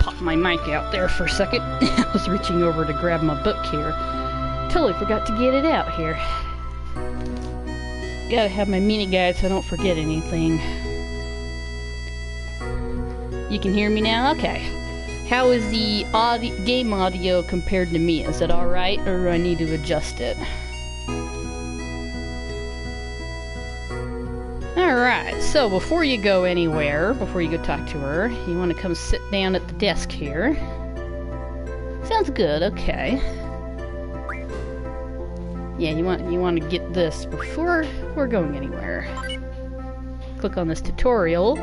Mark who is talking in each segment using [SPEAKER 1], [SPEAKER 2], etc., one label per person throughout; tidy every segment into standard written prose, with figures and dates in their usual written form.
[SPEAKER 1] Pop my mic out there for a second. I was reaching over to grab my book here. Totally forgot to get it out here. Gotta have my mini guide so I don't forget anything. You can hear me now? Okay. How is the game audio compared to me? Is it alright, or do I need to adjust it? Alright, so before you go anywhere, before you go talk to her, you want to come sit down at the desk here. Sounds good, okay. Yeah, you want to get this before we're going anywhere. Click on this tutorial.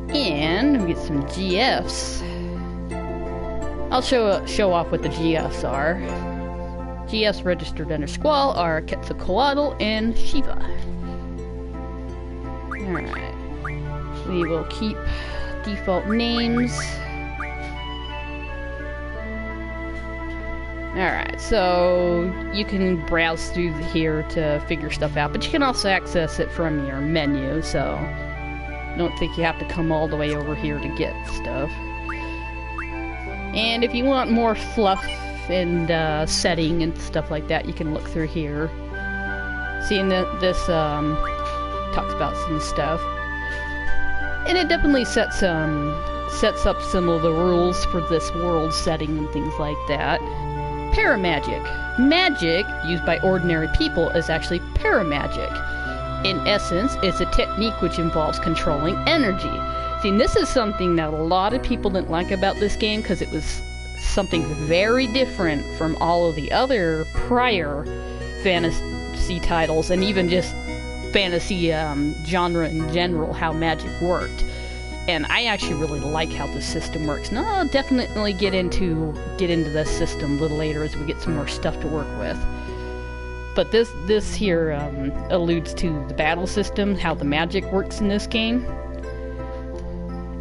[SPEAKER 1] And we get some GFs. I'll show off what the GFs are. GFs registered under Squall are Quetzalcoatl and Shiva. Alright. We will keep default names. Alright, so you can browse through here to figure stuff out, but you can also access it from your menu, so don't think you have to come all the way over here to get stuff. And if you want more fluff and setting and stuff like that, you can look through here. Seeing that this talks about some stuff, and it definitely sets up some of the rules for this world setting and things like that. Paramagic. Magic used by ordinary people is actually paramagic. In essence, it's a technique which involves controlling energy. See, this is something that a lot of people didn't like about this game because it was something very different from all of the other prior fantasy titles, and even just fantasy genre in general, how magic worked. And I actually really like how the system works. And I'll definitely get into this system a little later as we get some more stuff to work with. But this here alludes to the battle system, how the magic works in this game.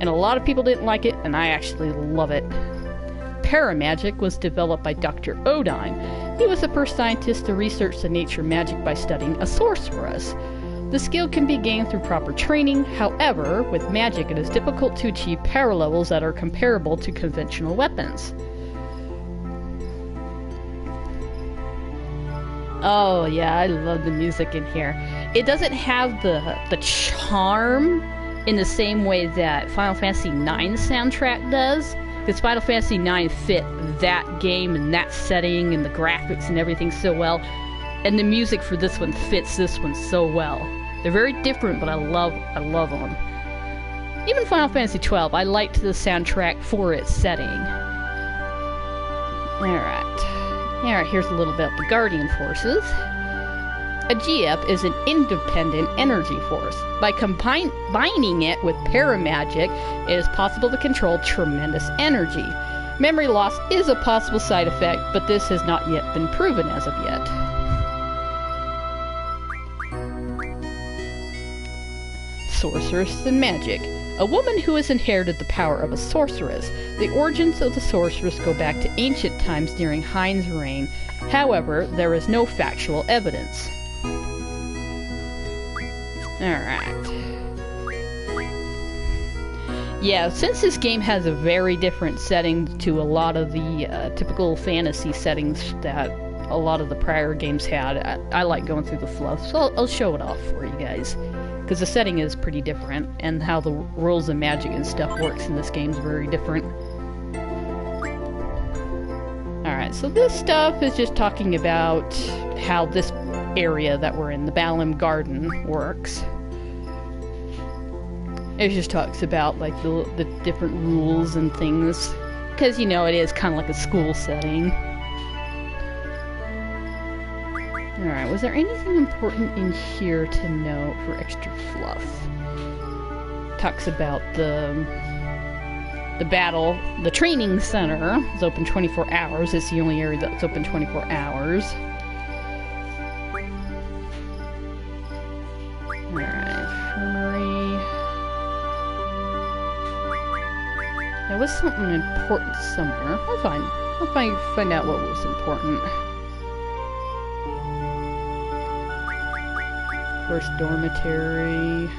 [SPEAKER 1] And a lot of people didn't like it, and I actually love it. Paramagic was developed by Dr. Odine. He was the first scientist to research the nature of magic by studying a sorceress. The skill can be gained through proper training. However, with magic it is difficult to achieve power levels that are comparable to conventional weapons. Oh yeah, I love the music in here. It doesn't have the charm in the same way that Final Fantasy IX soundtrack does, because Final Fantasy IX fit that game and that setting and the graphics and everything so well, and the music for this one fits this one so well. They're very different, but I love them. Even Final Fantasy XII, I liked the soundtrack for its setting. Alright, here's a little bit about the Guardian Forces. A GF is an independent energy force. By combining it with paramagic, it is possible to control tremendous energy. Memory loss is a possible side effect, but this has not yet been proven as of yet. Sorceress and magic. A woman who has inherited the power of a sorceress. The origins of the sorceress go back to ancient times during Hein's reign. However, there is no factual evidence. Alright. Yeah, since this game has a very different setting to a lot of the typical fantasy settings that a lot of the prior games had, I like going through the fluff, so I'll show it off for you guys. Because the setting is pretty different, and how the rules and magic and stuff works in this game is very different. Alright, so this stuff is just talking about how this area that we're in, the Balam Garden, works. It just talks about, like, the different rules and things. Because, you know, it is kind of like a school setting. Alright, was there anything important in here to note for extra fluff? Talks about the training center is open 24 hours. It's the only area that's open 24 hours. Alright, infirmary. There was something important somewhere. I'll find out what was important. First dormitory.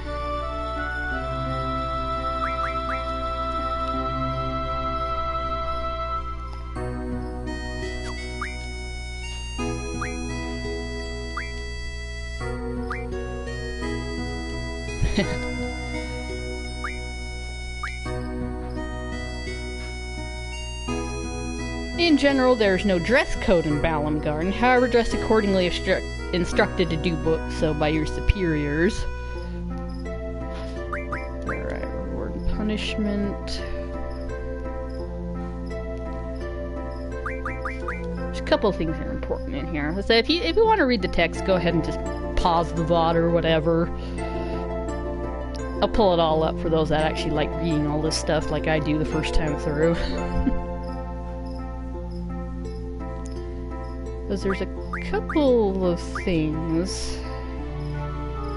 [SPEAKER 1] In general, there is no dress code in Balam Garden. However, dress accordingly if instructed to do so by your superiors. Alright, reward and punishment. There's a couple of things that are important in here. So if you want to read the text, go ahead and just pause the VOD or whatever. I'll pull it all up for those that actually like reading all this stuff like I do the first time through. Because there's a couple of things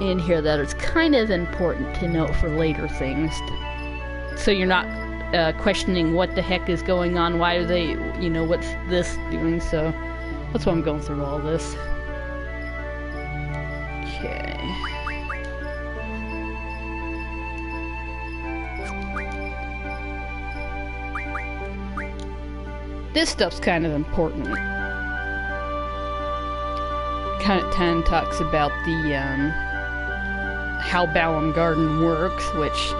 [SPEAKER 1] in here that is kind of important to note for later things. So you're not questioning what the heck is going on, why are they, you know, what's this doing, so that's why I'm going through all this. Okay. This stuff's kind of important. Kind of talks about the how Balam Garden works, which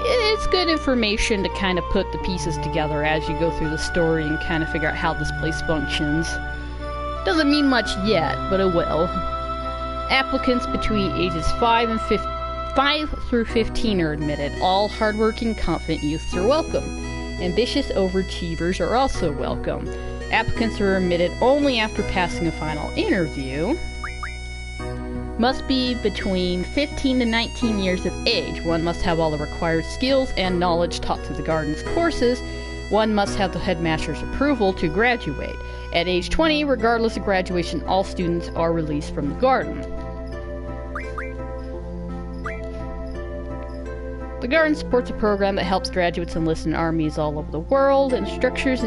[SPEAKER 1] it's good information to kind of put the pieces together as you go through the story and kind of figure out how this place functions. Doesn't mean much yet, but it will. Applicants between ages 5 through 15 are admitted. All hardworking, confident youths are welcome. Ambitious overachievers are also welcome. Applicants are admitted only after passing a final interview. Must be between 15 to 19 years of age. One must have all the required skills and knowledge taught through the garden's courses. One must have the headmaster's approval to graduate. At age 20, regardless of graduation, all students are released from the garden. The garden supports a program that helps graduates enlist in armies all over the world. Instructors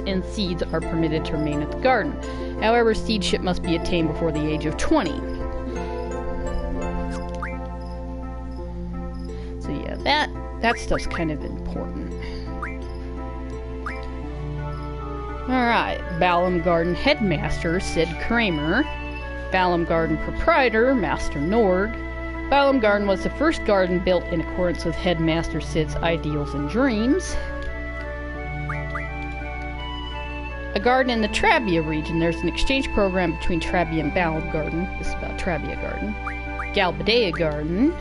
[SPEAKER 1] and seeds are permitted to remain at the garden. However, seedship must be attained before the age of 20. So yeah, that stuff's kind of important. Alright, Balam Garden Headmaster, Sid Kramer. Balam Garden Proprietor, Master Nord. Balam Garden was the first garden built in accordance with Headmaster Sid's ideals and dreams. A garden in the Trabia region. There's an exchange program between Trabia and Balam Garden. This is about Trabia Garden. Galbadia Garden.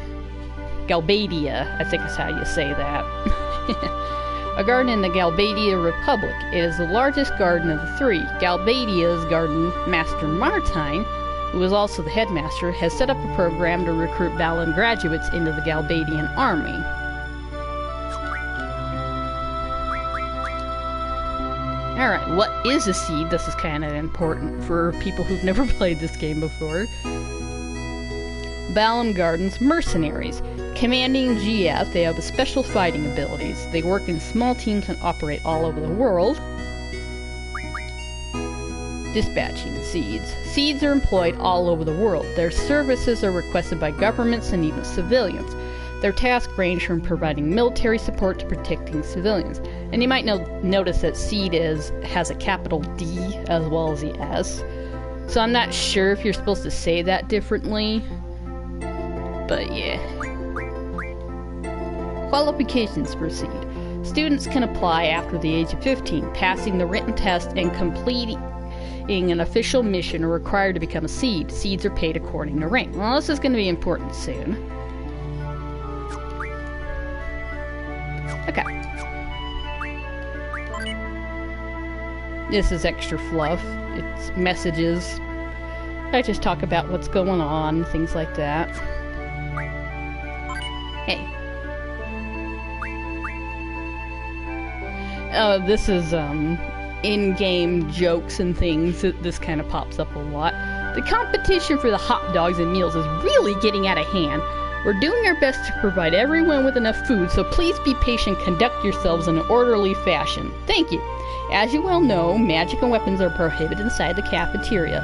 [SPEAKER 1] Galbadia, I think is how you say that. A garden in the Galbadia Republic. It is the largest garden of the three. Galbadia's garden master Martine, who is also the headmaster, has set up a program to recruit Balam graduates into the Galbadian army. Alright, what is a seed? This is kind of important for people who've never played this game before. Balam Garden's mercenaries. Commanding GF, they have special fighting abilities. They work in small teams and operate all over the world. Dispatching seeds. Seeds are employed all over the world. Their services are requested by governments and even civilians. Their tasks range from providing military support to protecting civilians. And you might notice that seed has a capital D as well as the S. So I'm not sure if you're supposed to say that differently. But yeah. Qualifications for seed. Students can apply after the age of 15. Passing the written test and completing an official mission are required to become a seed. Seeds are paid according to rank. Well, this is going to be important soon. Okay. This is extra fluff. It's messages. I just talk about what's going on, things like that. Hey. This is, in-game jokes and things. This kind of pops up a lot. The competition for the hot dogs and meals is really getting out of hand. We're doing our best to provide everyone with enough food, so please be patient, conduct yourselves in an orderly fashion. Thank you. As you well know, magic and weapons are prohibited inside the cafeteria.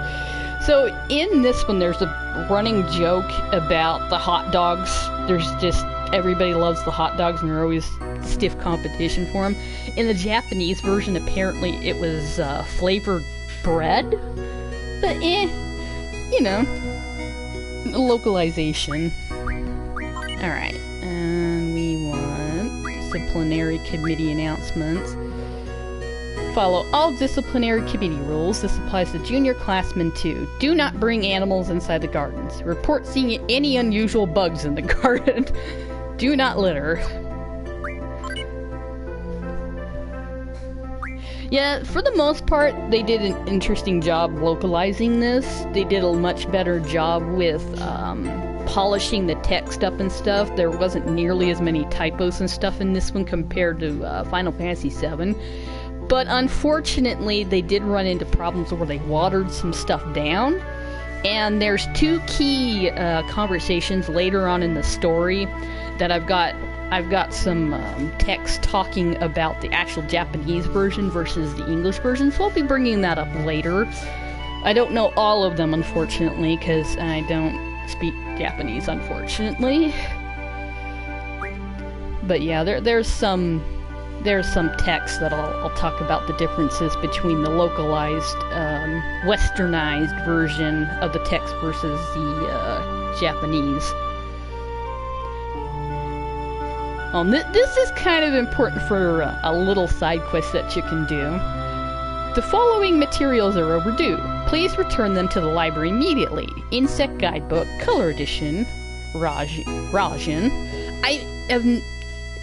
[SPEAKER 1] So in this one, there's a running joke about the hot dogs. There's just, everybody loves the hot dogs and there's always stiff competition for them. In the Japanese version, apparently it was flavored bread. But you know, localization. Alright, and we want disciplinary committee announcements. Follow all disciplinary committee rules. This applies to junior classmen too. Do not bring animals inside the gardens. Report seeing any unusual bugs in the garden. Do not litter. Yeah, for the most part, they did an interesting job localizing this. They did a much better job with polishing the text up and stuff. There wasn't nearly as many typos and stuff in this one compared to Final Fantasy VII. But unfortunately, they did run into problems where they watered some stuff down. And there's two key conversations later on in the story that I've got some text talking about the actual Japanese version versus the English version, so I'll be bringing that up later. I don't know all of them, unfortunately, because I don't speak Japanese, unfortunately. But yeah, there's some text that I'll talk about the differences between the localized, westernized version of the text versus the Japanese. This is kind of important for a little side quest that you can do. The following materials are overdue. Please return them to the library immediately. Insect Guidebook, Color Edition, Rajan.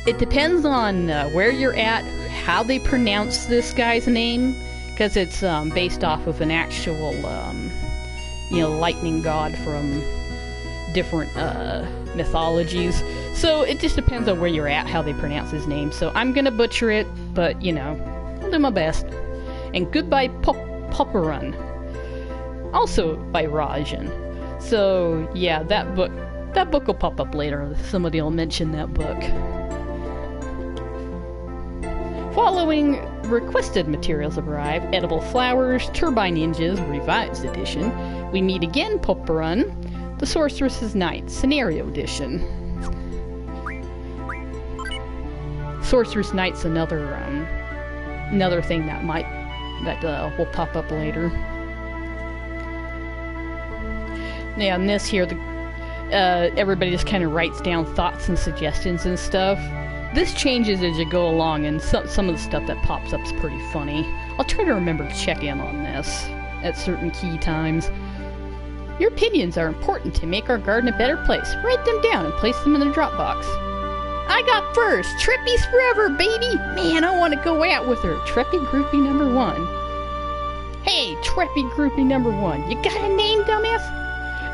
[SPEAKER 1] It depends on where you're at, how they pronounce this guy's name, because it's based off of an actual, lightning god from different mythologies. So it just depends on where you're at, how they pronounce his name. So I'm gonna butcher it, but I'll do my best. And Goodbye Popperun, also by Rajan. So yeah, that book will pop up later. Somebody will mention that book. Following requested materials have arrived: Edible Flowers, Turbine Ninjas, Revised Edition. We Meet Again, Popperun. The Sorceress's Night, Scenario Edition. Sorcerer's Night's another thing that will pop up later. Yeah, and this here, everybody just kind of writes down thoughts and suggestions and stuff. This changes as you go along, and some of the stuff that pops up is pretty funny. I'll try to remember to check in on this at certain key times. Your opinions are important to make our garden a better place. Write them down and place them in the Dropbox. I got first! Treppy's forever, baby! Man, I want to go out with her. Treppy Groupie number 1. Hey, Treppy Groupie number 1. You got a name, dumbass?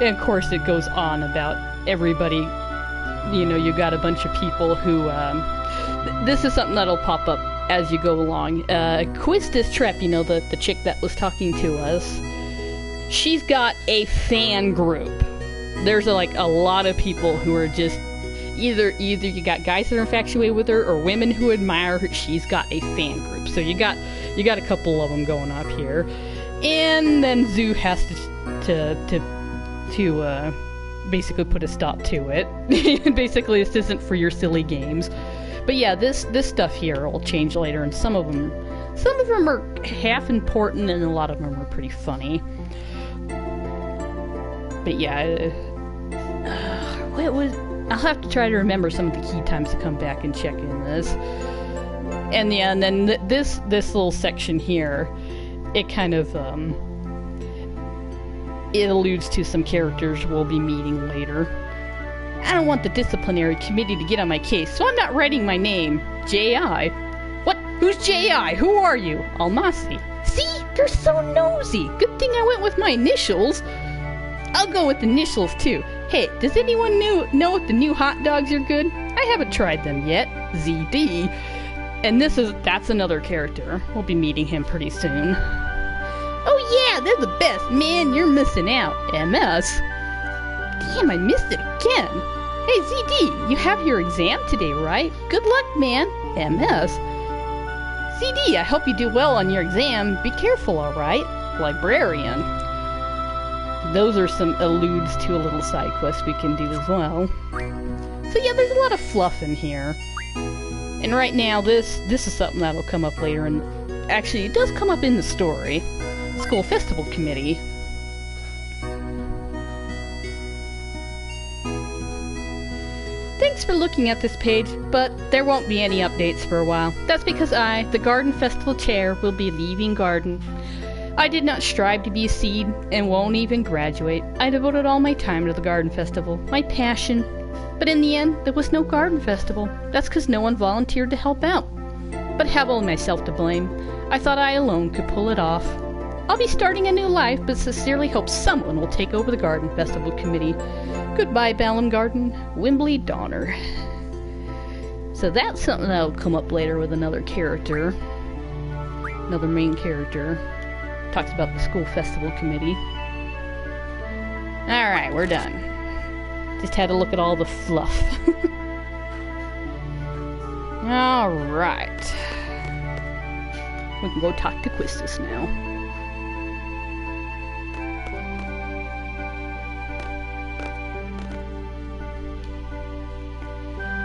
[SPEAKER 1] And of course it goes on about everybody. You got a bunch of people who, this is something that'll pop up as you go along. Quistis Trepp, the chick that was talking to us, she's got a fan group. There's a lot of people who are just, either you got guys that are infatuated with her or women who admire her. She's got a fan group, so you got a couple of them going up here, and then Zoo has to basically put a stop to it. Basically, this isn't for your silly games. But yeah, this stuff here will change later, and some of them are half important, and a lot of them are pretty funny. But yeah, I'll have to try to remember some of the key times to come back and check in this. And yeah, and then this little section here, it kind of it alludes to some characters we'll be meeting later. I don't want the disciplinary committee to get on my case, so I'm not writing my name. J.I. What? Who's J.I.? Who are you? Almasi. See? They're so nosy. Good thing I went with my initials. I'll go with initials too. Hey, does anyone know if the new hot dogs are good? I haven't tried them yet. ZD. And that's another character. We'll be meeting him pretty soon. Oh yeah, they're the best. Man, you're missing out. MS. Damn, I missed it again. Hey ZD, you have your exam today, right? Good luck, man. MS. ZD, I hope you do well on your exam. Be careful, alright? Librarian. Those are some alludes to a little side quest we can do as well. So yeah, there's a lot of fluff in here. And right now, this is something that'll come up later, and actually, it does come up in the story. School Festival Committee. Thanks for looking at this page, but there won't be any updates for a while. That's because I, the Garden Festival Chair, will be leaving Garden. I did not strive to be a seed, and won't even graduate. I devoted all my time to the Garden Festival, my passion. But in the end, there was no Garden Festival. That's because no one volunteered to help out. But I have only myself to blame. I thought I alone could pull it off. I'll be starting a new life, but sincerely hope someone will take over the Garden Festival Committee. Goodbye, Balham Garden. Wimbley Donner. So that's something that'll come up later with another character. Another main character. Talks about the School Festival Committee. Alright, we're done. Just had to look at all the fluff. Alright. We can go talk to Quistis now.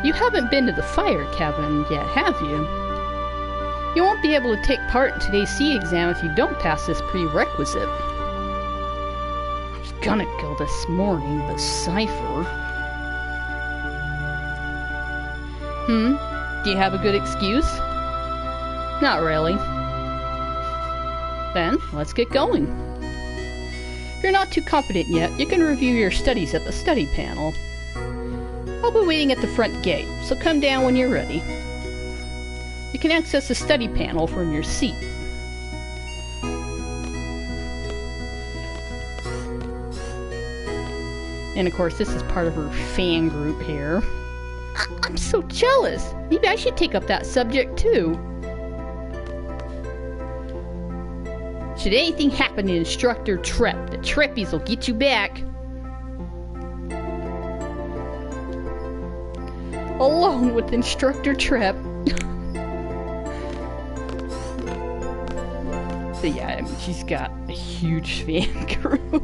[SPEAKER 1] You haven't been to the fire cabin yet, have you? You won't be able to take part in today's C exam if you don't pass this prerequisite. I was gonna go this morning, but cipher. Do you have a good excuse? Not really. Then, let's get going. If you're not too confident yet, you can review your studies at the study panel. I'll be waiting at the front gate, so come down when you're ready. You can access the study panel from your seat. And of course, this is part of her fan group here. I'm so jealous! Maybe I should take up that subject too. Should anything happen to Instructor Trep, the Treppies will get you back. Alone with Instructor Trep. So yeah, I mean, she's got a huge fan group.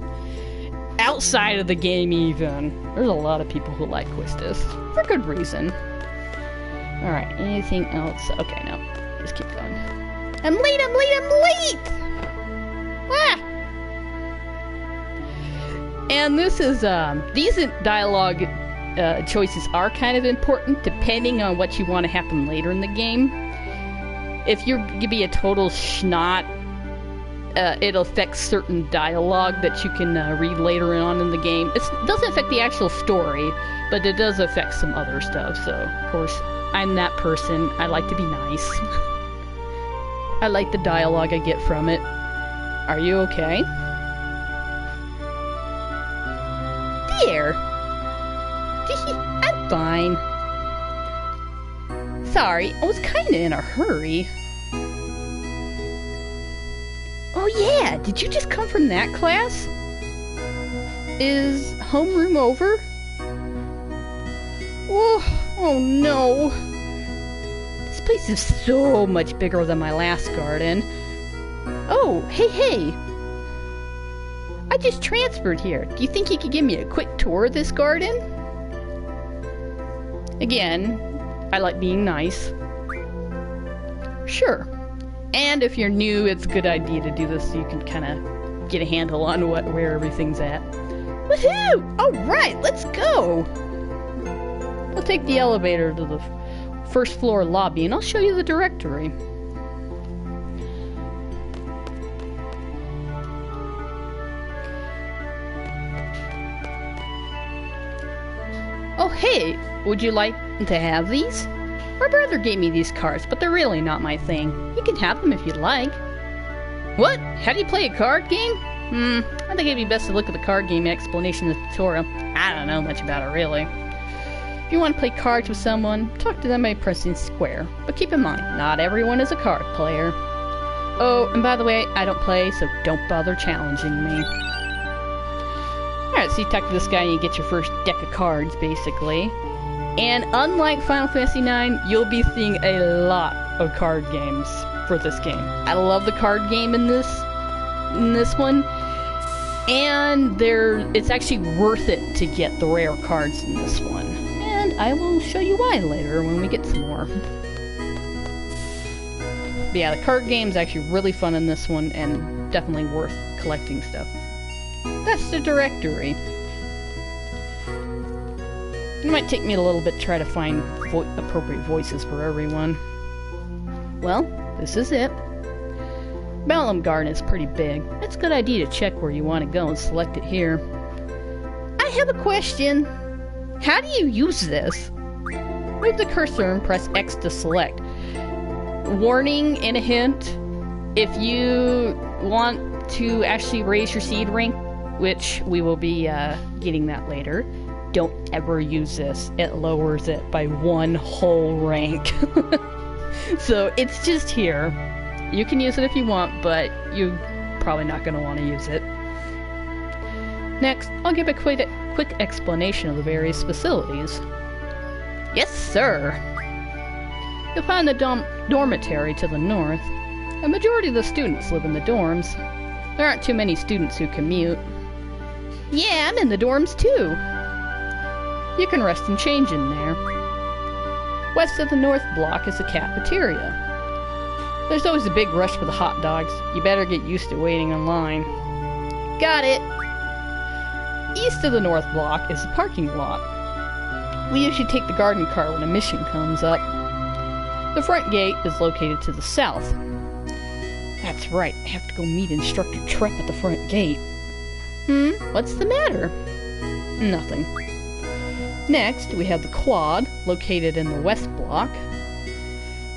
[SPEAKER 1] Outside of the game even. There's a lot of people who like Quistis. For good reason. Alright, anything else? Okay, no. Just keep going. I'm late! Ah! And this is, these dialogue choices are kind of important depending on what you want to happen later in the game. If you're gonna be a total schnot, it'll affect certain dialogue that you can read later on in the game. It doesn't affect the actual story, but it does affect some other stuff. So, of course, I'm that person. I like to be nice. I like the dialogue I get from it. Are you okay? Dear. I'm fine. Sorry, I was kinda in a hurry. Oh yeah, did you just come from that class? Is homeroom over? Oh no. This place is so much bigger than my last garden. Oh, hey. I just transferred here. Do you think you could give me a quick tour of this garden? Again, I like being nice. Sure. And if you're new, it's a good idea to do this so you can kind of get a handle on where everything's at. Woohoo! Alright, let's go! We'll take the elevator to the first floor lobby and I'll show you the directory. Oh hey, would you like to have these? My brother gave me these cards, but they're really not my thing. You can have them if you'd like. What? How do you play a card game? I think it'd be best to look at the card game explanation in the tutorial. I don't know much about it, really. If you want to play cards with someone, talk to them by pressing square. But keep in mind, not everyone is a card player. Oh, and by the way, I don't play, so don't bother challenging me. Alright, so you talk to this guy and you get your first deck of cards, basically. And unlike Final Fantasy IX, you'll be seeing a lot of card games for this game. I love the card game in this one. And it's actually worth it to get the rare cards in this one. And I will show you why later when we get some more. But yeah, the card game's actually really fun in this one and definitely worth collecting stuff. That's the directory. It might take me a little bit to try to find appropriate voices for everyone. Well, this is it. Balam Garden is pretty big. It's a good idea to check where you want to go and select it here. I have a question. How do you use this? Move the cursor and press X to select. Warning and a hint. If you want to actually raise your seed rank, which we will be getting that later, don't ever use this. It lowers it by 1 whole rank. So it's just here. You can use it if you want, but you're probably not going to want to use it. Next, I'll give a quick explanation of the various facilities. Yes, sir! You'll find the dormitory to the north. A majority of the students live in the dorms. There aren't too many students who commute. Yeah, I'm in the dorms too! You can rest and change in there. West of the north block is the cafeteria. There's always a big rush for the hot dogs. You better get used to waiting in line. Got it! East of the north block is the parking lot. We usually take the garden cart when a mission comes up. The front gate is located to the south. That's right, I have to go meet Instructor Trep at the front gate. What's the matter? Nothing. Next, we have the quad, located in the west block.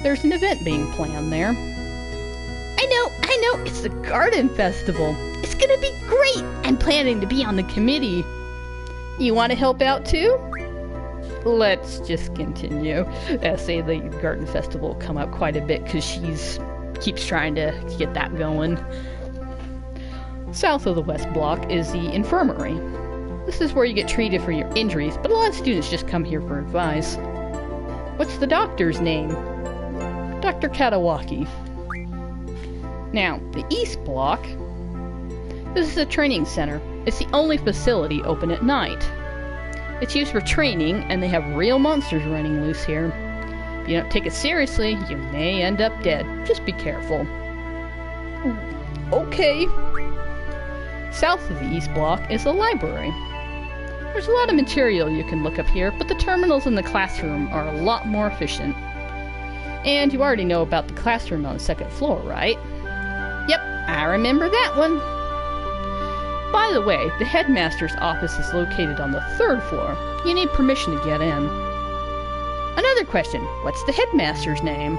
[SPEAKER 1] There's an event being planned there. I know, it's the Garden Festival. It's gonna be great! I'm planning to be on the committee. You want to help out too? Let's just continue. I say the Garden Festival will come up quite a bit because she's keeps trying to get that going. South of the west block is the infirmary. This is where you get treated for your injuries, but a lot of students just come here for advice. What's the doctor's name? Dr. Katawaki. Now, the east block. This is a training center. It's the only facility open at night. It's used for training, and they have real monsters running loose here. If you don't take it seriously, you may end up dead. Just be careful. Okay. South of the east block is the library. There's a lot of material you can look up here, but the terminals in the classroom are a lot more efficient. And you already know about the classroom on the second floor, right? Yep, I remember that one. By the way, the headmaster's office is located on the third floor. You need permission to get in. Another question, what's the headmaster's name?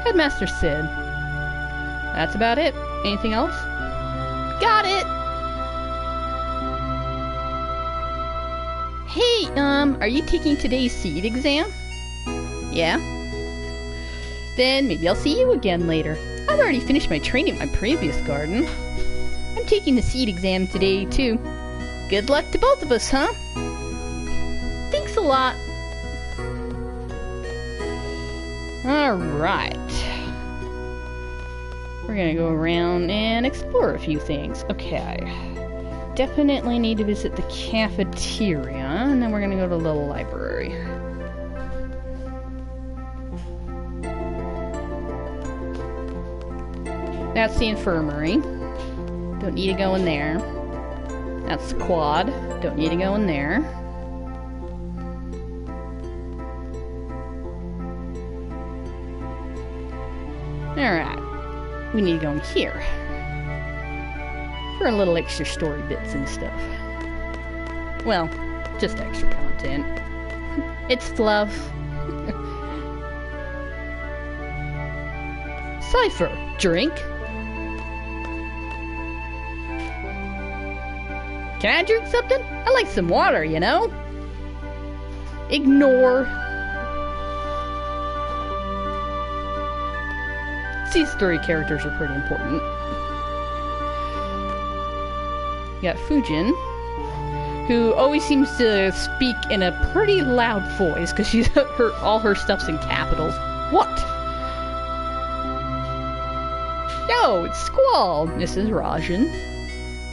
[SPEAKER 1] Headmaster Sid. That's about it. Anything else? Got it! Hey, are you taking today's seed exam? Yeah? Then maybe I'll see you again later. I've already finished my training in my previous garden. I'm taking the seed exam today, too. Good luck to both of us, huh? Thanks a lot. Alright. We're gonna go around and explore a few things. Okay. Definitely need to visit the cafeteria, and then we're gonna go to the library. That's the infirmary. Don't need to go in there. That's the quad. Don't need to go in there. Alright. We need to go in here. For a little extra story bits and stuff. Well, just extra content. It's fluff. Cypher, drink. Can I drink something? I like some water, you know? Ignore. These three characters are pretty important. You got Fujin, who always seems to speak in a pretty loud voice because she's all her stuff's in capitals. What? Yo, it's Squall, Mrs. Rajan.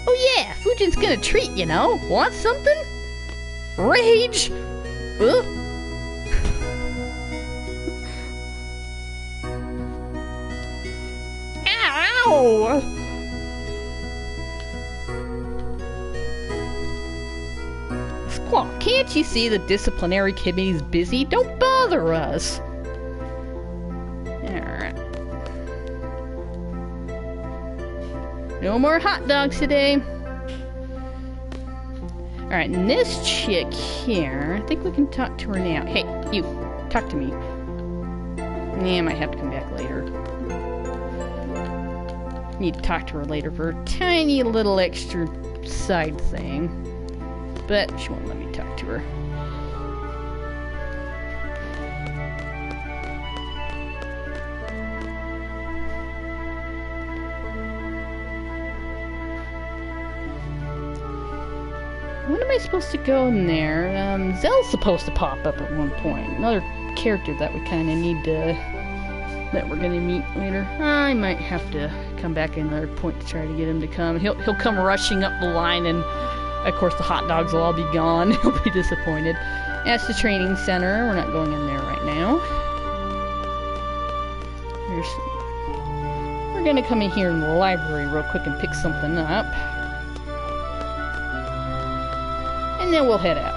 [SPEAKER 1] Oh yeah, Fujin's gonna treat, you know. Want something? Rage? Ow! Squall, can't you see the disciplinary committee's busy? Don't bother us. Alright. No more hot dogs today. Alright, and this chick here, I think we can talk to her now. Hey, you, talk to me. Yeah, I might have to come back later. Need to talk to her later for a tiny little extra side thing. But she won't let me talk to her. When am I supposed to go in there? Zell's supposed to pop up at one point. Another character that we kind of need to... that we're gonna meet later. I might have to come back at another point to try to get him to come. He'll come rushing up the line, and of course the hot dogs will all be gone. He'll be disappointed. That's the training center. We're not going in there right now. We're gonna come in here in the library real quick and pick something up. And then we'll head out.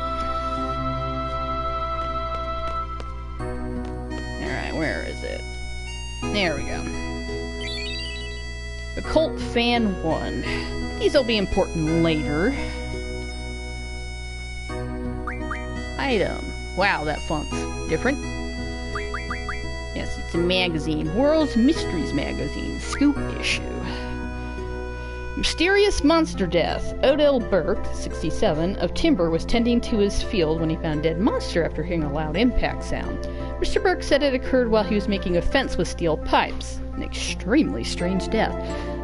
[SPEAKER 1] Alright, where is it? There we go. Occult Fan 1. These will be important later. Item. Wow, that font's different. Yes, it's a magazine. World's Mysteries Magazine. Scoop issue. Mysterious monster death. Odell Burke, 67, of Timber was tending to his field when he found a dead monster after hearing a loud impact sound. Mr. Burke said it occurred while he was making a fence with steel pipes. An extremely strange death.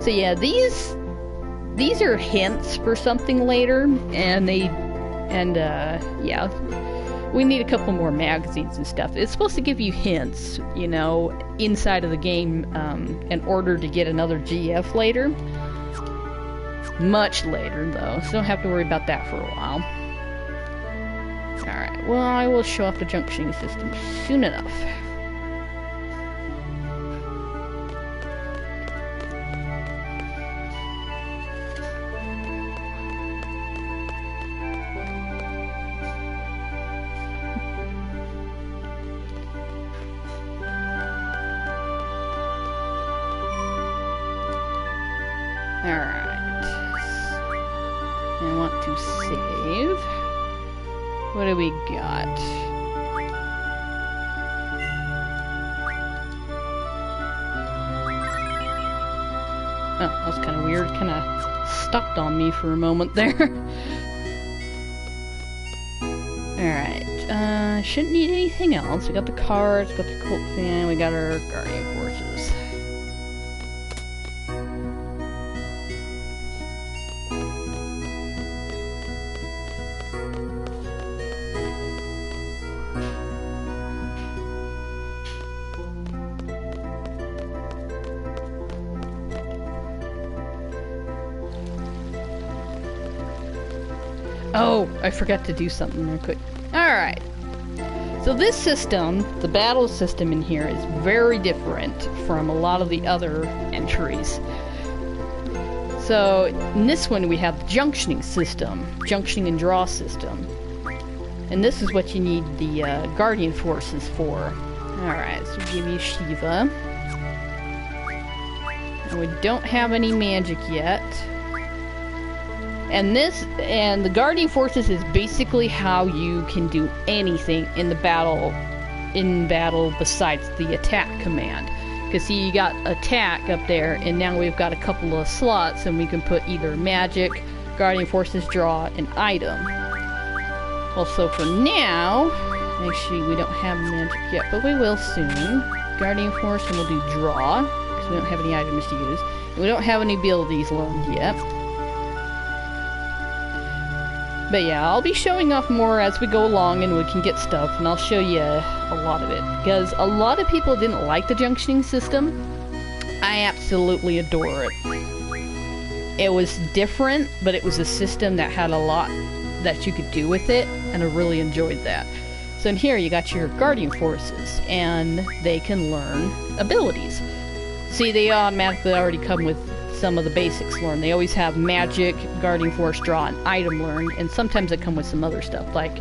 [SPEAKER 1] So yeah, these are hints for something later, and yeah, we need a couple more magazines and stuff. It's supposed to give you hints, you know, inside of the game, in order to get another GF later. Much later, though, so don't have to worry about that for a while. Alright, well, I will show off the junctioning system soon enough. Alright. I want to save. What do we got? Oh, that was kind of weird. Kind of stopped on me for a moment there. Alright. Shouldn't need anything else. We got the cards, got the cult fan, we got our guardian forces. Oh, I forgot to do something real quick. Alright. So this system, the battle system in here, is very different from a lot of the other entries. So in this one we have the junctioning system, junctioning and draw system. And this is what you need the guardian forces for. Alright, so give you Shiva. And we don't have any magic yet. And the guardian forces is basically how you can do anything in battle besides the attack command. Because see, you got attack up there, and now we've got a couple of slots, and we can put either magic, guardian forces, draw, and item. Well, so for now, actually we don't have magic yet, but we will soon. Guardian force, and we'll do draw, because we don't have any items to use. And we don't have any abilities learned yet. But yeah, I'll be showing off more as we go along and we can get stuff, and I'll show you a lot of it. Because a lot of people didn't like the junctioning system. I absolutely adore it. It was different, but it was a system that had a lot that you could do with it, and I really enjoyed that. So in here you got your guardian forces, and they can learn abilities. See, they automatically already come with some of the basics learned. They always have magic, guardian force, draw, and item learned, and sometimes they come with some other stuff, like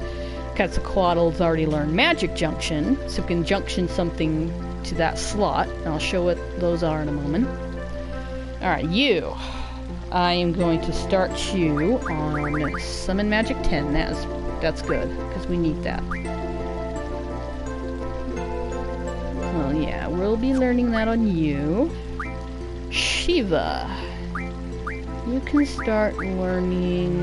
[SPEAKER 1] Quetzalcoatl's already learned magic junction, so we can junction something to that slot, and I'll show what those are in a moment. Alright, you. I am going to start you on Summon Magic 10. That's good, because we need that. Well, yeah, we'll be learning that on you. Shiva. You can start learning...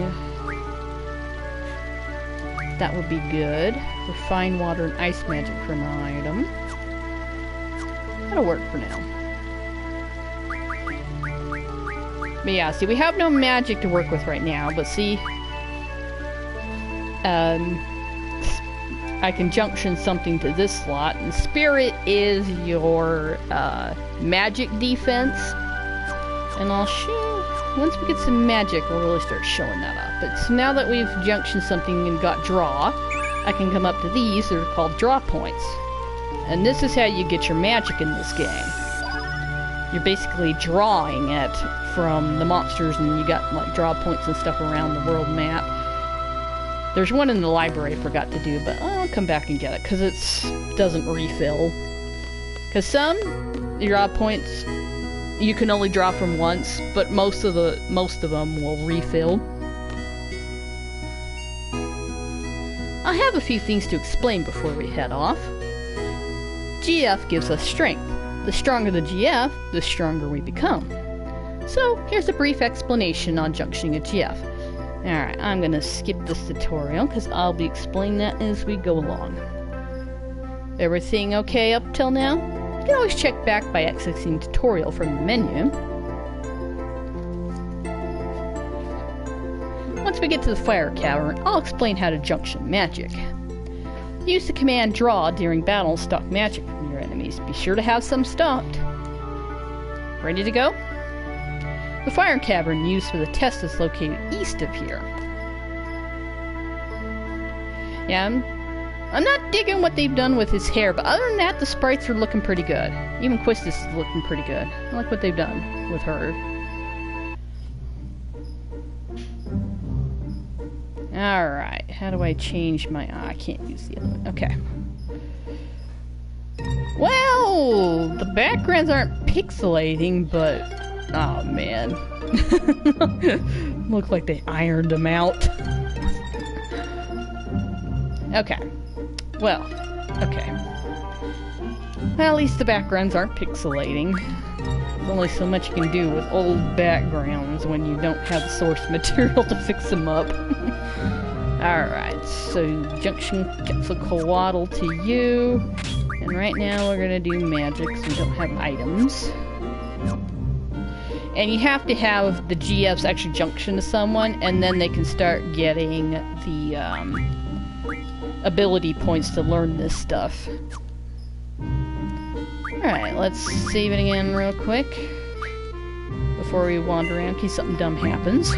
[SPEAKER 1] That would be good. Refine water and ice magic for an item. That'll work for now. But yeah, see, we have no magic to work with right now, but see... I can junction something to this slot, and Spirit is your magic defense. And I'll show... Once we get some magic, we'll really start showing that up. But so now that we've junctioned something and got draw, I can come up to these. They're called draw points. And this is how you get your magic in this game. You're basically drawing it from the monsters, and you got like draw points and stuff around the world map. There's one in the library I forgot to do, but I'll come back and get it, because it doesn't refill. Because some draw points you can only draw from once, but most of them will refill. I have a few things to explain before we head off. GF gives us strength. The stronger the GF, the stronger we become. So, here's a brief explanation on junctioning a GF. Alright, I'm gonna skip this tutorial, because I'll be explaining that as we go along. Everything okay up till now? You can always check back by accessing tutorial from the menu. Once we get to the fire cavern, I'll explain how to junction magic. Use the command draw during battle and stock magic from your enemies. Be sure to have some stocked. Ready to go? The fire cavern used for the test is located east of here. Yeah, I'm not digging what they've done with his hair, but other than that, the sprites are looking pretty good. Even Quistis is looking pretty good. I like what they've done with her. Alright, how do I change my... I can't use the other one. Okay. Well, the backgrounds aren't pixelating, but... Oh, man. Look like they ironed them out. Okay. Well, okay. Well, at least the backgrounds aren't pixelating. There's only so much you can do with old backgrounds when you don't have the source material to fix them up. Alright, so junction Quetzalcoatl to you. And right now we're gonna do magic, so we don't have items. And you have to have the GFs actually junction to someone, and then they can start getting the ability points to learn this stuff. Alright, let's save it again real quick before we wander around in case something dumb happens.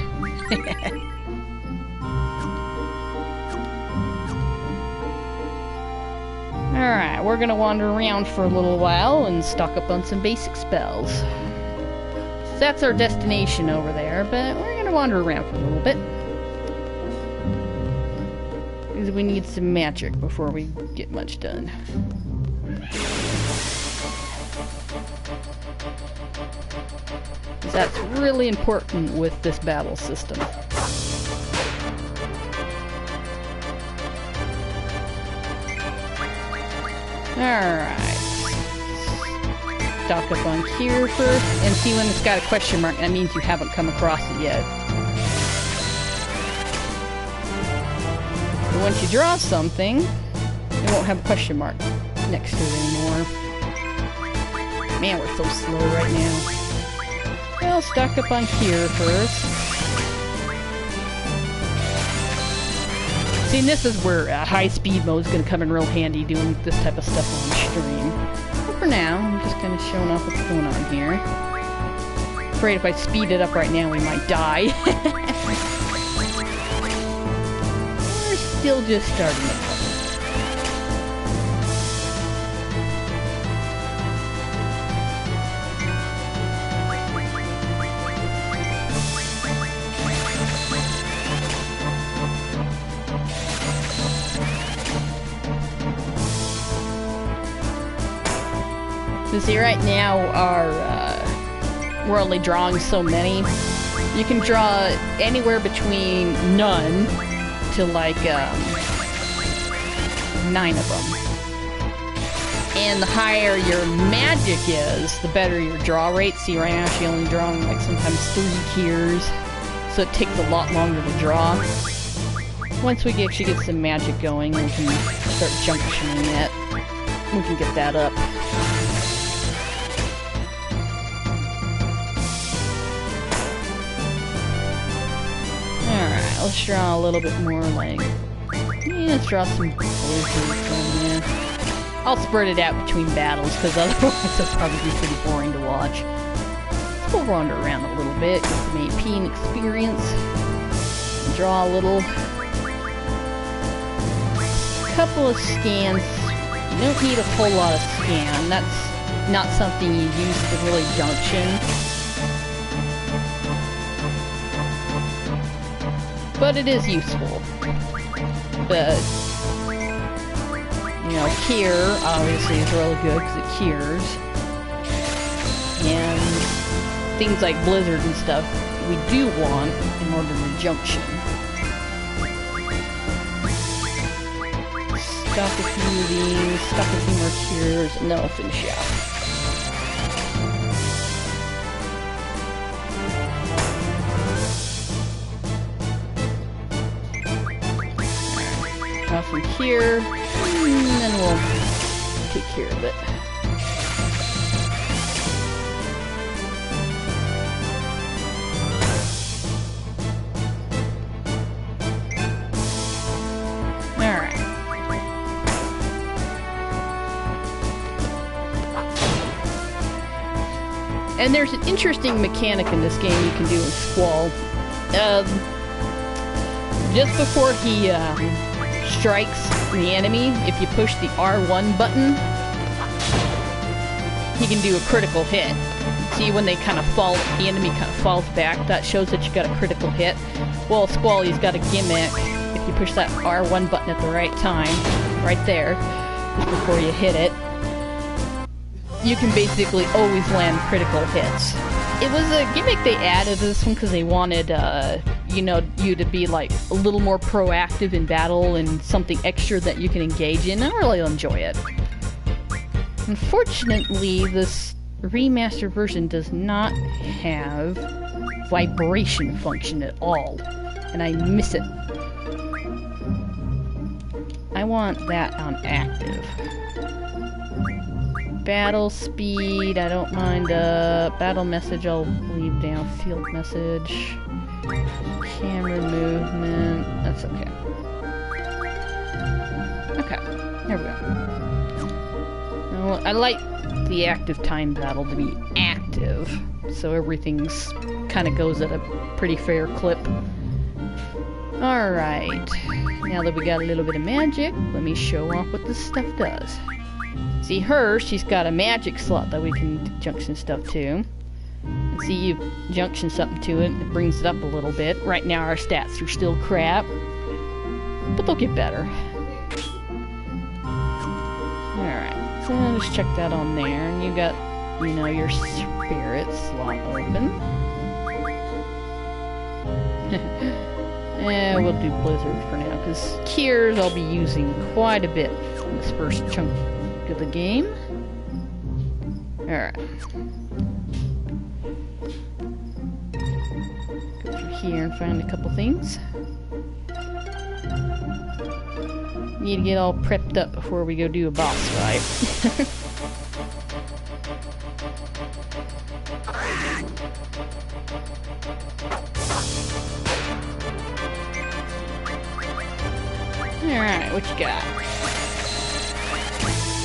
[SPEAKER 1] Alright, we're gonna wander around for a little while and stock up on some basic spells. So that's our destination over there, but we're gonna wander around for a little bit. Because we need some magic before we get much done. That's really important with this battle system. Alright. Stock up on here first, and see when it's got a question mark, that means you haven't come across it yet. But once you draw something, it won't have a question mark next to it anymore. Man, we're so slow right now. Well, stock up on here first. See, and this is where high-speed mode is going to come in real handy doing this type of stuff on stream. But for now, I'm just kind of showing off what's going on here. Afraid if I speed it up right now, we might die. We're still just starting it. So see, right now, we're only drawing so many. You can draw anywhere between none to like 9 of them. And the higher your magic is, the better your draw rate. See, right now she's only drawing like sometimes 3 tiers, so it takes a lot longer to draw. Once we actually get some magic going, we can start junctioning it. We can get that up. Let's draw a little bit more like... Yeah, let's draw some blizzards. I'll spread it out between battles, because otherwise it'll probably be pretty boring to watch. So we'll wander around a little bit, get some AP and experience. Draw a little... couple of scans. You don't need a whole lot of scan. That's not something you use to really junction. But it is useful. But, you know, cure, obviously, is really good because it cures. And things like blizzard and stuff, we do want in order to junction. Stock a few of these, stock a few more cures, and then I'll finish out. From here, and then we'll take care of it. Alright. And there's an interesting mechanic in this game you can do in Squall. Just before he strikes the enemy, if you push the R1 button, he can do a critical hit. See, when they kind of fall, the enemy kind of falls back, that shows that you got a critical hit. Well, Squally's got a gimmick. If you push that R1 button at the right time, right there, just before you hit it, you can basically always land critical hits. It was a gimmick they added to this one because they wanted, you know, you to be like a little more proactive in battle and something extra that you can engage in. I really enjoy it. Unfortunately, this remastered version does not have vibration function at all, and I miss it. I want that on active. Battle speed, I don't mind. Battle message, I'll leave down. Field message. Camera movement, that's okay. Okay, there we go. Well, I like the active time battle to be active, so everything's kind of goes at a pretty fair clip. Alright, now that we got a little bit of magic, let me show off what this stuff does. See her, she's got a magic slot that we can junction stuff to. And see, you junction something to it, it brings it up a little bit. Right now our stats are still crap, but they'll get better. Alright, so I'll just check that on there, and you got, you know, your spirit slot open. Yeah, we'll do Blizzard for now, because Cures I'll be using quite a bit in this first chunk of the game. Alright. Go through here and find a couple things. Need to get all prepped up before we go do a boss fight. Alright, what you got?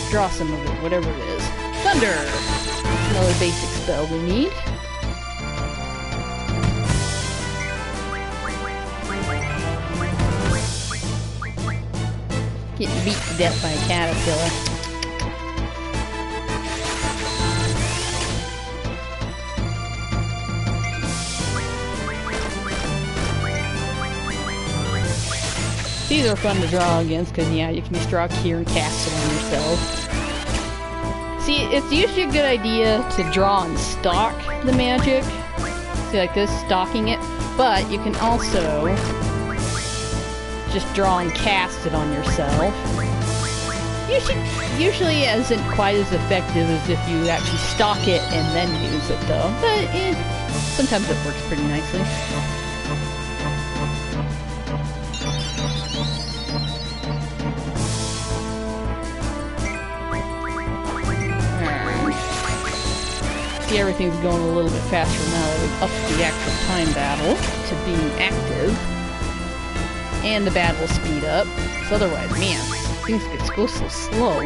[SPEAKER 1] Draw some of it, whatever it is. Thunder! Another basic spell we need. Getting beat to death by a caterpillar. These are fun to draw against because, yeah, you can just draw here and cast it on yourself. See, it's usually a good idea to draw and stock the magic. See, like this, stocking it. But you can also just draw and cast it on yourself. Usually isn't quite as effective as if you actually stock it and then use it, though. But sometimes it works pretty nicely. See, everything's going a little bit faster now that we've upped the actual time battle to being active. And the battle speed up. Because otherwise, man, things go so slow.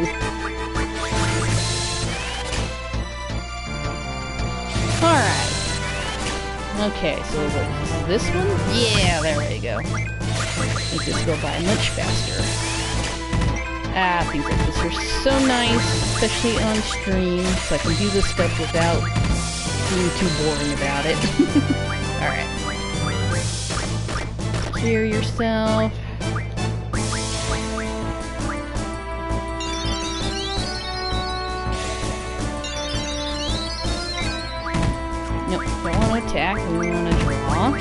[SPEAKER 1] Alright. Okay, so what is this one? Yeah, there we go. Make this go by much faster. Ah, things like this are so nice, especially on stream, so I can do this stuff without being too boring about it. Alright. Clear yourself. Nope, don't want to attack, we want to draw.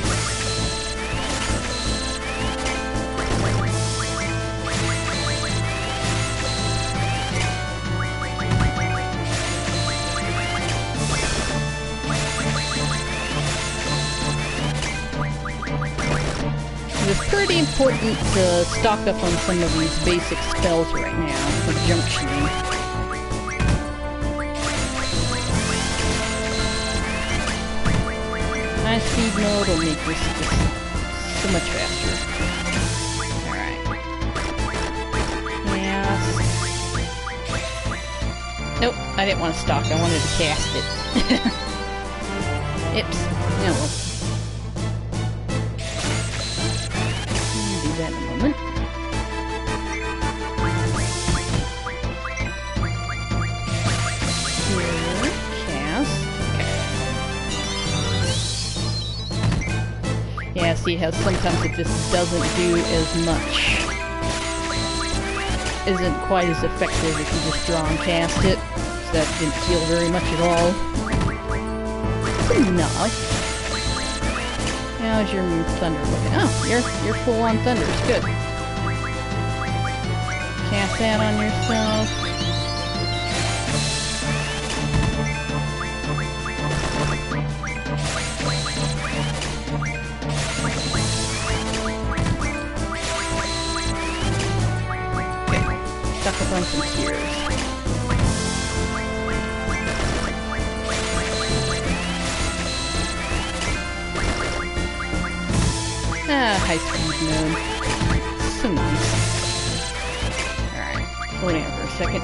[SPEAKER 1] It's pretty important to stock up on some of these basic spells right now for junctioning. High speed mode will make this just so much faster. Alright. Yes. Nope, I didn't want to stock, I wanted to cast it. Oops. No. That in a moment. Here, cast. Okay. Yeah, see how sometimes it just doesn't do as much. Isn't quite as effective if you just draw and cast it. So that didn't feel very much at all. It's enough. How's your thunder looking? Oh, you're full on thunder. It's good. Cast that on yourself. Okay. Stuck up on some tears. Ah, high speed mode. So nice. Alright, slow down for a second.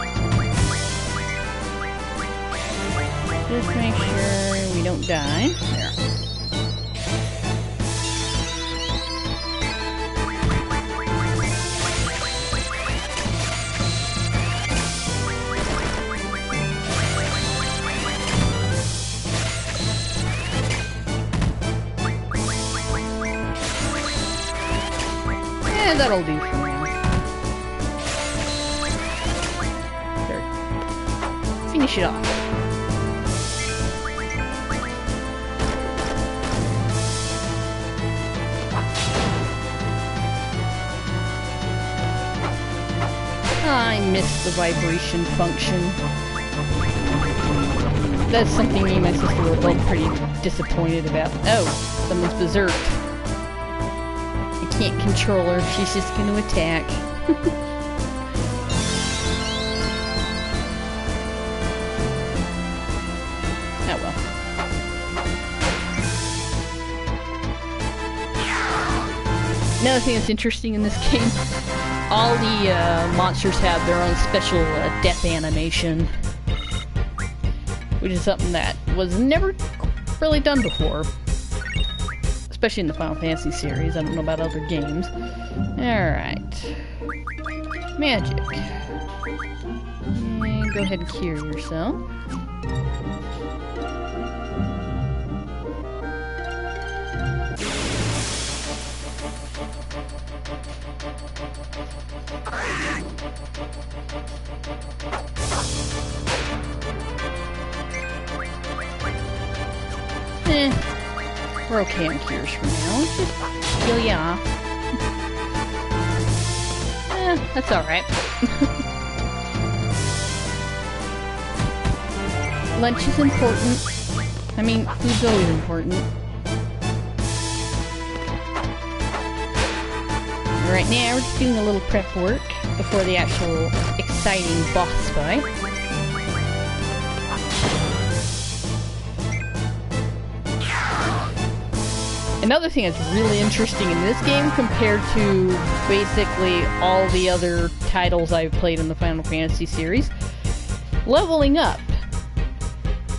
[SPEAKER 1] Just make sure we don't die. There. And that'll do for now. There. Finish it off. I missed the vibration function. That's something me and my sister were both pretty disappointed about. Oh, someone's berserked. I can't control her, she's just going to attack. Oh well. Another thing that's interesting in this game, all the monsters have their own special death animation, which is something that was never really done before, especially in the Final Fantasy series. I don't know about other games. Alright. Magic. And go ahead and cure yourself. We're okay on cures for now. Just heal ya off. That's alright. Lunch is important. I mean, food's always important. Right now, we're just doing a little prep work before the actual exciting boss fight. Another thing that's really interesting in this game compared to basically all the other titles I've played in the Final Fantasy series, leveling up.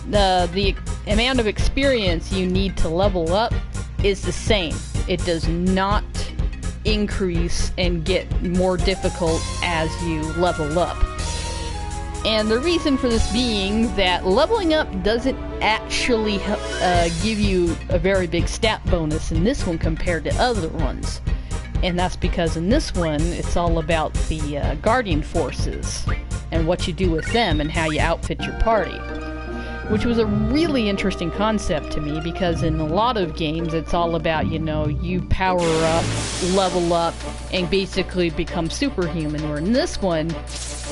[SPEAKER 1] The amount of experience you need to level up is the same. It does not increase and get more difficult as you level up. And the reason for this being that leveling up doesn't actually give you a very big stat bonus in this one compared to other ones. And that's because in this one, it's all about the Guardian Forces and what you do with them and how you outfit your party. Which was a really interesting concept to me, because in a lot of games it's all about, you know, you power up, level up, and basically become superhuman. Where in this one,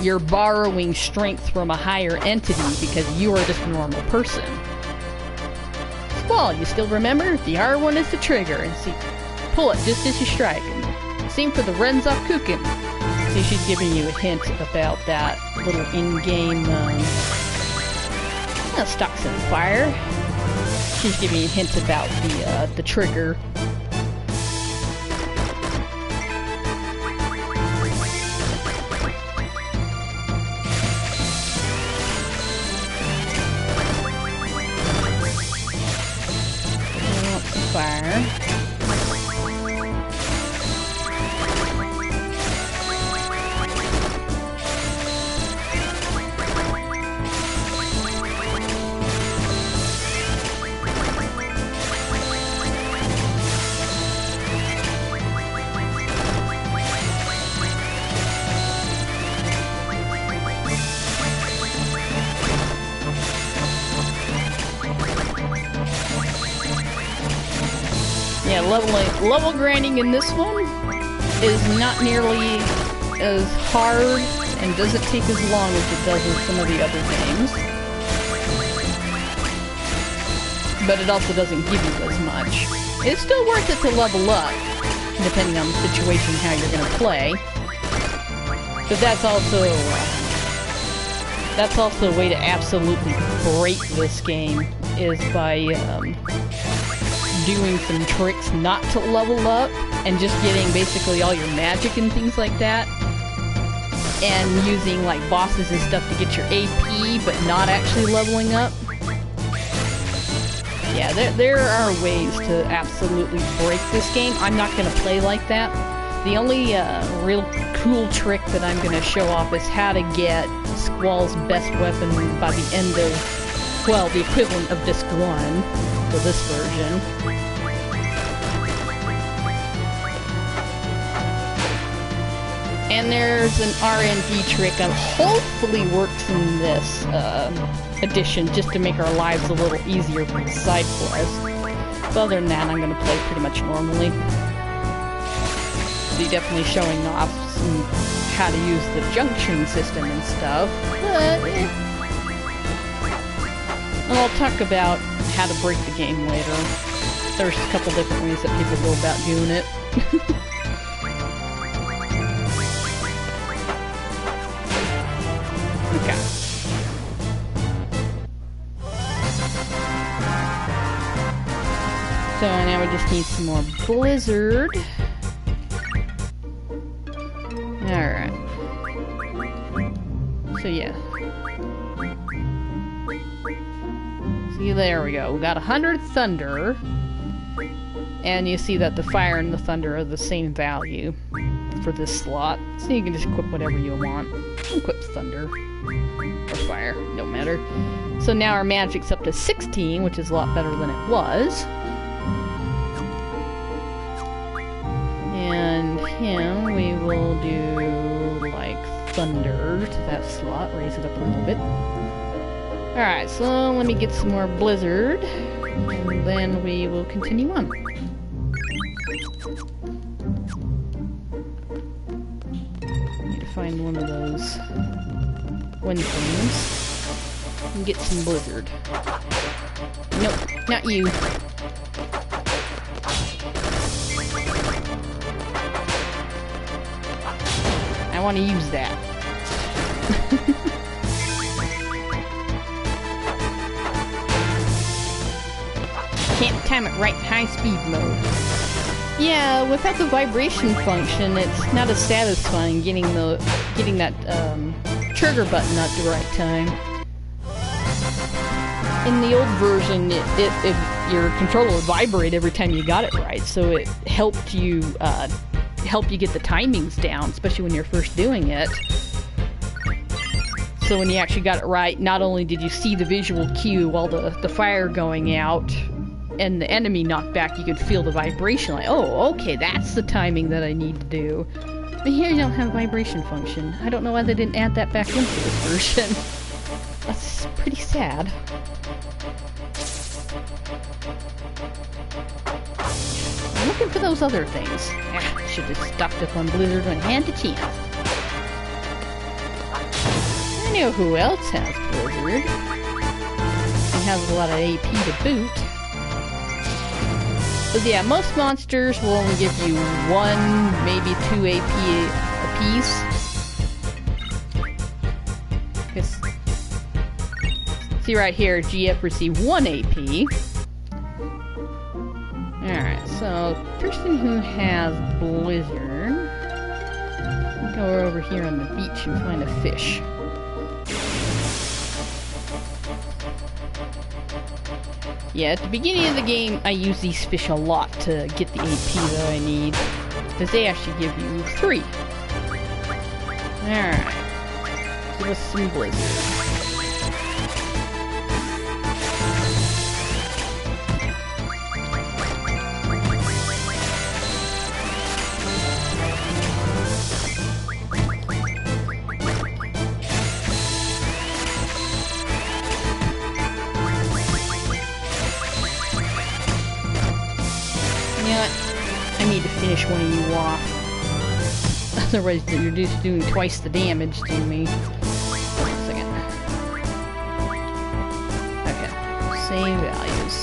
[SPEAKER 1] you're borrowing strength from a higher entity because you are just a normal person. Squall, you still remember? The R1 is the trigger, and see, pull it just as you strike. And same for the Renzok Kukin. See, she's giving you a hint about that little in-game, stocks in fire. She's giving you hints about the trigger. Fire. Yeah, level grinding in this one is not nearly as hard and doesn't take as long as it does in some of the other games. But it also doesn't give you as much. It's still worth it to level up, depending on the situation, how you're going to play. But that's also a way to absolutely break this game, is by doing some tricks not to level up and just getting basically all your magic and things like that, and using like bosses and stuff to get your AP but not actually leveling up. Yeah, there are ways to absolutely break this game. I'm not going to play like that. The only real cool trick that I'm going to show off is how to get Squall's best weapon by the end of, well, the equivalent of Disc 1 for this version. And there's an RNG trick that hopefully works in this edition just to make our lives a little easier for the side quests. But other than that, I'm going to play pretty much normally. So you're definitely showing off how to use the junction system and stuff. But, and I'll talk about how to break the game later. There's a couple different ways that people go about doing it. Okay. So now we just need some more blizzard. Alright. So yeah. See, there we go. We got 100 thunder. And you see that the fire and the thunder are the same value for this slot. So you can just equip whatever you want. Equip thunder. Or fire. No matter. So now our magic's up to 16, which is a lot better than it was. And him, we will do, like, thunder to that slot. Raise it up a little bit. Alright, so let me get some more blizzard. And then we will continue on. Need to find one of those wind things. And get some blizzard. Nope, not you. I want to use that. Can't time it right in high speed mode. Yeah, without the vibration function, it's not as satisfying getting that trigger button at the right time. In the old version, your controller would vibrate every time you got it right, so it helped you get the timings down, especially when you're first doing it. So when you actually got it right, not only did you see the visual cue while the fire going out and the enemy knocked back, you could feel the vibration, like, oh, okay, that's the timing that I need to do. But here you don't have a vibration function. I don't know why they didn't add that back into this version. That's pretty sad. I'm looking for those other things. Should have stocked up on blizzard when I had the chance. I know who else has blizzard. And has a lot of AP to boot. But yeah, most monsters will only give you 1, maybe 2 AP apiece. See right here, GF received 1 AP. Alright, so person who has blizzard, go over here on the beach and find a fish. Yeah, at the beginning of the game, I use these fish a lot to get the AP that I need, because they actually give you 3. Alright, give us some blizzard. I need to finish one of you off. Otherwise, you're just doing twice the damage to me. Hold on a second. Okay. Save values.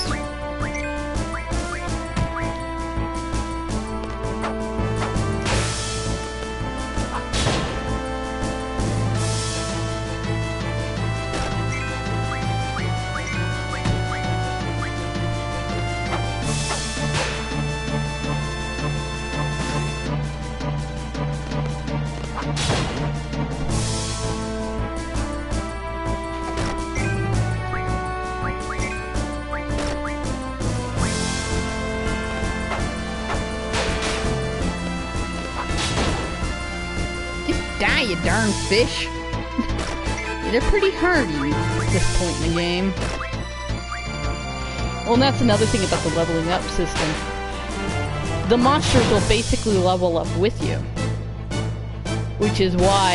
[SPEAKER 1] Die, you darn fish! They're pretty hardy at this point in the game. Well, and that's another thing about the leveling up system. The monsters will basically level up with you.
[SPEAKER 2] Which is why,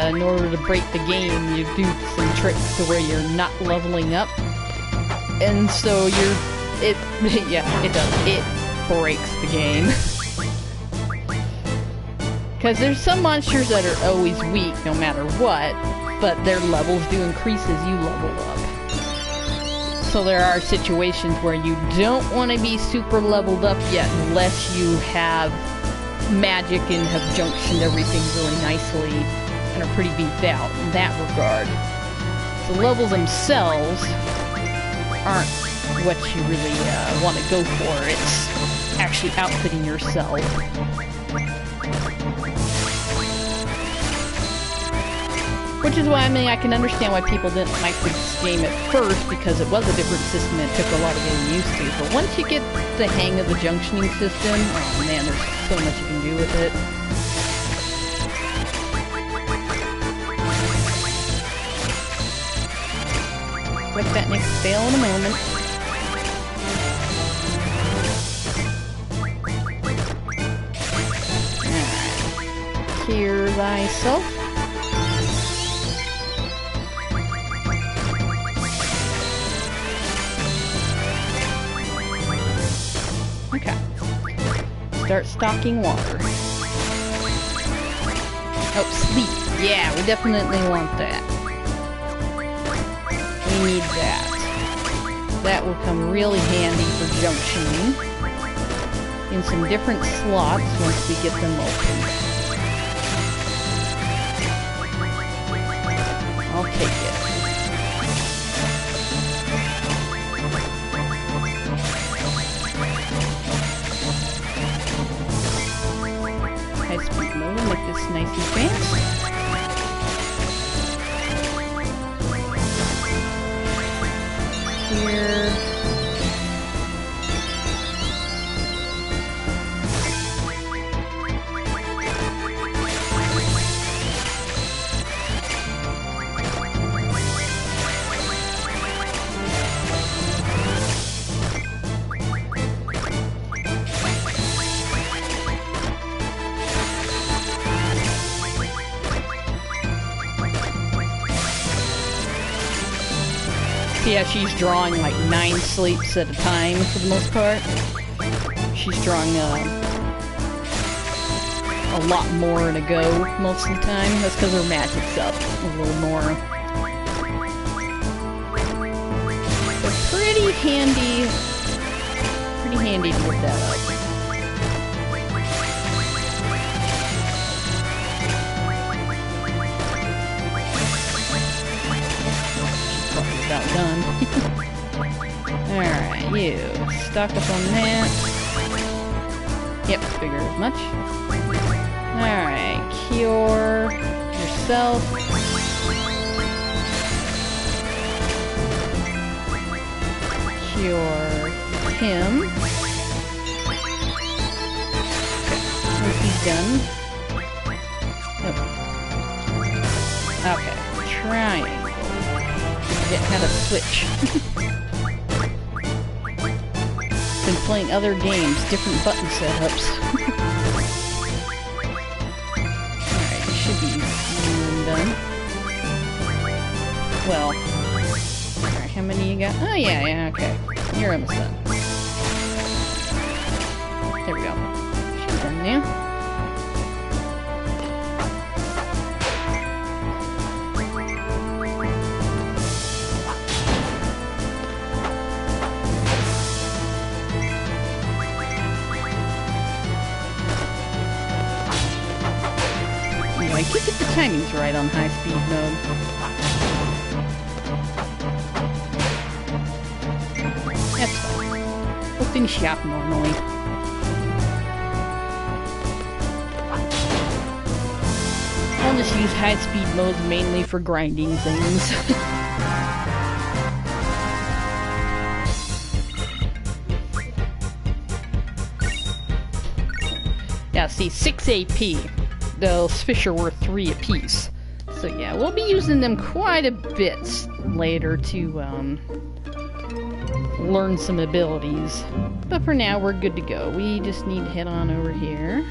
[SPEAKER 2] in order to break the game, you do some tricks to where you're not leveling up. And so yeah, it does. It breaks the game. Because there's some monsters that are always weak, no matter what, but their levels do increase as you level up. So there are situations where you don't want to be super leveled up yet unless you have magic and have junctioned everything really nicely and are pretty beefed out in that regard. The levels themselves aren't what you really want to go for. It's actually outfitting yourself. Which is why, I mean, I can understand why people didn't like this game at first, because it was a different system and it took a lot of getting used to. But once you get the hang of the junctioning system, oh man, there's so much you can do with it. Break that next fail in a moment. Alright. Cure thyself. Okay. Start stocking water. Oh, sleep. Yeah, we definitely want that. We need that. That will come really handy for junctioning in some different slots once we get them open. I'll take it. High-speed mode, make this nice and fast. Here. Yeah, she's drawing like 9 sleeps at a time for the most part. She's drawing a lot more in a go most of the time. That's because her magic's up a little more. So pretty handy to get that up. About done. Alright, you stock up on that. Yep, figure as much. Alright, cure yourself. Cure him. Okay, once he's done. Oh. Okay, trying. Forget how to switch. Been playing other games, different button setups. Alright, you should be done. Well, alright, how many you got? Oh yeah, okay. You're almost done. There we go. Should be done now. I keep the timings right on high-speed mode. That's fine. We'll finish you up normally. I'll just use high-speed mode mainly for grinding things. Yeah, see, 6 AP. Those fish are worth 3 apiece. So yeah, we'll be using them quite a bit later to learn some abilities. But for now, we're good to go. We just need to head on over here.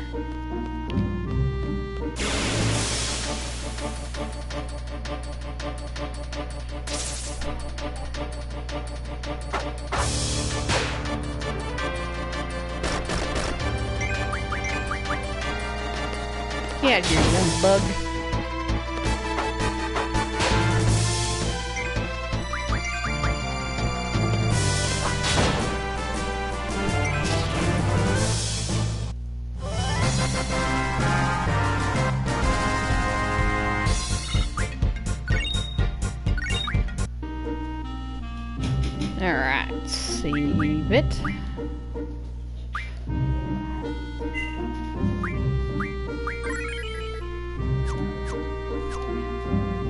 [SPEAKER 2] Get out of here, you little bug. Alright, save it.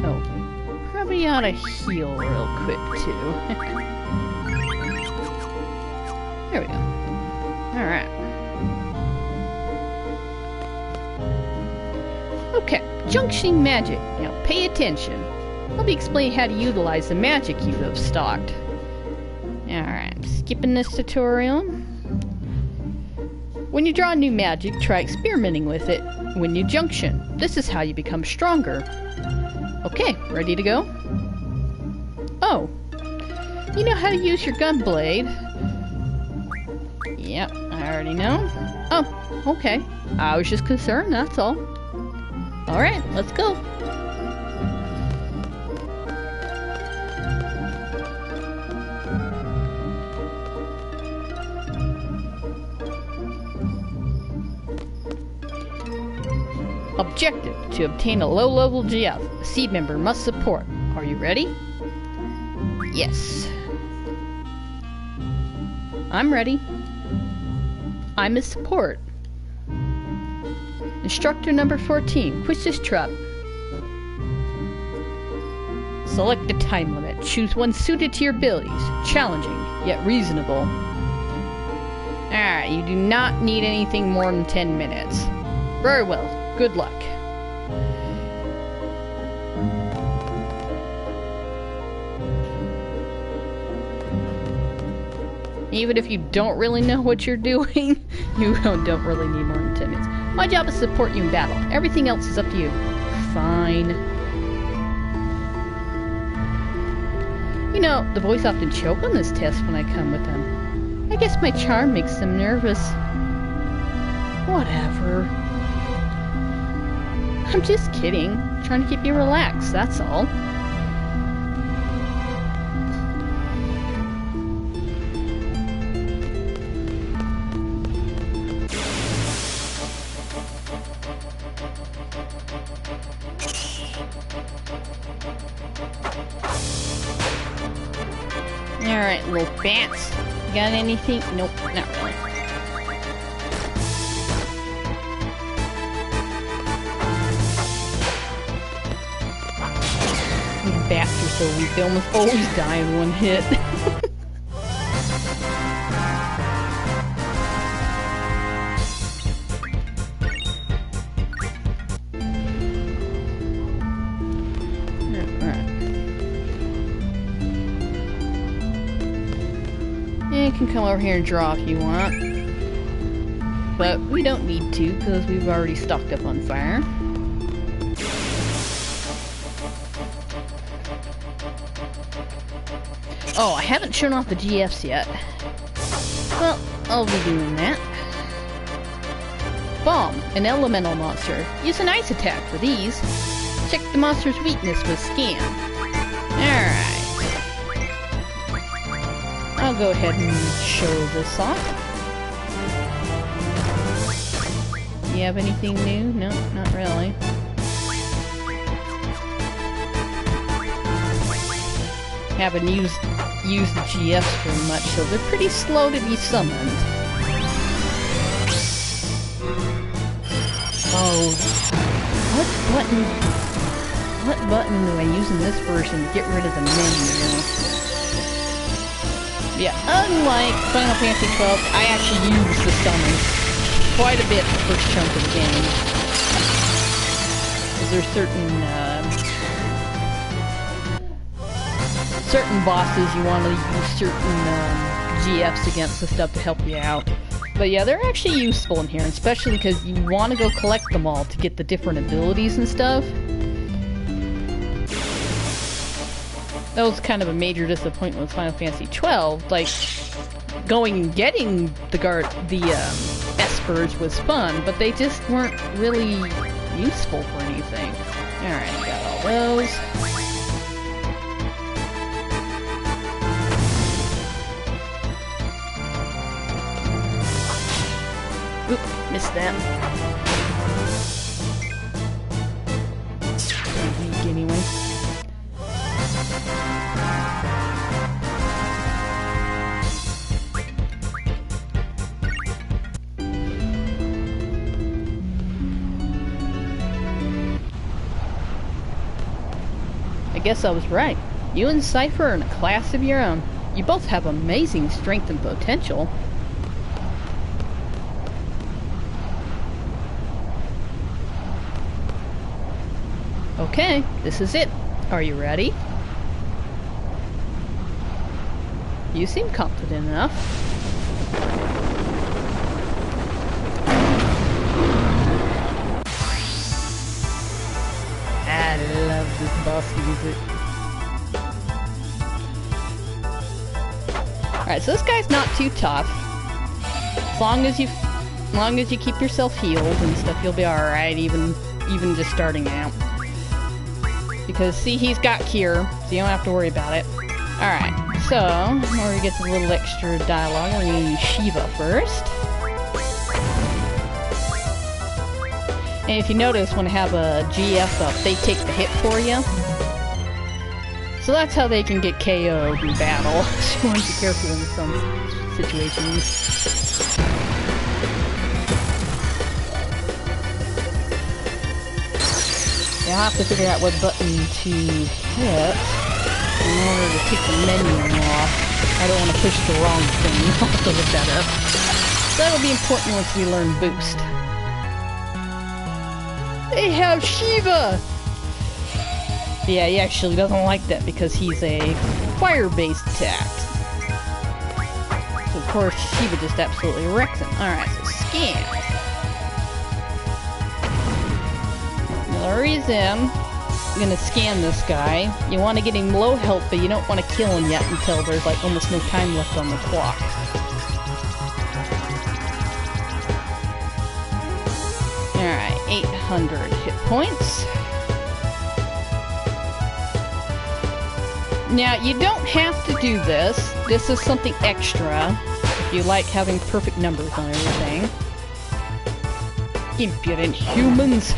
[SPEAKER 2] Oh, probably ought to heal real quick too. There we go. Alright. Okay, junctioning magic. Now pay attention. I'll be explaining how to utilize the magic you have stocked. Alright, skipping this tutorial. When you draw new magic, try experimenting with it. When you junction, this is how you become stronger. Okay, ready to go? Oh, you know how to use your gun blade. Yep, I already know. Oh, okay. I was just concerned, that's all. Alright, let's go. Objective: to obtain a low-level GF, a seed member must support. Are you ready? Yes. I'm ready. I'm a support. Instructor number 14, quit this trap. Select a time limit. Choose one suited to your abilities. Challenging, yet reasonable. Alright, you do not need anything more than 10 minutes. Very well. Good luck. Even if you don't really know what you're doing, you don't really need more than 10 minutes. My job is to support you in battle. Everything else is up to you. Fine. You know, the boys often choke on this test when I come with them. I guess my charm makes them nervous. Whatever. I'm just kidding. Trying to keep you relaxed, that's all. Alright, little bats. You got anything? Nope, not really. Bats are so weak, they almost always die in one hit. You can come over here and draw if you want. But we don't need to, because we've already stocked up on fire. Oh, I haven't shown off the GFs yet. Well, I'll be doing that. Bomb, an elemental monster. Use an ice attack for these. Check the monster's weakness with scan. Alright. I'll go ahead and show this off. You have anything new? No, not really. Haven't used the GFs very much, so they're pretty slow to be summoned. Oh, what button do I use in this version to get rid of the menu? Yeah, unlike Final Fantasy XII, I actually use the summons quite a bit the first chunk of the game. Because there's certain bosses you want to use certain GFs against the stuff to help you out. But yeah, they're actually useful in here, especially because you want to go collect them all to get the different abilities and stuff. That was kind of a major disappointment with Final Fantasy XII. Like, going and getting the Espers was fun, but they just weren't really
[SPEAKER 1] useful for anything. Alright, got all those. Oop, missed that. Weak anyway. I guess I was right. You and Cypher are in a class of your own. You both have amazing strength and potential. Okay, this is it. Are you ready? You seem confident enough. I love this boss music. Alright, so this guy's not too tough. As long as you keep yourself healed and stuff, you'll be alright, even just starting out. Because, see, he's got cure, so you don't have to worry about it. Alright, so, in order to get a little extra dialogue, we're going to use Shiva first. And if you notice, when I have a GF up, they take the hit for you. So that's how they can get KO'd in battle. So you want to be careful in some situations. I'll have to figure out what button to hit in order to take the menu off. I don't want to push the wrong thing. I'll have to look that up. So that'll be important once we learn boost. They have Shiva! Yeah, he actually doesn't like that because he's a fire-based attack. So of course Shiva just absolutely wrecks him. Alright, so scan. The reason I'm gonna scan this guy, you want to get him low health, but you don't want to kill him yet until there's like almost no time left on the clock. Alright, 800 hit points. Now, you don't have to do this. This is something extra if you like having perfect numbers on everything. Impudent humans!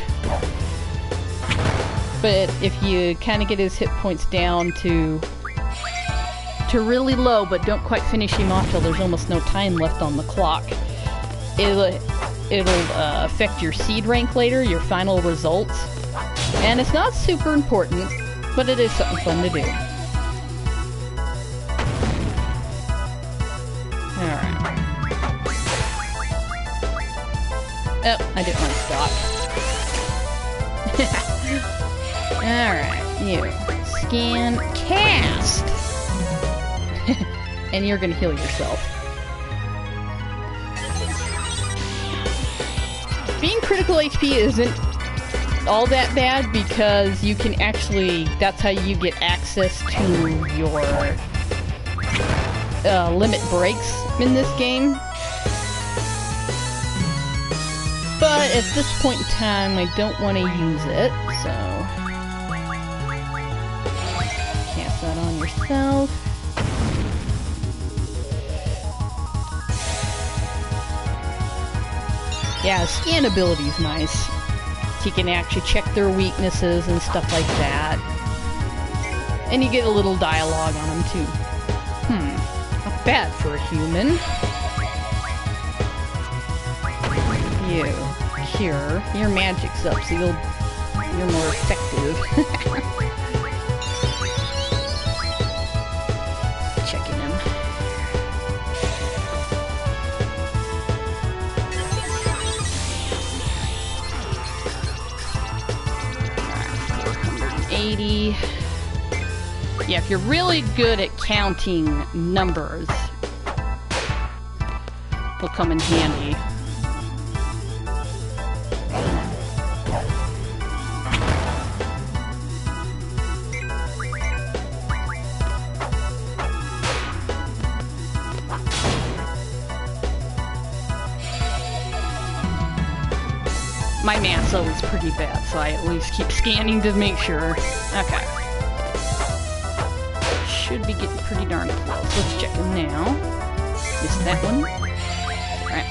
[SPEAKER 1] But if you kind of get his hit points down to really low, but don't quite finish him off till there's almost no time left on the clock, it'll affect your seed rank later, your final results. And it's not super important, but it is something fun to do. Alright. Oh, I didn't want to stop. Alright, you. Scan, cast! And you're gonna heal yourself. Being critical HP isn't all that bad because you can actually, that's how you get access to your limit breaks in this game. But at this point in time, I don't want to use it, so cast that on yourself. Yeah, scan ability is nice. So you can actually check their weaknesses and stuff like that. And you get a little dialogue on them too. Not bad for a human. You. Cure. Your magic's up, so you're more effective. Checking him. Alright, 480. Yeah, if you're really good at counting numbers, will come in handy.
[SPEAKER 2] My math's always pretty bad, so I at least keep scanning to make sure. Okay. Should be getting pretty darn close. Let's check them now. Missed that one. Alright.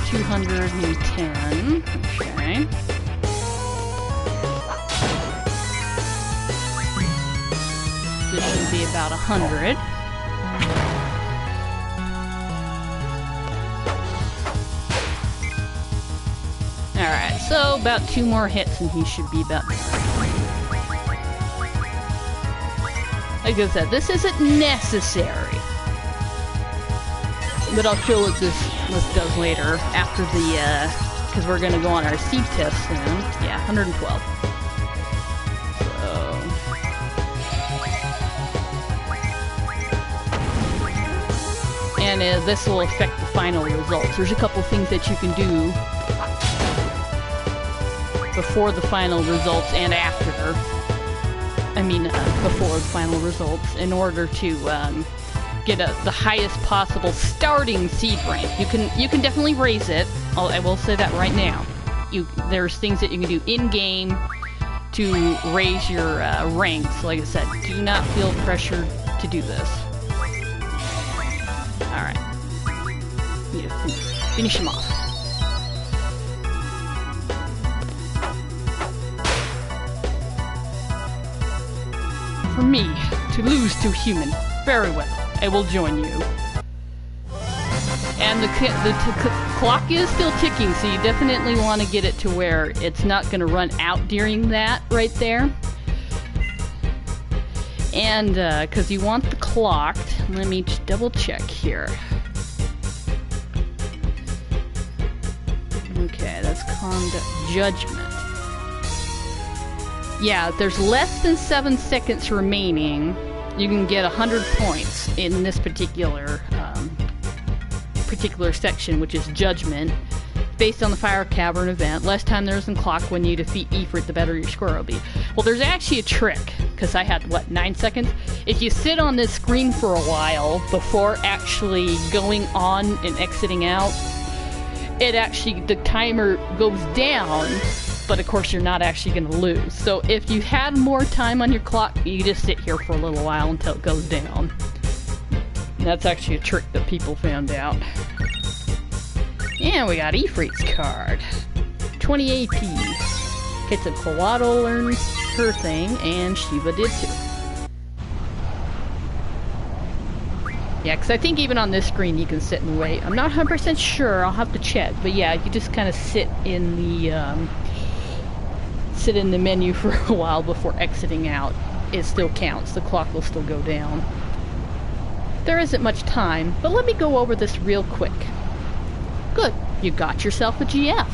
[SPEAKER 2] $210. Okay. This should be about 100. Alright, so about 2 more hits and he should be about done. Like I said, this isn't necessary. But I'll show what this does later after the, because we're going to go on our seed test soon. Yeah, 112. And this will affect the final results. There's a couple things that you can do before the final results and after. I mean, before the final results, in order to get the highest possible starting seed rank. You can definitely raise it. I will say that right now. There's things that you can do in game to raise your ranks. Like I said, do not feel pressured to do this. Alright. Need to finish him off. For me, to lose to human. Very well. I will join you. And the clock is still ticking, so you definitely want to get it to where it's not going to run out during that right there. And, because you want the clocked, let me double check here. Okay, that's conduct judgment. Yeah, if there's less than 7 seconds remaining, you can get 100 points in this particular section, which is judgment. Based on the Fire Cavern event, less time there is in clock when you defeat Ifrit, the better your score will be. Well, there's actually a trick, because I had, 9 seconds? If you sit on this screen for a while before actually going on and exiting out, the timer goes down, but of course you're not actually going to lose. So if you had more time on your clock, you just sit here for a little while until it goes down. That's actually a trick that people found out. And we got Ifrit's card. 20 AP. Quetzalcoatl learns her thing, and Shiva did too. Yeah, because I think even on this screen you can sit and wait. I'm not 100% sure, I'll have to check. But yeah, you just kind of sit in the menu for a while before exiting out. It still counts, the clock will still go down. There isn't much time, but let me go over this real quick. Good, you got yourself a GF.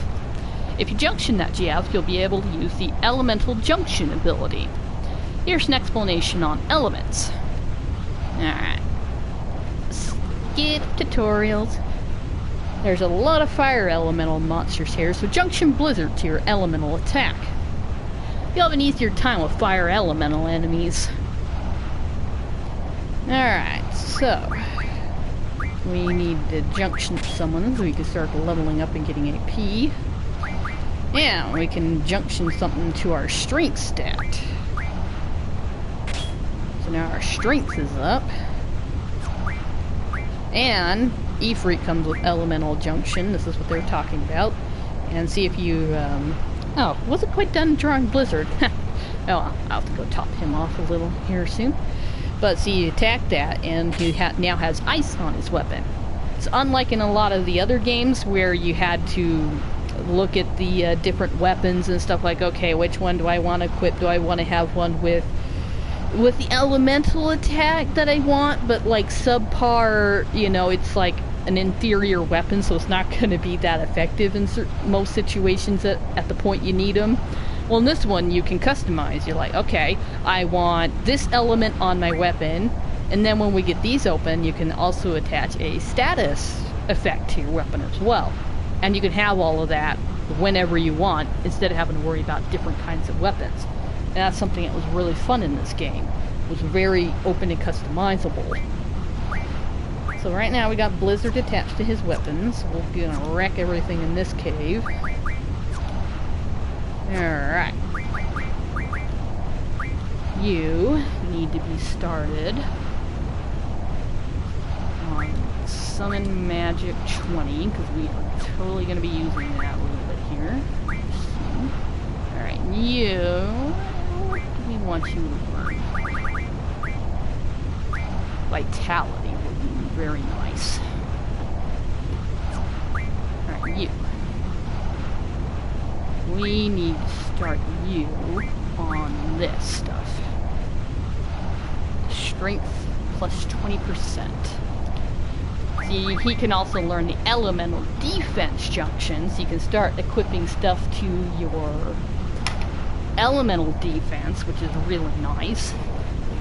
[SPEAKER 2] If you junction that GF, you'll be able to use the Elemental Junction ability. Here's an explanation on elements. Alright. Skip tutorials. There's a lot of fire elemental monsters here, so junction Blizzard to your elemental attack. You'll have an easier time with fire elemental enemies. Alright, so we need to junction someone so we can start leveling up and getting AP. Yeah, we can junction something to our strength stat. So now our strength is up. And Ifrit comes with elemental junction. This is what they're talking about. And see if you, oh, wasn't quite done drawing Blizzard. Oh, I'll have to go top him off a little here soon. But see, you attack that, and he now has ice on his weapon. It's unlike in a lot of the other games where you had to look at the different weapons and stuff like, okay, which one do I want to equip? Do I want to have one with the elemental attack that I want, but like subpar, you know, it's like an inferior weapon, so it's not going to be that effective in most situations at the point you need them. Well, in this one, you can customize. You're like, okay, I want this element on my weapon, and then when we get these open, you can also attach a status effect to your weapon as well. And you can have all of that whenever you want, instead of having to worry about different kinds of weapons.
[SPEAKER 1] And that's something that was really fun in this game. It was very open and customizable. So right now we got Blizzard attached to his weapons. We're gonna wreck everything in this cave. Alright. You need to be started on Summon Magic 20, because we are totally going to be using that a little bit here. Alright, you... what do we want you to learn? Vitality would be very nice. Alright, you. We need to start you on this stuff. Strength plus 20%. See, he can also learn the elemental defense junctions. You can start equipping stuff to your elemental defense, which is really nice.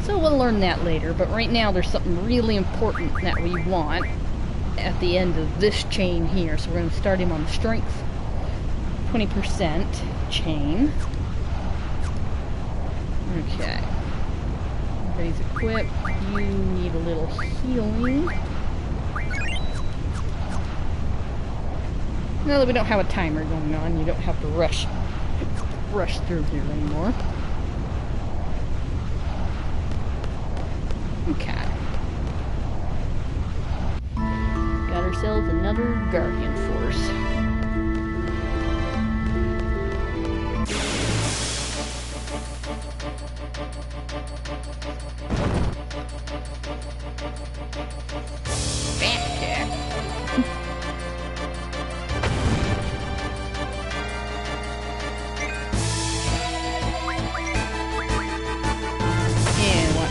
[SPEAKER 1] So we'll learn that later, but right now there's something really important that we want at the end of this chain here. So we're going to start him on the strength 20% chain. Okay. Everybody's equipped. You need a little healing. Now that we don't have a timer going on, you don't have to rush through here anymore. Okay. Got ourselves another Guardian Force.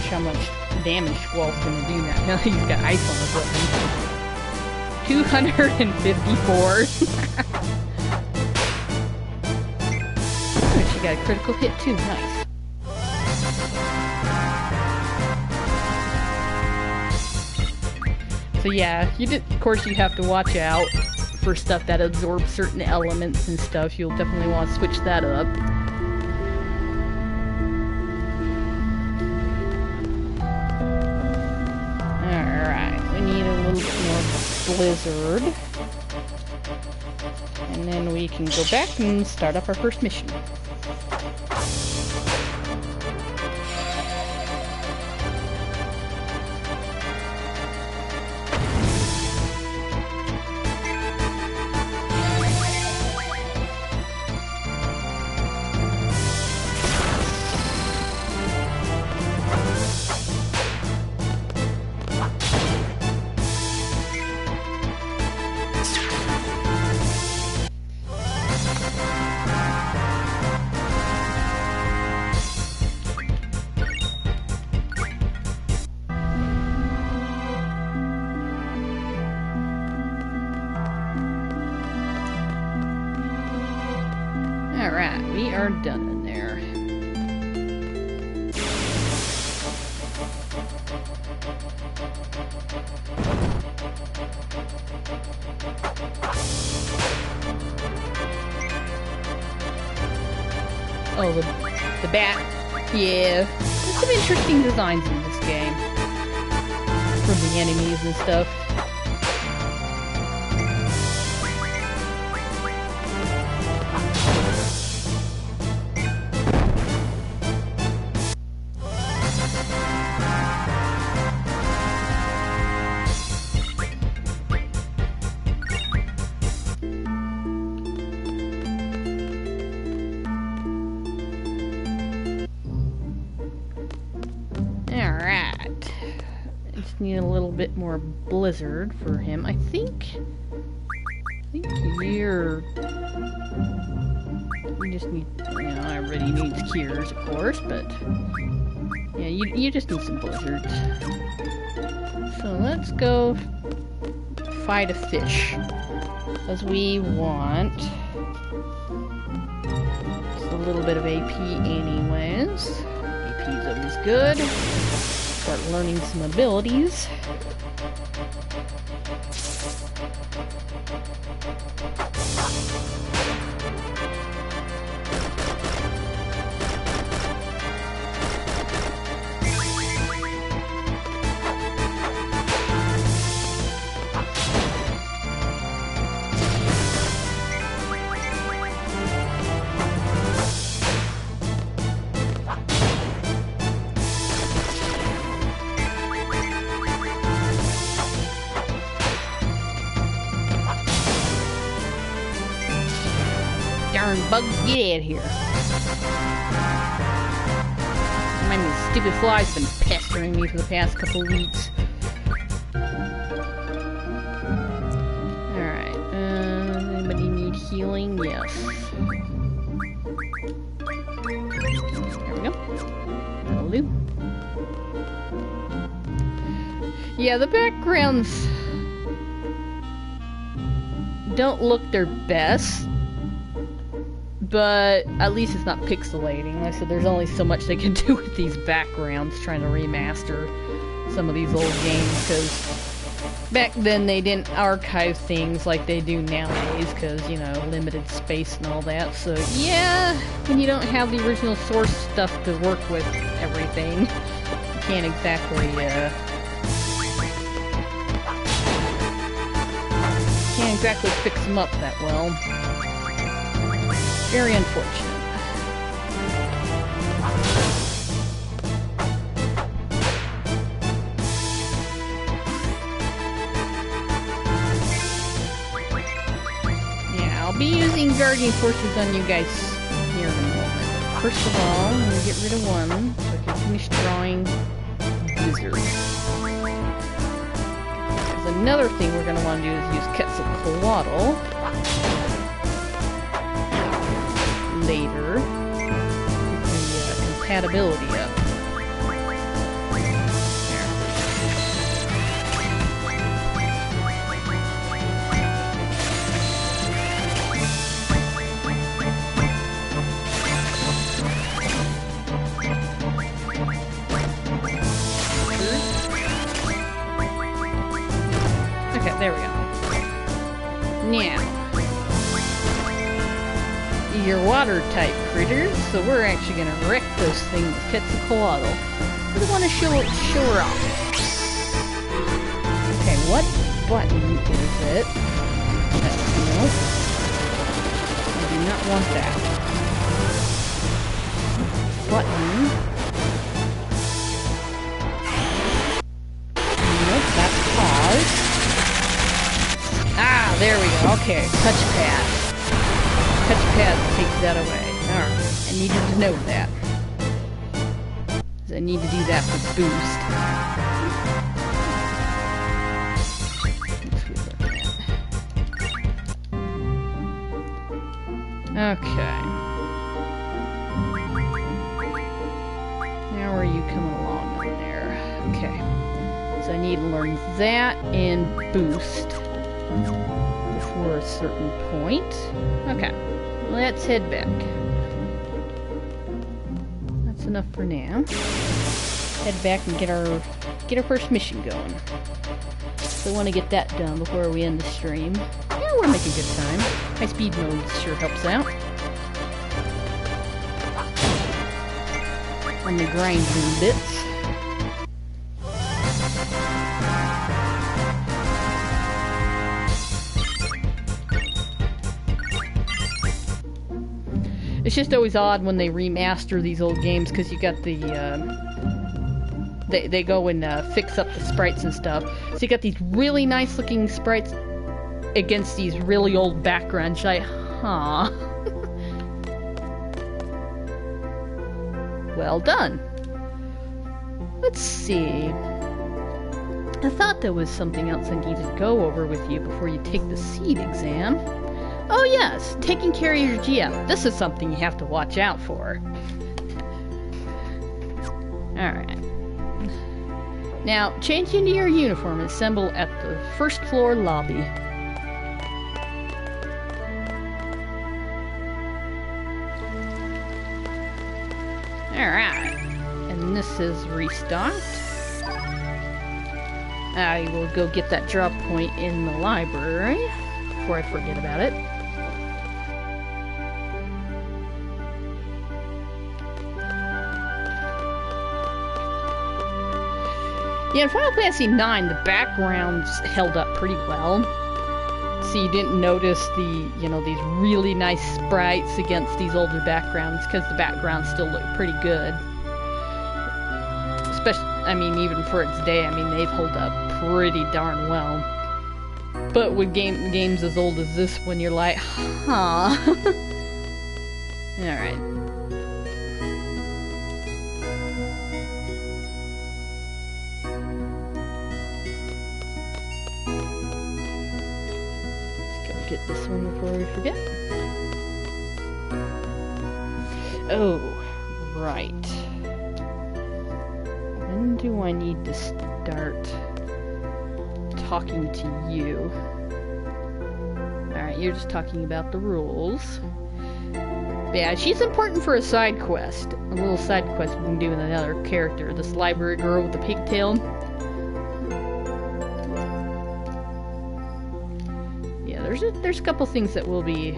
[SPEAKER 1] How much damage Squall's gonna do now. Now he's got ice on his weapon. 254. She got a critical hit too. Nice. So yeah, of course you have to watch out for stuff that absorbs certain elements and stuff. You'll definitely want to switch that up. Blizzard, and then we can go back and start up our first mission. Alright, we are done in there. Oh, the bat. Yeah. There's some interesting designs in this game. From the enemies and stuff. Alright. Just need a little bit more Blizzard for him. I think you're... You just need... You know, everybody needs cures, of course, but... Yeah, you just need some Blizzards. So let's go fight a fish. Because we want... just a little bit of AP anyways. AP's always good. Start learning some abilities.
[SPEAKER 2] Get out of here. I mean, the stupid fly's been pestering me for the past couple weeks. Alright, anybody need healing? Yes. There we go. That'll do. Yeah, the backgrounds don't look their best, but at least it's not pixelating. Like I said, there's only so much they can do with these backgrounds trying to remaster some of these old games, because back then they didn't archive things like they do nowadays, because, you know, limited space and all that. So yeah, when you don't have the original source stuff to work with everything, you can't exactly fix them up that well. Very unfortunate. Yeah, I'll be using guardian forces on you guys here in a moment. First of all, I'm gonna get rid of one so I can finish drawing Blizzard. There's another thing we're gonna want to do is use Quetzalcoatl later. Get the compatibility up. Okay, there we go. Now, your water type critters, so we're actually gonna wreck those things with Quetzalcoatl. We want to show her off. Okay, what button is it? Nope. I do not want that. Button. Nope, that's pause. Ah, there we go. Okay, touchpad. Touchpad takes that away. Alright, I needed to know that. I need to do that for boost. Okay. Now are you coming along on there? Okay. So I need to learn that and boost before a certain point. Okay. Let's head back. That's enough for now. Head back and get our first mission going. So I want to get that done before we end the stream. Yeah, we're making good time. High speed mode sure helps out. On the grinding bits. It's just always odd when they remaster these old games, because you got the, they go and fix up the sprites and stuff. So you got these really nice looking sprites against these really old backgrounds. Like, huh. Well done. Let's see. I thought there was something else I needed to go over with you before you take the seed exam. Oh yes, taking care of your GF. This is something you have to watch out for. Alright. Now, change into your uniform and assemble at the first floor lobby. Alright. And this is restocked. I will go get that drop point in the library before I forget about it. Yeah, in Final Fantasy IX, the backgrounds held up pretty well. So you didn't notice the, you know, these really nice sprites against these older backgrounds, because the backgrounds still look pretty good. Especially, I mean, even for its day, I mean, they've held up pretty darn well. But with games as old as this one, you're like, huh. Alright. Let's go get this one before we forget. Oh, right. When do I need to start talking to you? Alright, you're just talking about the rules. Yeah, she's important for a side quest. A little side quest we can do with another character. This library girl with the pigtail. Yeah, there's a couple things that we'll be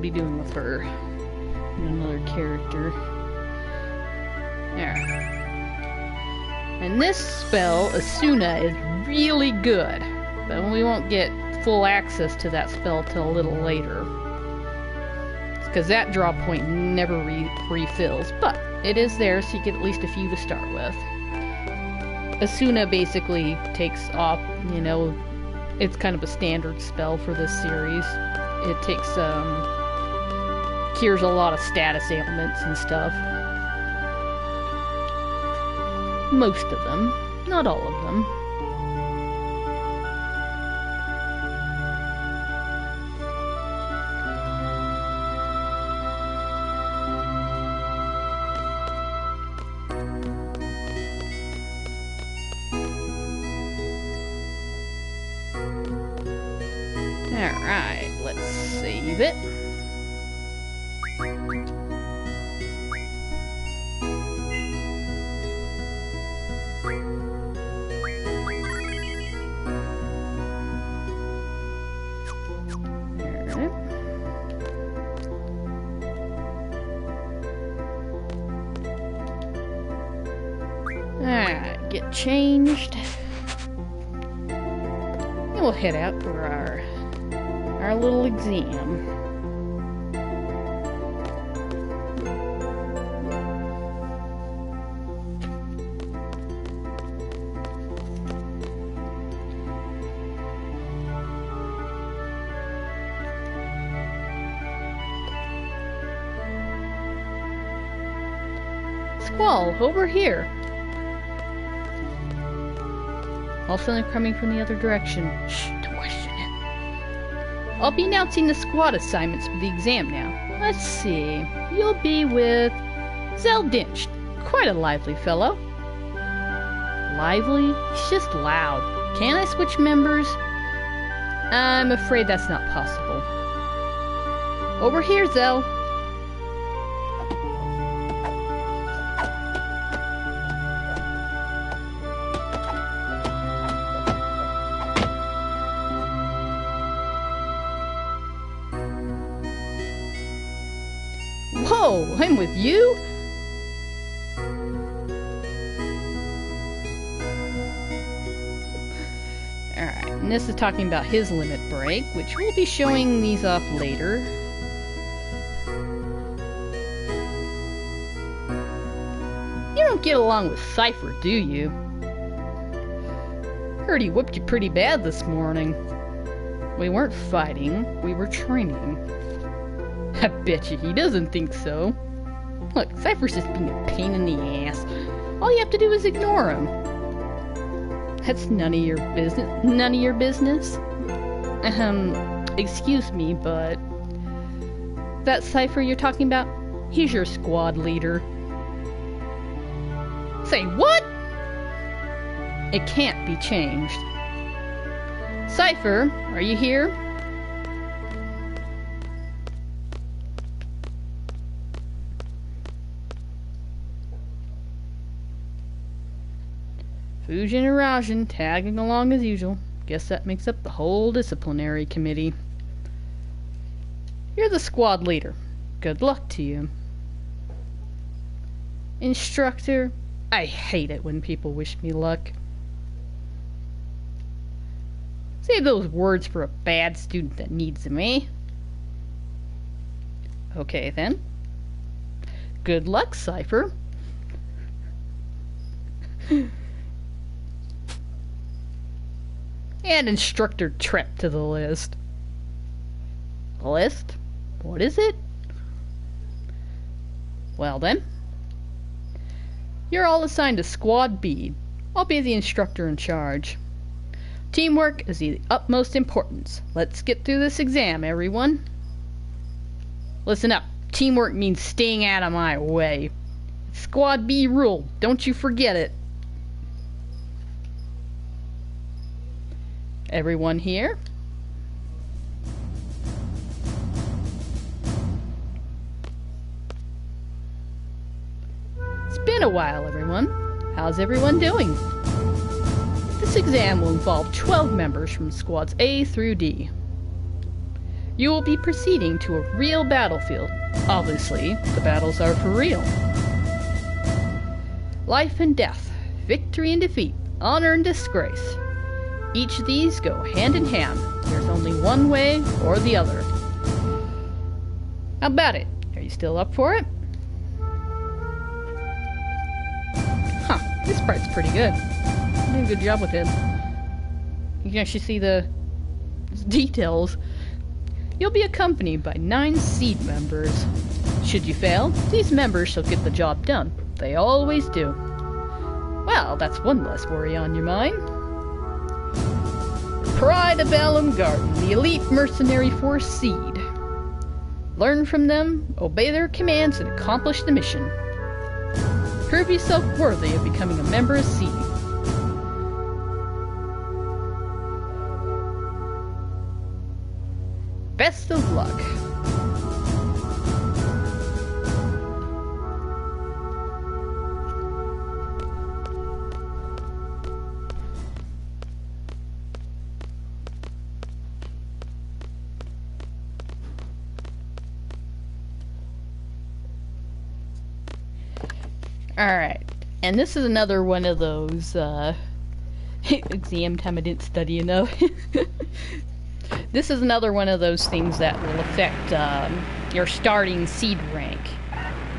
[SPEAKER 2] doing with her. And another character. Alright. And this spell, Asuna, is really good. But we won't get full access to that spell till a little later. Because that draw point never refills, but it is there, so you get at least a few to start with. Asuna basically takes off, you know, it's kind of a standard spell for this series. It takes, cures a lot of status ailments and stuff. Most of them, not all of them. Alright, let's save it. Alright, get changed. And we'll head out for our little exam. Squall, over here. Also, they're coming from the other direction. Shh, don't question it. I'll be announcing the squad assignments for the exam now. Let's see. You'll be with Zeldinch. Quite a lively fellow. Lively? He's just loud. Can I switch members? I'm afraid that's not possible. Over here, Zel. Whoa, I'm with you? Alright, and this is talking about his limit break, which we'll be showing these off later. You don't get along with Cypher, do you? Heard he whooped you pretty bad this morning. We weren't fighting, we were training. I bet you he doesn't think so. Look, Cypher's just being a pain in the ass. All you have to do is ignore him. That's none of your business. None of your business? Excuse me, but that Cypher you're talking about, he's your squad leader. Say what? It can't be changed. Cypher, are you here? Fujin and Rajan tagging along as usual. Guess that makes up the whole disciplinary committee. You're the squad leader. Good luck to you. Instructor, I hate it when people wish me luck. Save those words for a bad student that needs them, eh? Okay, then. Good luck, Cypher. And Instructor Trep to the list. List? What is it?
[SPEAKER 1] Well then. You're all assigned to Squad B. I'll be the instructor in charge. Teamwork is the utmost importance. Let's get through this exam, everyone. Listen up. Teamwork means staying out of my way. Squad B rule. Don't you forget it. Everyone here? It's been a while, everyone. How's everyone doing? This exam will involve 12 members from Squads A through D. You will be proceeding to a real battlefield. Obviously, the battles are for real. Life and death, victory and defeat, honor and disgrace. Each of these go hand in hand. There's only one way or the other. How about it? Are you still up for it? Huh, this part's pretty good. You did a good job with it. You can actually see the details. You'll be accompanied by 9 seed members. Should you fail, these members shall get the job done. They always do. Well, that's one less worry on your mind. Pride of Alum Garden, the elite mercenary force Seed. Learn from them, obey their commands, and accomplish the mission. Prove yourself worthy of becoming a member of Seed. Best of luck. Alright, and this is another one of those, exam time I didn't study enough. This is another one of those things that will affect, your starting seed rank.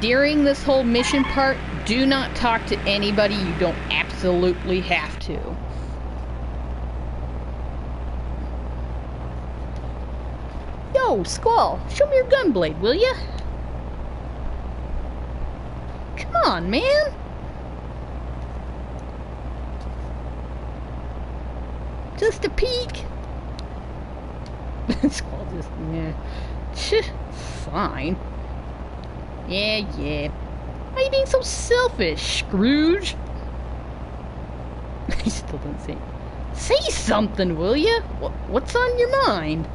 [SPEAKER 1] During this whole mission part, do not talk to anybody you don't absolutely have to. Yo, Squall, show me your gun blade, will ya? Come on, man! Just a peek! Squall just, yeah. Fine. Yeah. Why are you being so selfish, Scrooge? He still doesn't say. Say something, will ya? What's on your mind?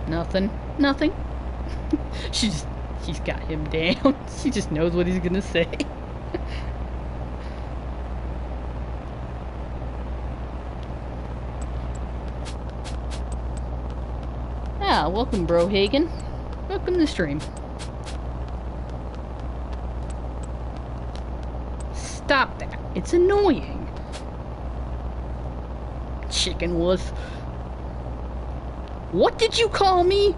[SPEAKER 1] Nothing. She's got him down. She just knows what he's gonna say. Ah, welcome, Brohagen. Welcome to the stream. Stop that. It's annoying. Chicken wuss. What did you call me?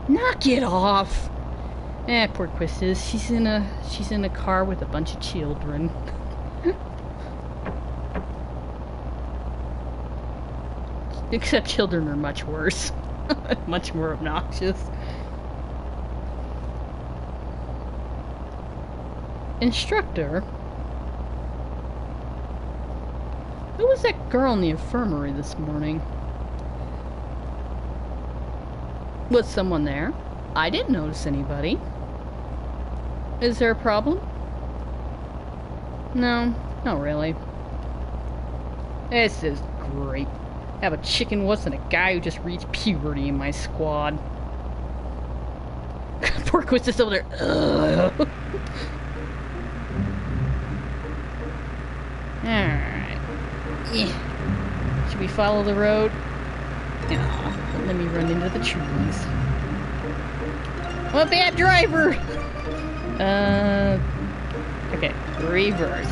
[SPEAKER 1] Knock it off. Poor Quistis. She's in a car with a bunch of children. Except children are much worse. Much more obnoxious. Instructor? Who was that girl in the infirmary this morning? Was someone there? I didn't notice anybody. Is there a problem? No, not really. This is great. I have a chicken wuss and a guy who just reached puberty in my squad. Poor Quistis over there. Ugh. Alright. Should we follow the road? No, let me run into the trees. I'm a bad driver! Okay, reverse.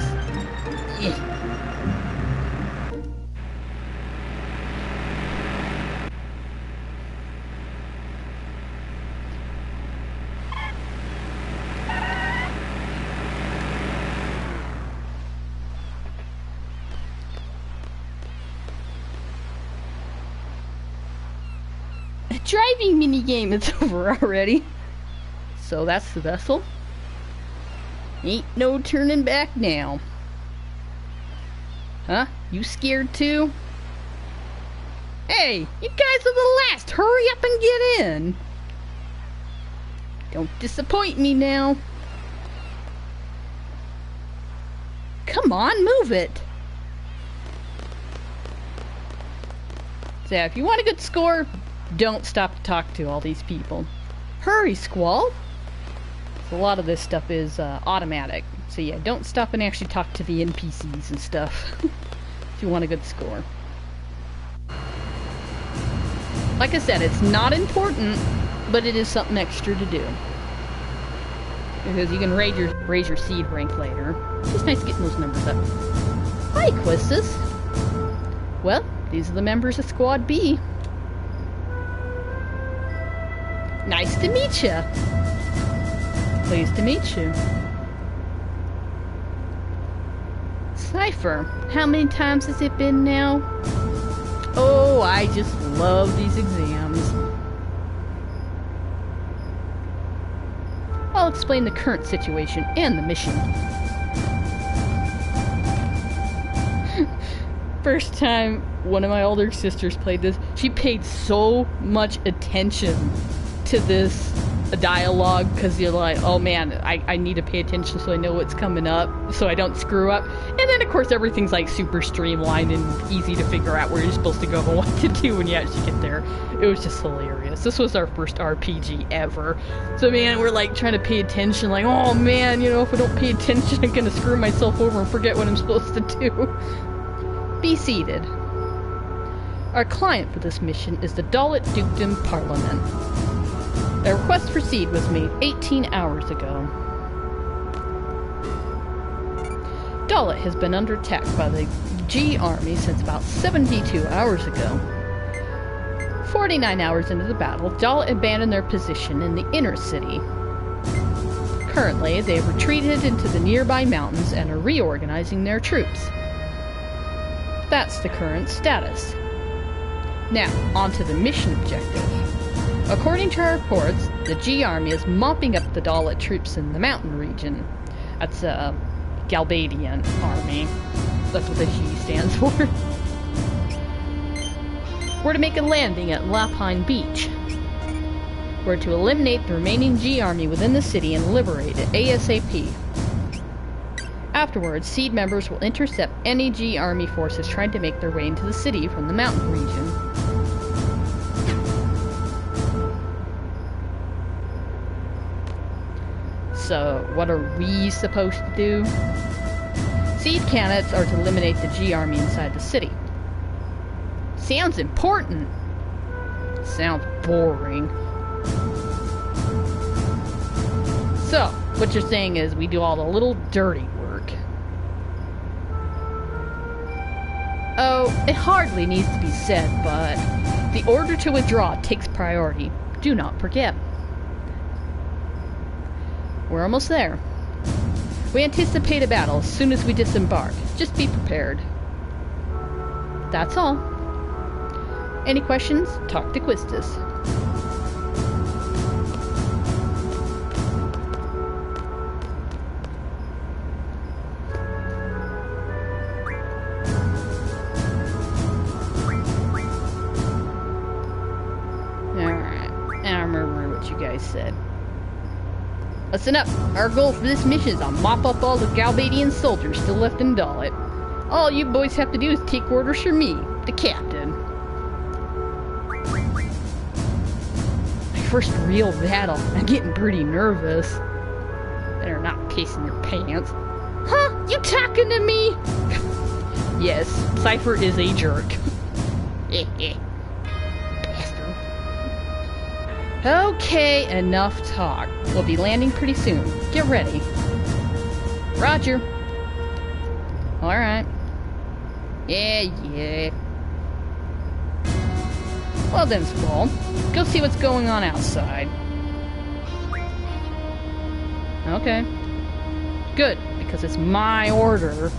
[SPEAKER 1] driving minigame. It's over already. So that's the vessel. Ain't no turning back now. Huh? You scared too? Hey, you guys are the last. Hurry up and get in. Don't disappoint me now. Come on, move it. So yeah, if you want a good score, don't stop to talk to all these people. Hurry, Squall. So a lot of this stuff is automatic. So yeah, don't stop and actually talk to the NPCs and stuff if you want a good score. Like I said, it's not important, but it is something extra to do. Because you can raise your seed rank later. It's just nice getting those numbers up. Hi, Quistis. Well, these are the members of Squad B. Nice to meet you. Pleased to meet you. Cypher, how many times has it been now? Oh, I just love these exams. I'll explain the current situation and the mission. First time one of my older sisters played this, she paid so much attention to this dialogue because you're like, oh man, I need to pay attention so I know what's coming up so I don't screw up. And then of course everything's like super streamlined and easy to figure out where you're supposed to go and what to do when you actually get there. It was just hilarious. This was our first RPG ever. So man, we're like trying to pay attention, like, oh man, you know, if I don't pay attention I'm gonna screw myself over and forget what I'm supposed to do. Be seated. Our client for this mission is the Dalit Dukedom Parliament. A request for seed was made 18 hours ago. Dalit has been under attack by the G army since about 72 hours ago. 49 hours into the battle, Dalit abandoned their position in the inner city. Currently, they have retreated into the nearby mountains and are reorganizing their troops. That's the current status. Now, on to the mission objective. According to our reports, the G army is mopping up the Dalit troops in the mountain region. That's a Galbadian army. That's what the G stands for. We're to make a landing at Lapine Beach. We're to eliminate the remaining G army within the city and liberate it ASAP. Afterwards, Seed members will intercept any G army forces trying to make their way into the city from the mountain region. So, what are we supposed to do? Seed candidates are to eliminate the G army inside the city. Sounds important. Sounds boring. So, what you're saying is we do all the little dirty work. Oh, it hardly needs to be said, but the order to withdraw takes priority. Do not forget. We're almost there. We anticipate a battle as soon as we disembark. Just be prepared. That's all. Any questions? Talk to Quistis. Alright, I remember what you guys said. Listen up. Our goal for this mission is to mop up all the Galbadian soldiers still left in Dalit. All you boys have to do is take orders from me, the captain. My first real battle. I'm getting pretty nervous. Better not pissing your pants. Huh? You talking to me? Yes, Cypher is a jerk. Okay, enough talk. We'll be landing pretty soon. Get ready. Roger. Alright. Yeah. Well then, Squall. Go see what's going on outside. Okay. Good, because it's my order.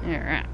[SPEAKER 1] Alright.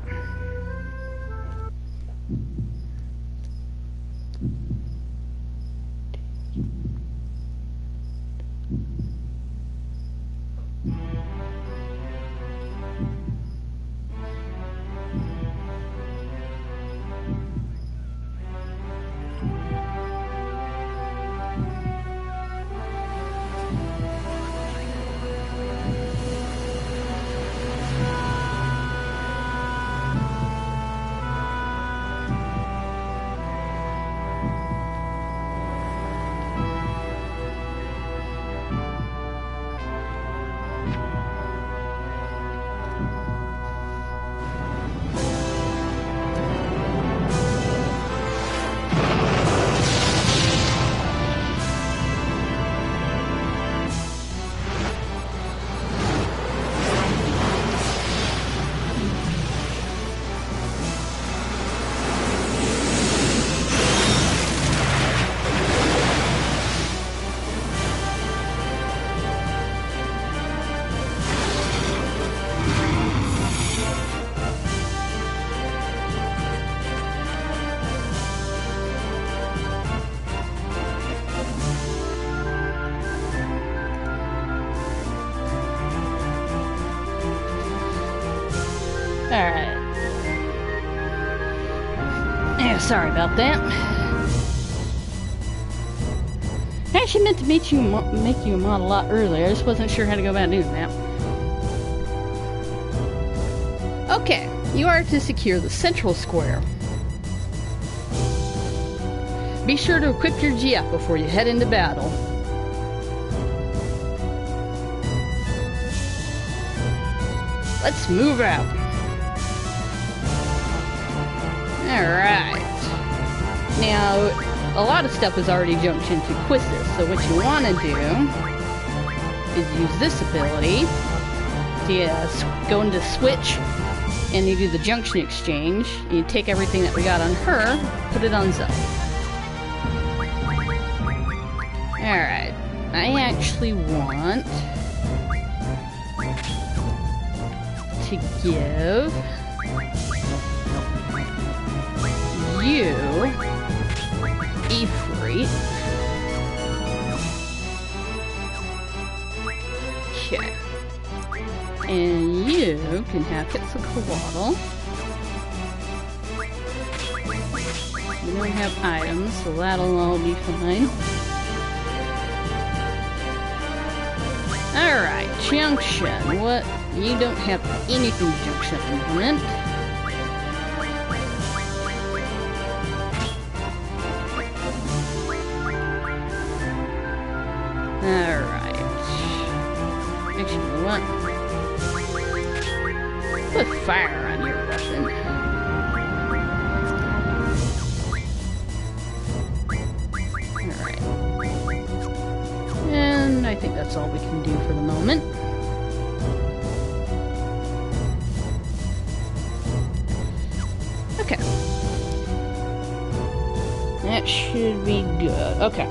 [SPEAKER 1] Yeah, sorry about that. I actually meant to make you a mod a lot earlier. I just wasn't sure how to go about doing that. Okay, you are to secure the central square. Be sure to equip your GF before you head into battle. Let's move out. Alright. Now, a lot of stuff is already jumped into Quistis, so what you want to do is use this ability to go into Switch, and you do the junction exchange, and you take everything that we got on her, put it on Zelda. Alright, I actually want to give you Ifrit. Okay. And you can have Quetzalcoatl. You don't have items, so that'll all be fine. Alright, junction. What? You don't have anything to junction at the moment. Alright. Actually, you know what? Put fire on your weapon. Alright. And I think that's all we can do for the moment. Okay. That should be good. Okay.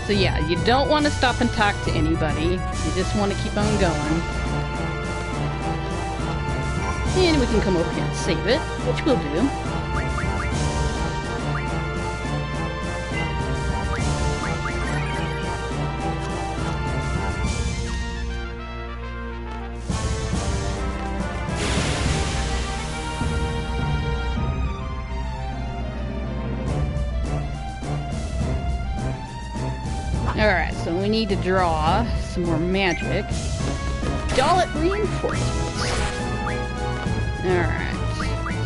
[SPEAKER 1] So yeah, you don't want to stop and talk to anybody. You just want to keep on going. And we can come over here and save it, which we'll do. Alright, so we need to draw some more magic. Dallet reinforcements. Alright.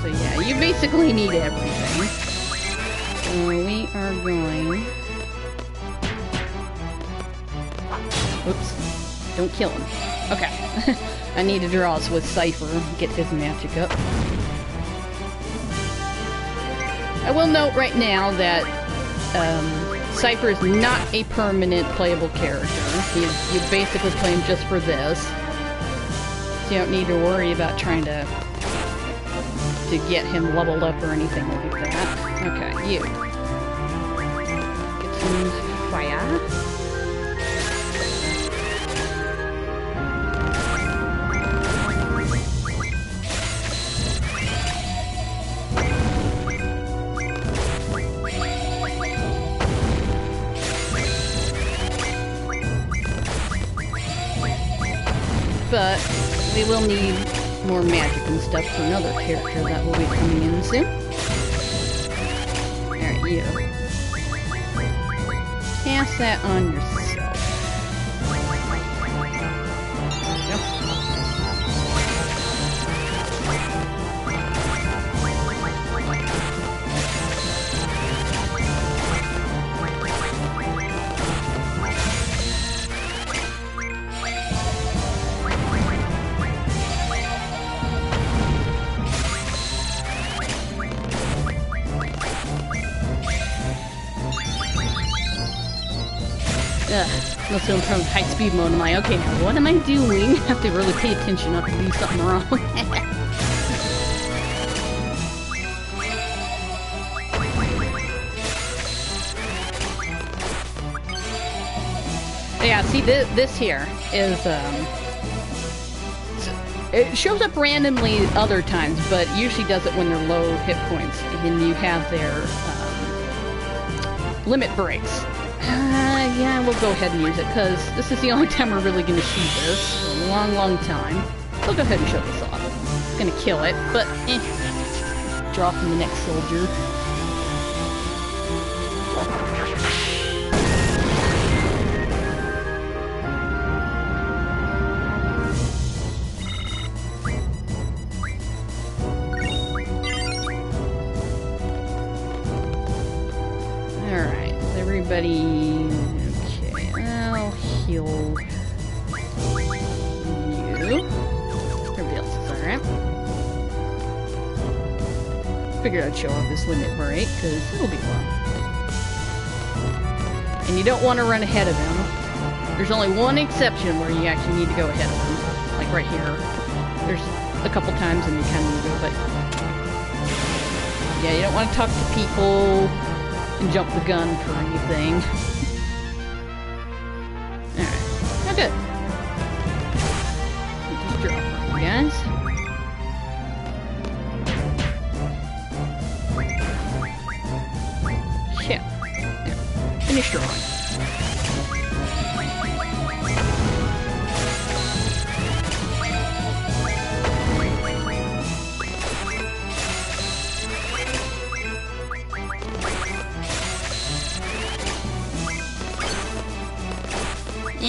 [SPEAKER 1] So yeah, you basically need everything. So we are going... Oops. Don't kill him. Okay. I need to draw us with Cypher, get his magic up. I will note right now that, Cypher is not a permanent playable character. You basically play him just for this. So you don't need to worry about trying to get him leveled up or anything like that. Okay, you. Get some fire. But we will need more magic and stuff for another character that will be coming in soon. Alright, you. Cast that on yourself. There you go. Let's go from high speed mode. I'm like, okay, now what am I doing? I have to really pay attention not to do something wrong. Yeah, see, this here is, it shows up randomly other times, but usually does it when they're low hit points, and you have their, limit breaks. Yeah, we'll go ahead and use it, because this is the only time we're really going to see this for a long, long time. So go ahead and show this off. gonna kill it, but draw from the next soldier. Alright, everybody... Okay, I'll heal you. Everybody else is alright. Figured I'd show off this limit break, because it'll be fun. And you don't want to run ahead of them. There's only one exception where you actually need to go ahead of them. Like right here. There's a couple times and you kind of need to go, but... Yeah, you don't want to talk to people and jump the gun for anything. Alright. Oh, good. Just draw for you guys. Yeah. There. Finish drawing. I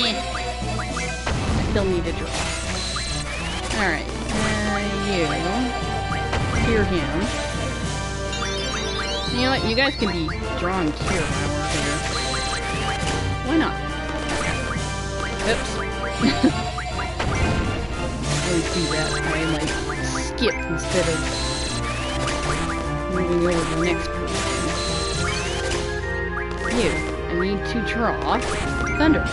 [SPEAKER 1] still need to draw. Alright, you hear him. You know what, you guys can be drawing here while we're here. Why not? Oops. I always do that. I like skip instead of moving over to the next person. You. I need to draw thunder.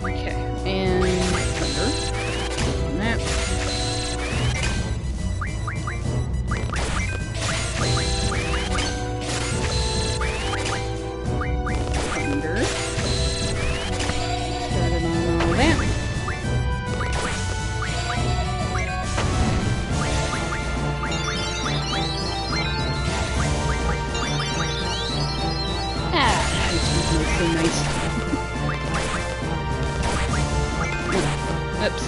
[SPEAKER 1] Okay, and thunder. And that. Thunder. Started on all that. So nice. Oops.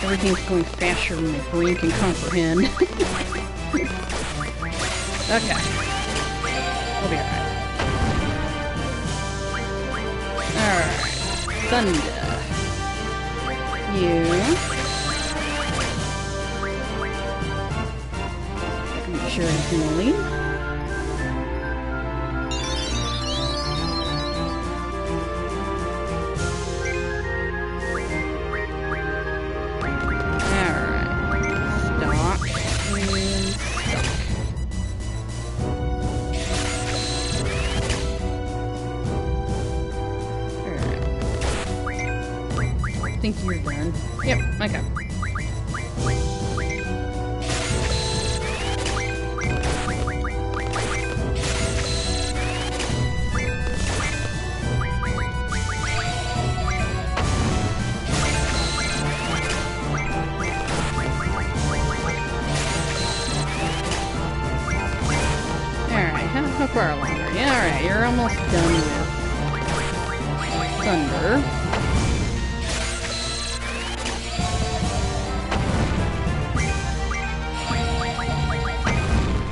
[SPEAKER 1] Everything's going faster than my brain can comprehend. Okay. We'll be alright. Alright. Thunder. You. Make sure it's in the lead. I think you're done. Yep, okay. Alright, how far along are you? Alright, you're almost done with thunder.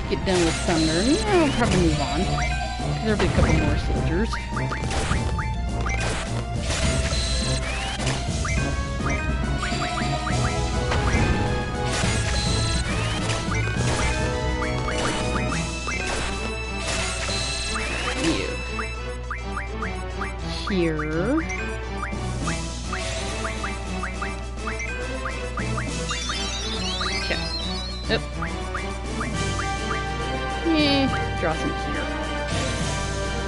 [SPEAKER 1] Get done with thunder. Yeah, we'll probably move on. There'll be a couple more soldiers. You. Here. Okay. Oop. Draw some here.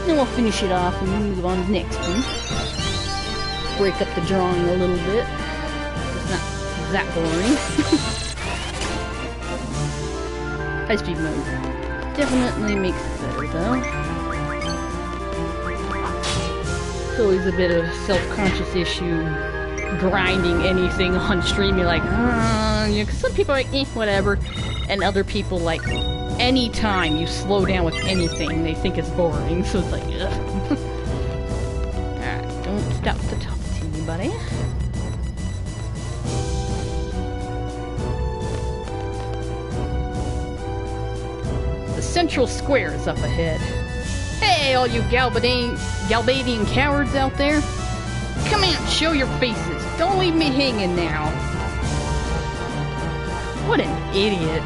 [SPEAKER 1] Then we'll finish it off and move on to the next one. Break up the drawing a little bit. It's not that boring. High speed mode. Definitely makes it better though. It's always a bit of self-conscious issue grinding anything on stream. You're like, you know, 'cause some people are like, whatever. And other people, like, anytime you slow down with anything, they think it's boring. So it's like, ugh. Alright, don't stop to talk to anybody. The central square is up ahead. Hey, all you Galbadian cowards out there. Come out, show your faces. Don't leave me hanging now. What an idiot.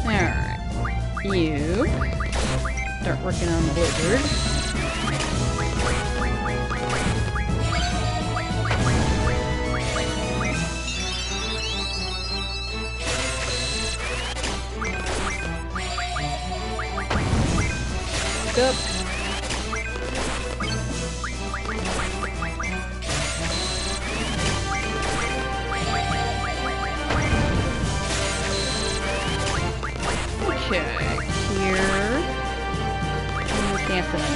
[SPEAKER 1] Alright. You start working on the blizzard. Up. Okay, here. Camping.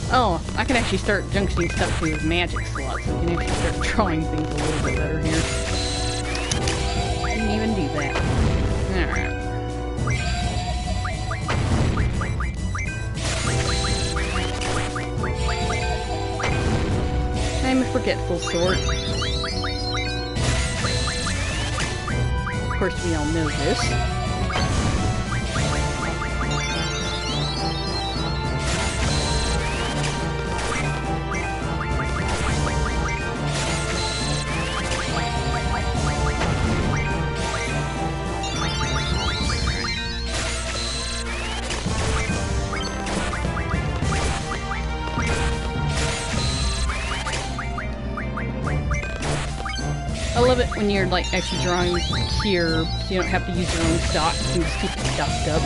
[SPEAKER 1] Oh, I can actually start junctioning stuff to his magic slot, so we can actually start drawing things a little bit better here. Didn't even do that. Alright. I'm a forgetful sort. Of course, we all know this. I love it when you're like actually drawing here, so you don't have to use your own stock. You can just keep it stocked up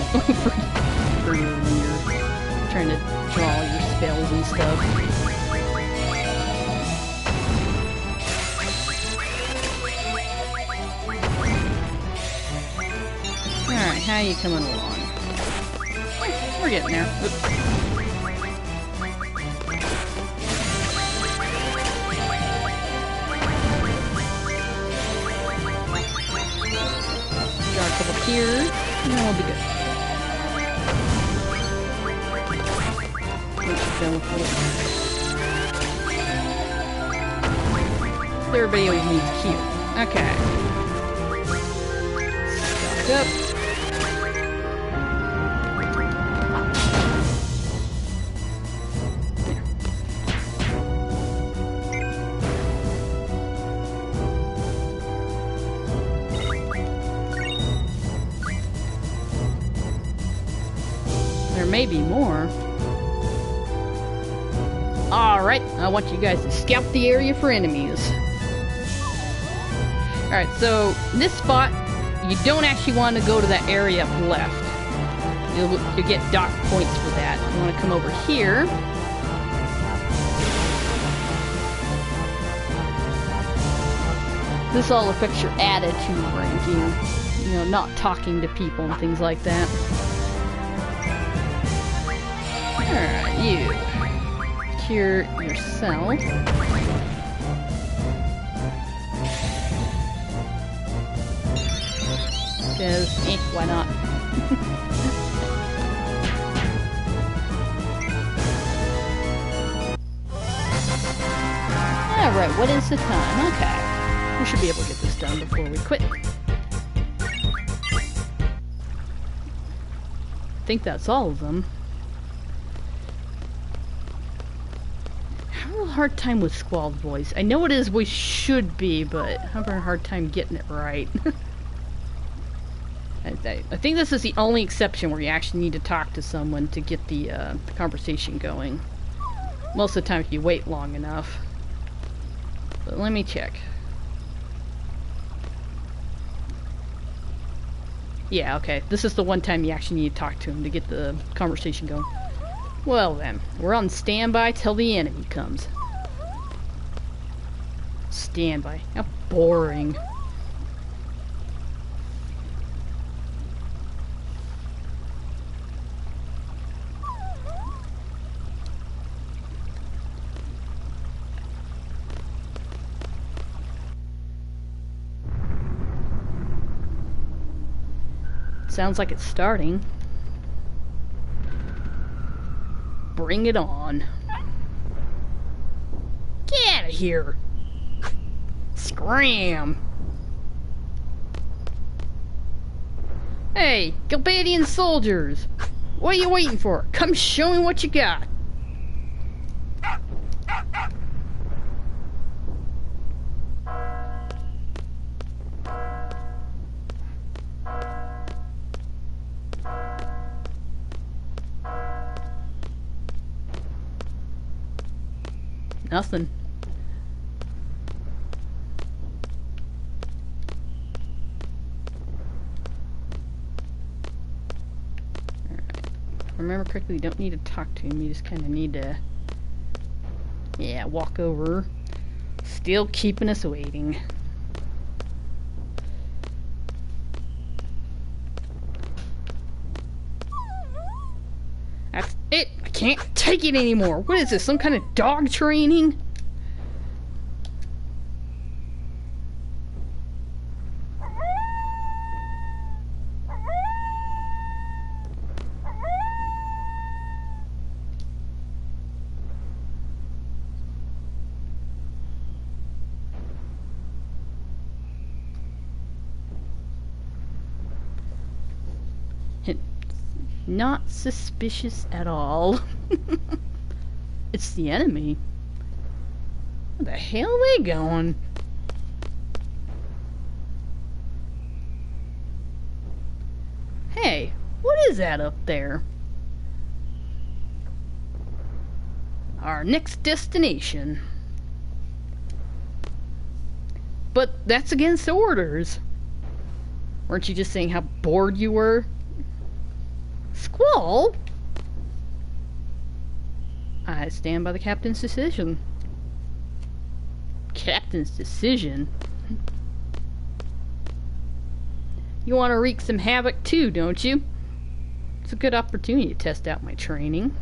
[SPEAKER 1] for you when you're trying to draw your spells and stuff. Alright, how are you coming along? We're getting there. Oops. Here, and then we'll be good. Everybody always needs Q. Okay. Stock up. Maybe more. Alright, I want you guys to scout the area for enemies. Alright, so this spot, you don't actually want to go to that area up left. You'll get dock points for that. You want to come over here. This all affects your attitude ranking. You know, not talking to people and things like that. Alright, you cure yourself. Because, why not? Alright, what is the time? Okay. We should be able to get this done before we quit. think that's all of them. I'm having a hard time with Squall's voice. I know it is we should be, but I'm having a hard time getting it right. I think this is the only exception where you actually need to talk to someone to get the conversation going. Most of the time if you wait long enough. But let me check. Yeah, okay. This is the one time you actually need to talk to him to get the conversation going. Well then, we're on standby till the enemy comes. Standby. How boring. Sounds like it's starting. Bring it on. Get out of here! Scram! Hey, Galbadian soldiers! What are you waiting for? Come show me what you got! Nothing. Alright. If I remember correctly, you don't need to talk to him. You just kind of need to... yeah, walk over. Still keeping us waiting. That's it! I can't take it anymore! What is this, some kind of dog training? Not suspicious at all. It's the enemy. Where the hell are they going? Hey, what is that up there? Our next destination. But that's against orders. Weren't you just saying how bored you were? Squall? I stand by the captain's decision. Captain's decision? You want to wreak some havoc too, don't you? It's a good opportunity to test out my training.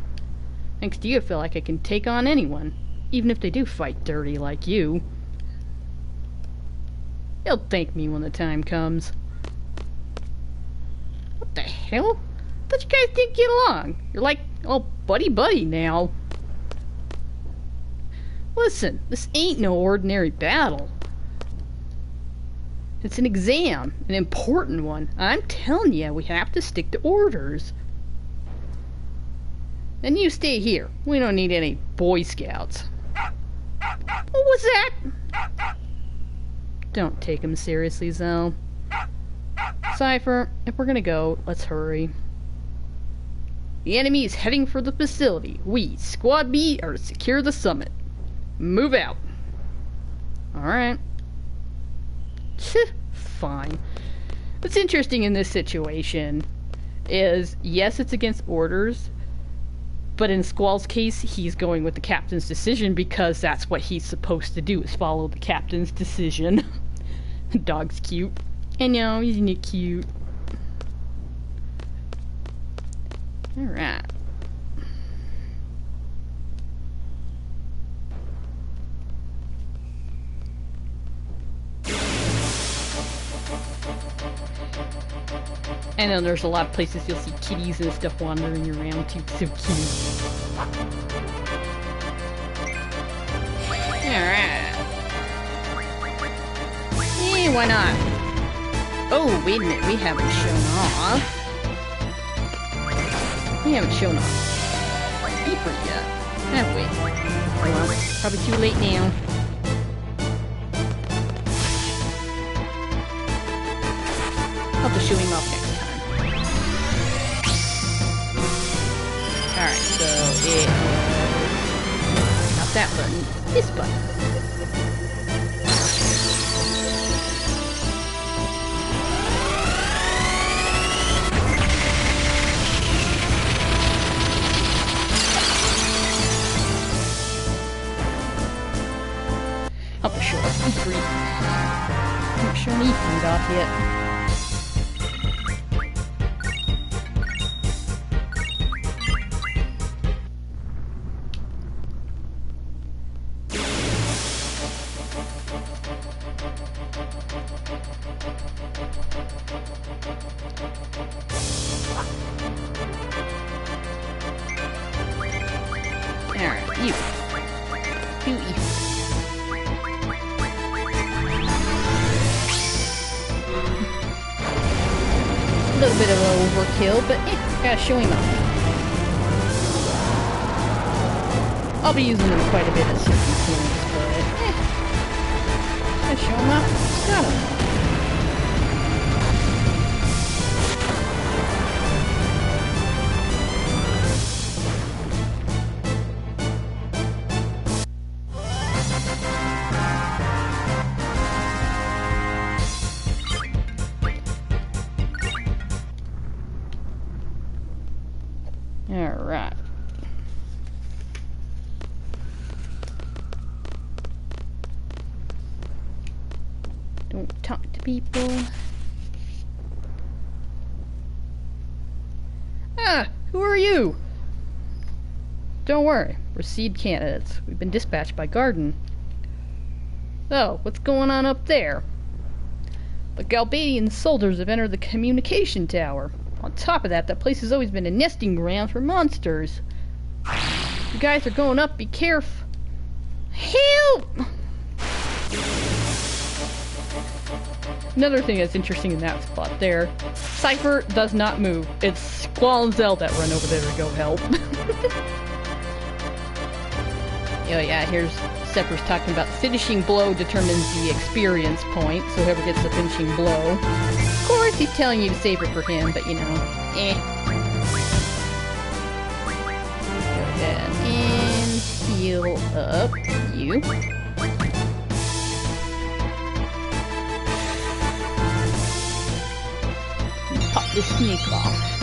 [SPEAKER 1] Thanks to you, I feel like I can take on anyone, even if they do fight dirty like you. You'll thank me when the time comes. What the hell? I thought you guys didn't get along. You're like, oh, buddy-buddy now. Listen, this ain't no ordinary battle. It's an exam, an important one. I'm telling you, we have to stick to orders. And you stay here. We don't need any Boy Scouts. What was that? Don't take him seriously, Zell. Cypher, if we're gonna go, let's hurry. The enemy is heading for the facility. We, Squad B, are to secure the summit. Move out. Alright. Fine. What's interesting in this situation is, yes, it's against orders, but in Squall's case, he's going with the captain's decision because that's what he's supposed to do, is follow the captain's decision. Dog's cute. I know, isn't it cute? Alright. I know there's a lot of places you'll see kitties and stuff wandering around too. So cute. Alright. Yeah, why not? Oh, wait a minute, we haven't shown off.
[SPEAKER 2] We haven't shown off Beeper yet, have we? Oh well, probably too late now. I'll have to show him off next time. Alright, so it was not that button, this button. I'll have to show off E3. I'm not showing E3 off yet. Alright, you. You eat. A little bit of an overkill, but gotta show him off. I'll be using them quite a bit at certain points, but gotta show him off. Got him. Alright. Don't talk to people. Ah! Who are you? Don't worry. We're seed candidates. We've been dispatched by Garden. Oh, what's going on up there? The Galbadian soldiers have entered the communication tower. On top of that, that place has always been a nesting ground for monsters. You guys are going up, be careful. Help! Another thing that's interesting in that spot there, Cypher does not move. It's Squall and Zell that run over there to go help. Oh yeah, here's Sepper's talking about finishing blow determines the experience point, so whoever gets the finishing blow. Of course, he's telling you to save it for him, but you know, Go ahead and heal up you. And pop this snake off.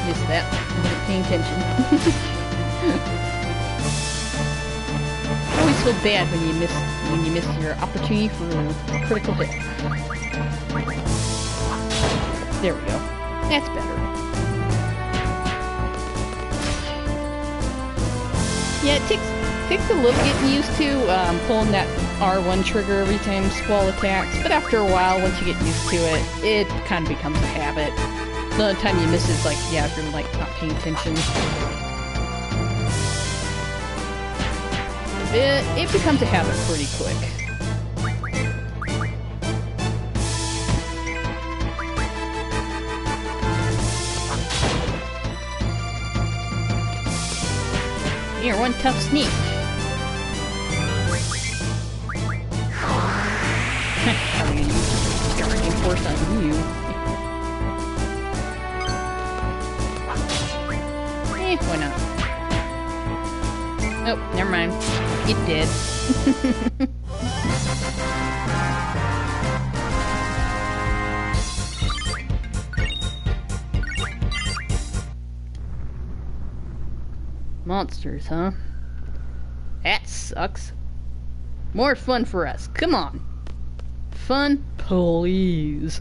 [SPEAKER 2] Missed that. I wasn't paying attention. Always feel bad when you miss your opportunity for a critical hit. There we go. That's better. Yeah, it takes a little getting used to pulling that R1 trigger every time Squall attacks, but after a while, once you get used to it, it kind of becomes a habit. The only time you miss is like, yeah, if you're like not paying attention. It becomes a habit pretty quick. You're one tough sneak. I'm gonna use Guardian Force on you. Why not? Oh, never mind. It did. Monsters, huh? That sucks. More fun for us. Come on. Fun, please.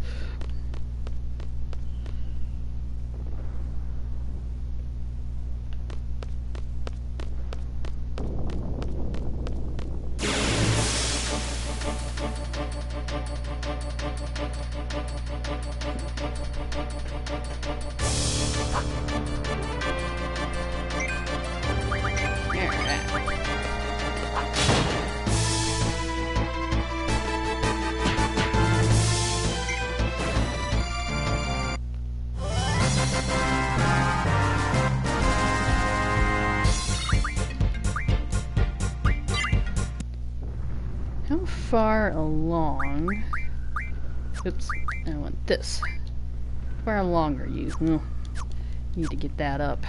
[SPEAKER 1] How far along? Oops, I want this. How far along are you? Oh, need to get that up.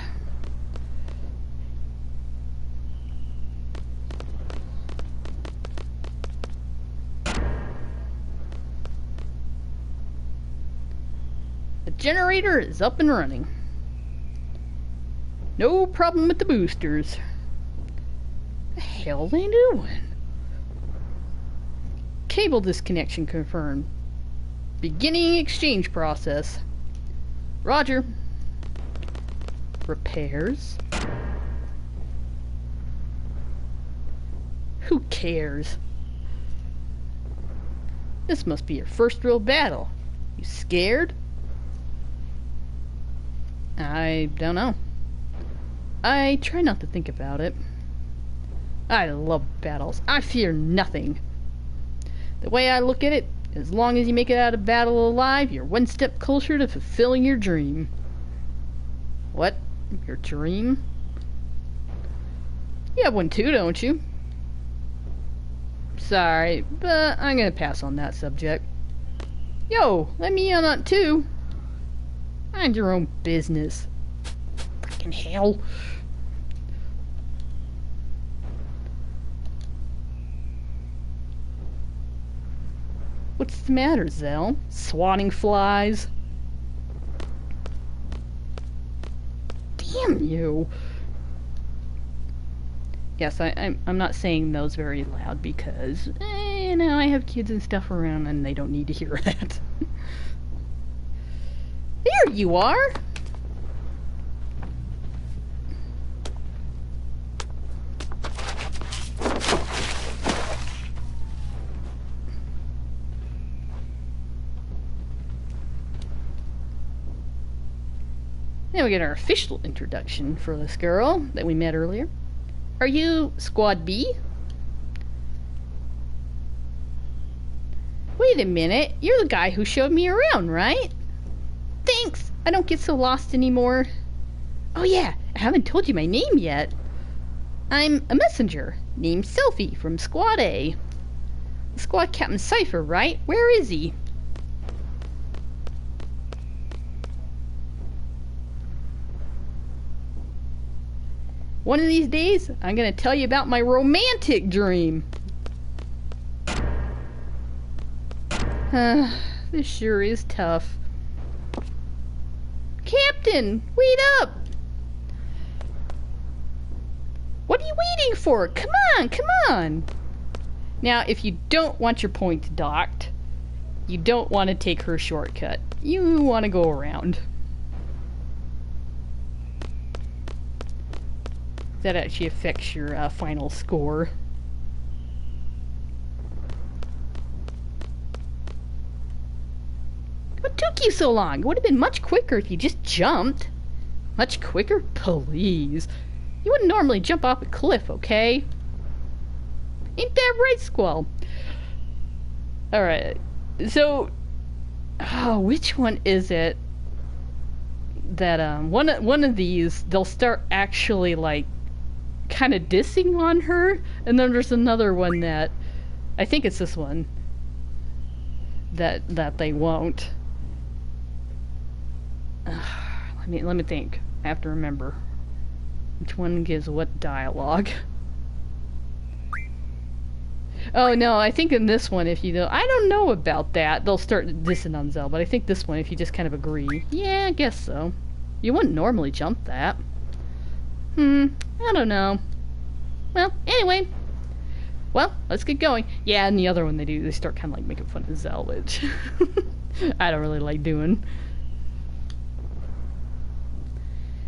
[SPEAKER 1] The generator is up and running. No problem with the boosters. What the hell are they doing? Cable disconnection confirmed. Beginning exchange process. Roger. Repairs. Who cares? This must be your first real battle. You scared? I don't know. I try not to think about it. I love battles. I fear nothing. The way I look at it, as long as you make it out of battle alive, you're one step closer to fulfilling your dream. What? Your dream? You have one too, don't you? Sorry, but I'm gonna pass on that subject. Yo, let me in on it too. Mind your own business. Fucking hell. What's the matter, Zell? Swatting flies? Damn you! Yes, I'm not saying those very loud because, you know, I have kids and stuff around and they don't need to hear that. There you are! Now we get our official introduction for this girl that we met earlier. Are you Squad B? Wait a minute, you're the guy who showed me around, right? Thanks, I don't get so lost anymore. Oh yeah, I haven't told you my name yet. I'm a messenger named Selfie from Squad A. Squad Captain Cypher, right? Where is he? One of these days, I'm gonna tell you about my romantic dream. This sure is tough. Captain, wait up! What are you waiting for? Come on, come on! Now, if you don't want your points docked, you don't want to take her shortcut. You want to go around. That actually affects your final score. What took you so long? It would have been much quicker if you just jumped. Much quicker? Please. You wouldn't normally jump off a cliff, okay? Ain't that right, Squall? Alright. So, which one is it that, one of these, they'll start actually, like, kind of dissing on her, and then there's another one that I think it's this one that they won't. Let me think. I have to remember which one gives what dialogue. Oh no, I think in this one, if you don't, I don't know about that, they'll start dissing on Zell, but I think this one, if you just kind of agree, yeah, I guess so. You wouldn't normally jump that. I don't know. Well, anyway. Well, let's get going. Yeah, and the other one they start kind of like making fun of Zell, which I don't really like doing.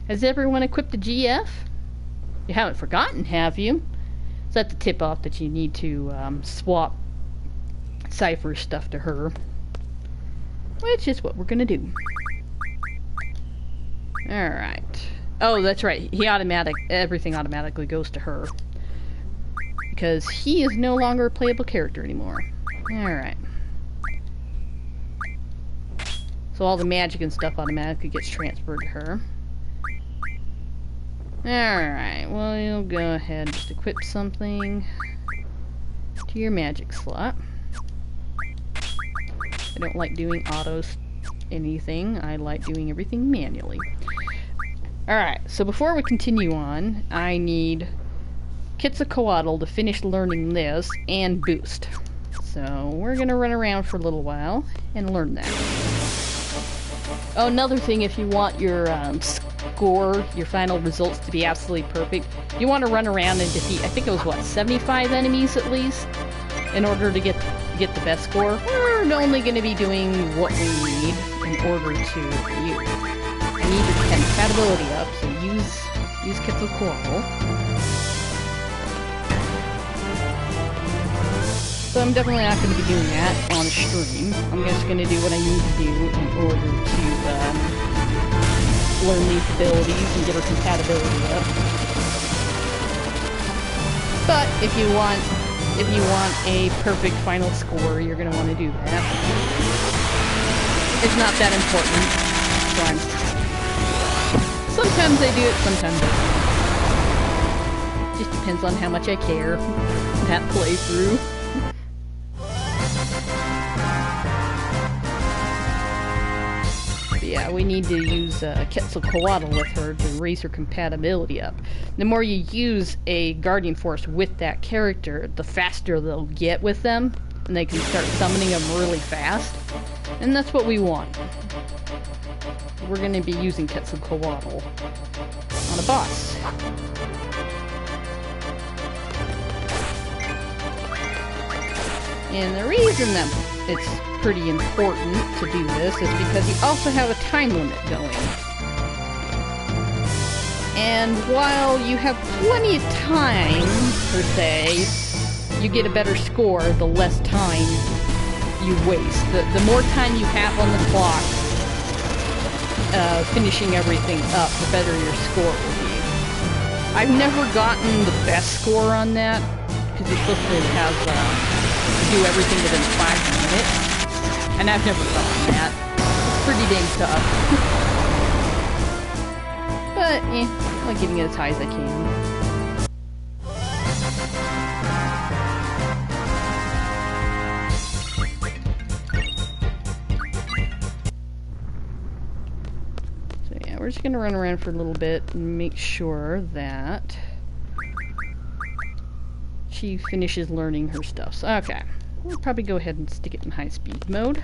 [SPEAKER 1] Has everyone equipped the GF? You haven't forgotten, have you? So that's the tip-off that you need to swap Cypher stuff to her. Which is what we're gonna do. Alright. Oh, that's right. Everything automatically goes to her. Because he is no longer a playable character anymore. Alright. So all the magic and stuff automatically gets transferred to her. Alright, well, you'll go ahead and just equip something. to your magic slot. I don't like doing autos anything. I like doing everything manually. Alright, so before we continue on, I need Quetzalcoatl to finish learning this and boost. So we're gonna run around for a little while and learn that. Oh, another thing, if you want your score, your final results to be absolutely perfect, you want to run around and defeat, I think it was, what, 75 enemies at least? In order to get the best score. We're only going to be doing what we need in order to use. I need your compatibility up, so use Quetzalcoatl. So I'm definitely not going to be doing that on stream. I'm just going to do what I need to do in order to learn these abilities and get her compatibility up. But if you want a perfect final score, you're going to want to do that. It's not that important. So sometimes I do it, sometimes I don't. Just depends on how much I care. That playthrough. Yeah, we need to use Quetzalcoatl with her to raise her compatibility up. The more you use a Guardian Force with that character, the faster they'll get with them, and they can start summoning them really fast. And that's what we want. We're going to be using Quetzalcoatl on a boss. And the reason that it's pretty important to do this is because you also have a time limit going. And while you have plenty of time, per se, you get a better score the less time you waste. The more time you have on the clock finishing everything up, the better your score will be. I've never gotten the best score on that, because you're supposed to have do everything within 5 minutes. And I've never gotten that. It's pretty dang tough. But, I'm getting it as high as I can. So yeah, we're just gonna run around for a little bit and make sure that she finishes learning her stuff. So, okay. We'll probably go ahead and stick it in high-speed mode.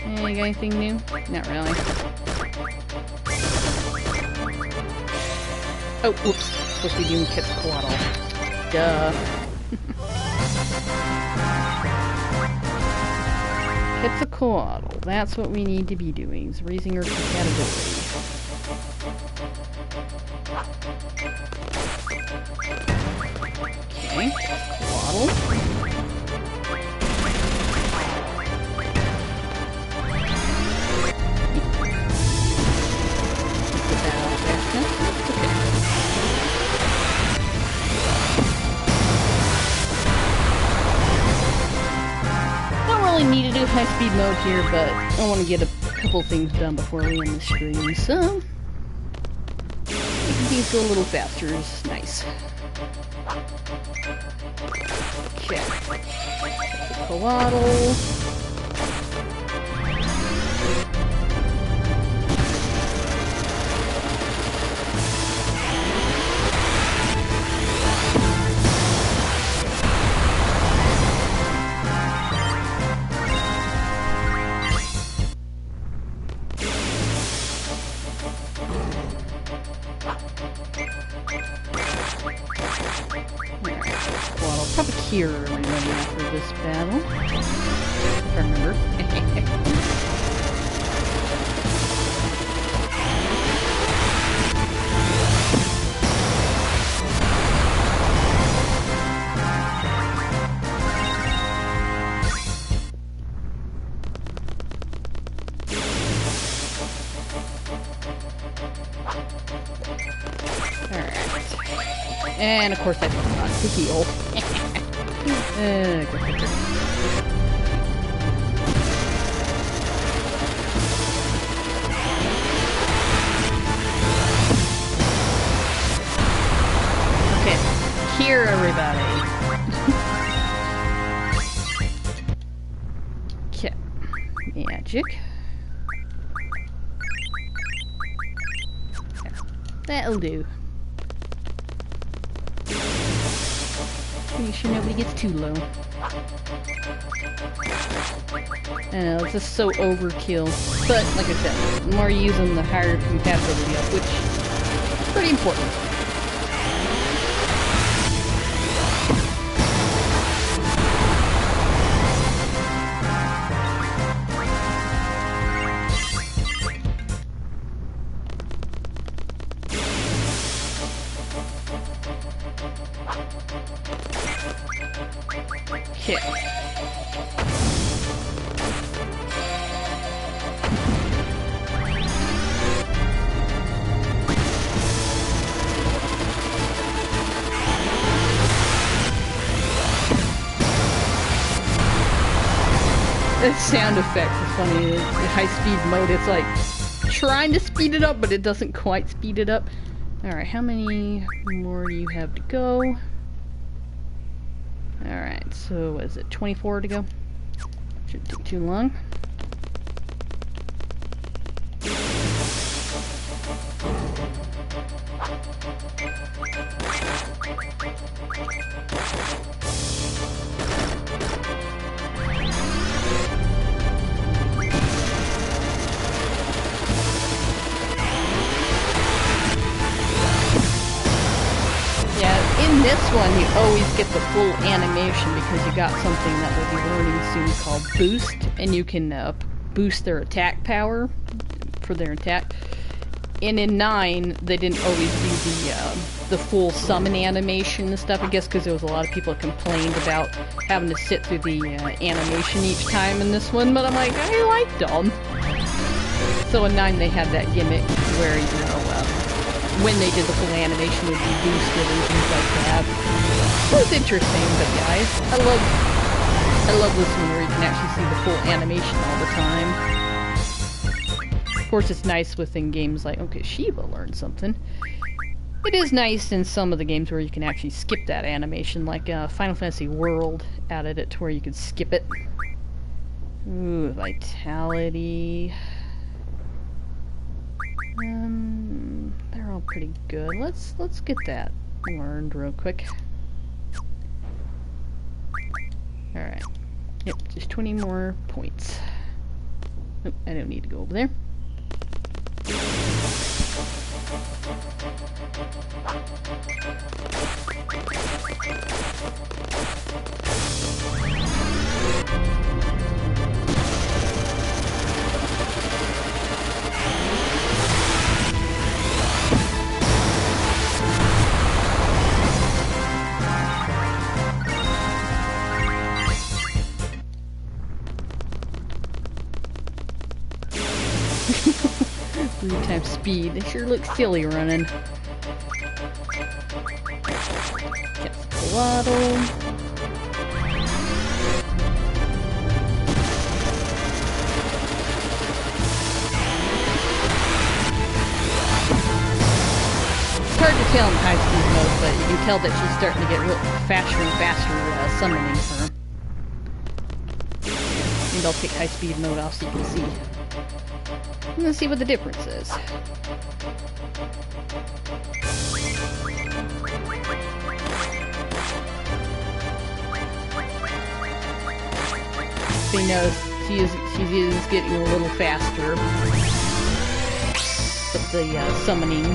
[SPEAKER 1] You got anything new? Not really. Oh, whoops. Supposed to be doing Quetzalcoatl. Duh. Quetzalcoatl. That's what we need to be doing, is raising her compatibility. Okay, Quetzalcoatl. Don't really need to do high-speed mode here, but I want to get a couple things done before we end the stream, so making things go a little faster is nice. Okay. Quetzalcoatl. Probably Kira running after this battle. If I remember. Alright. And of course I forgot to heal. Go.
[SPEAKER 2] here, everybody. Okay. Magic. That'll do. Make sure nobody gets too low. I know, it's just so overkill. But, like I said, the more you use them, the higher compatibility up, which is pretty important. Hit. That sound effect is funny. The high-speed mode, it's like trying to speed it up, but it doesn't quite speed it up. Alright, how many more do you have to go? Alright, so what is it, 24 to go? Shouldn't take too long. In this one, you always get the full animation because you got something that we'll be learning soon called Boost, and you can boost their attack power for their attack. And in 9, they didn't always do the full summon animation and stuff, I guess because there was a lot of people that complained about having to sit through the animation each time in this one, but I'm like, I liked them. So in 9 they had that gimmick where, you know, when they did the full animation, it would be boosted and things like that. It was interesting, but guys, I love this one where you can actually see the full animation all the time. Of course, it's nice within games like, okay, Shiva learned something. It is nice in some of the games where you can actually skip that animation, like Final Fantasy World added it to where you could skip it. Ooh, vitality. They're all pretty good. Let's get that learned real quick. Alright. Yep, just 20 more points. Nope, I don't need to go over there. Times speed. They sure look silly running. Get the waddle. It's hard to tell in high-speed mode, but you can tell that she's starting to get real faster and faster summoning her. Maybe I'll take high-speed mode off so you can see. Let's see what the difference is. So you know, she is getting a little faster with the summoning. The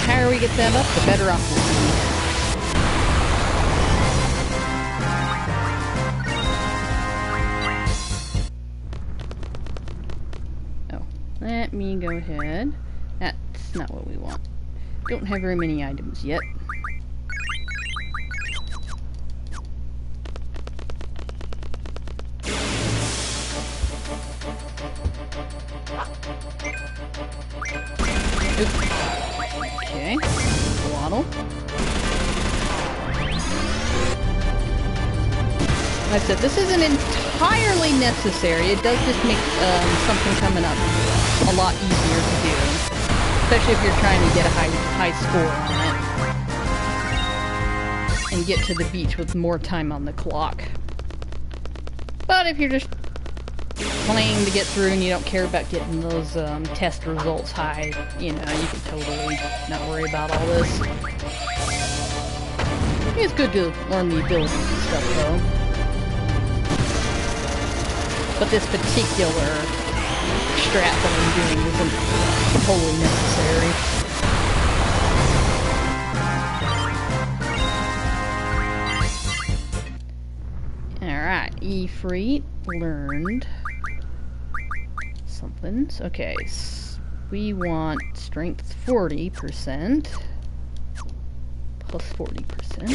[SPEAKER 2] higher we get that up, the better off we'll be. Let me go ahead. That's not what we want. Don't have very many items yet. Oops. Okay. Waddle. Like I said, this isn't entirely necessary. It does just make something coming up a lot easier to do, especially if you're trying to get a high score on it and get to the beach with more time on the clock. But if you're just playing to get through and you don't care about getting those test results high, you know, you can totally not worry about all this. It's good to learn the abilities and stuff, though. But this particular strat that I'm doing isn't totally necessary. Alright, Ifrit learned somethings. Okay, so we want strength 40%. Plus 40%.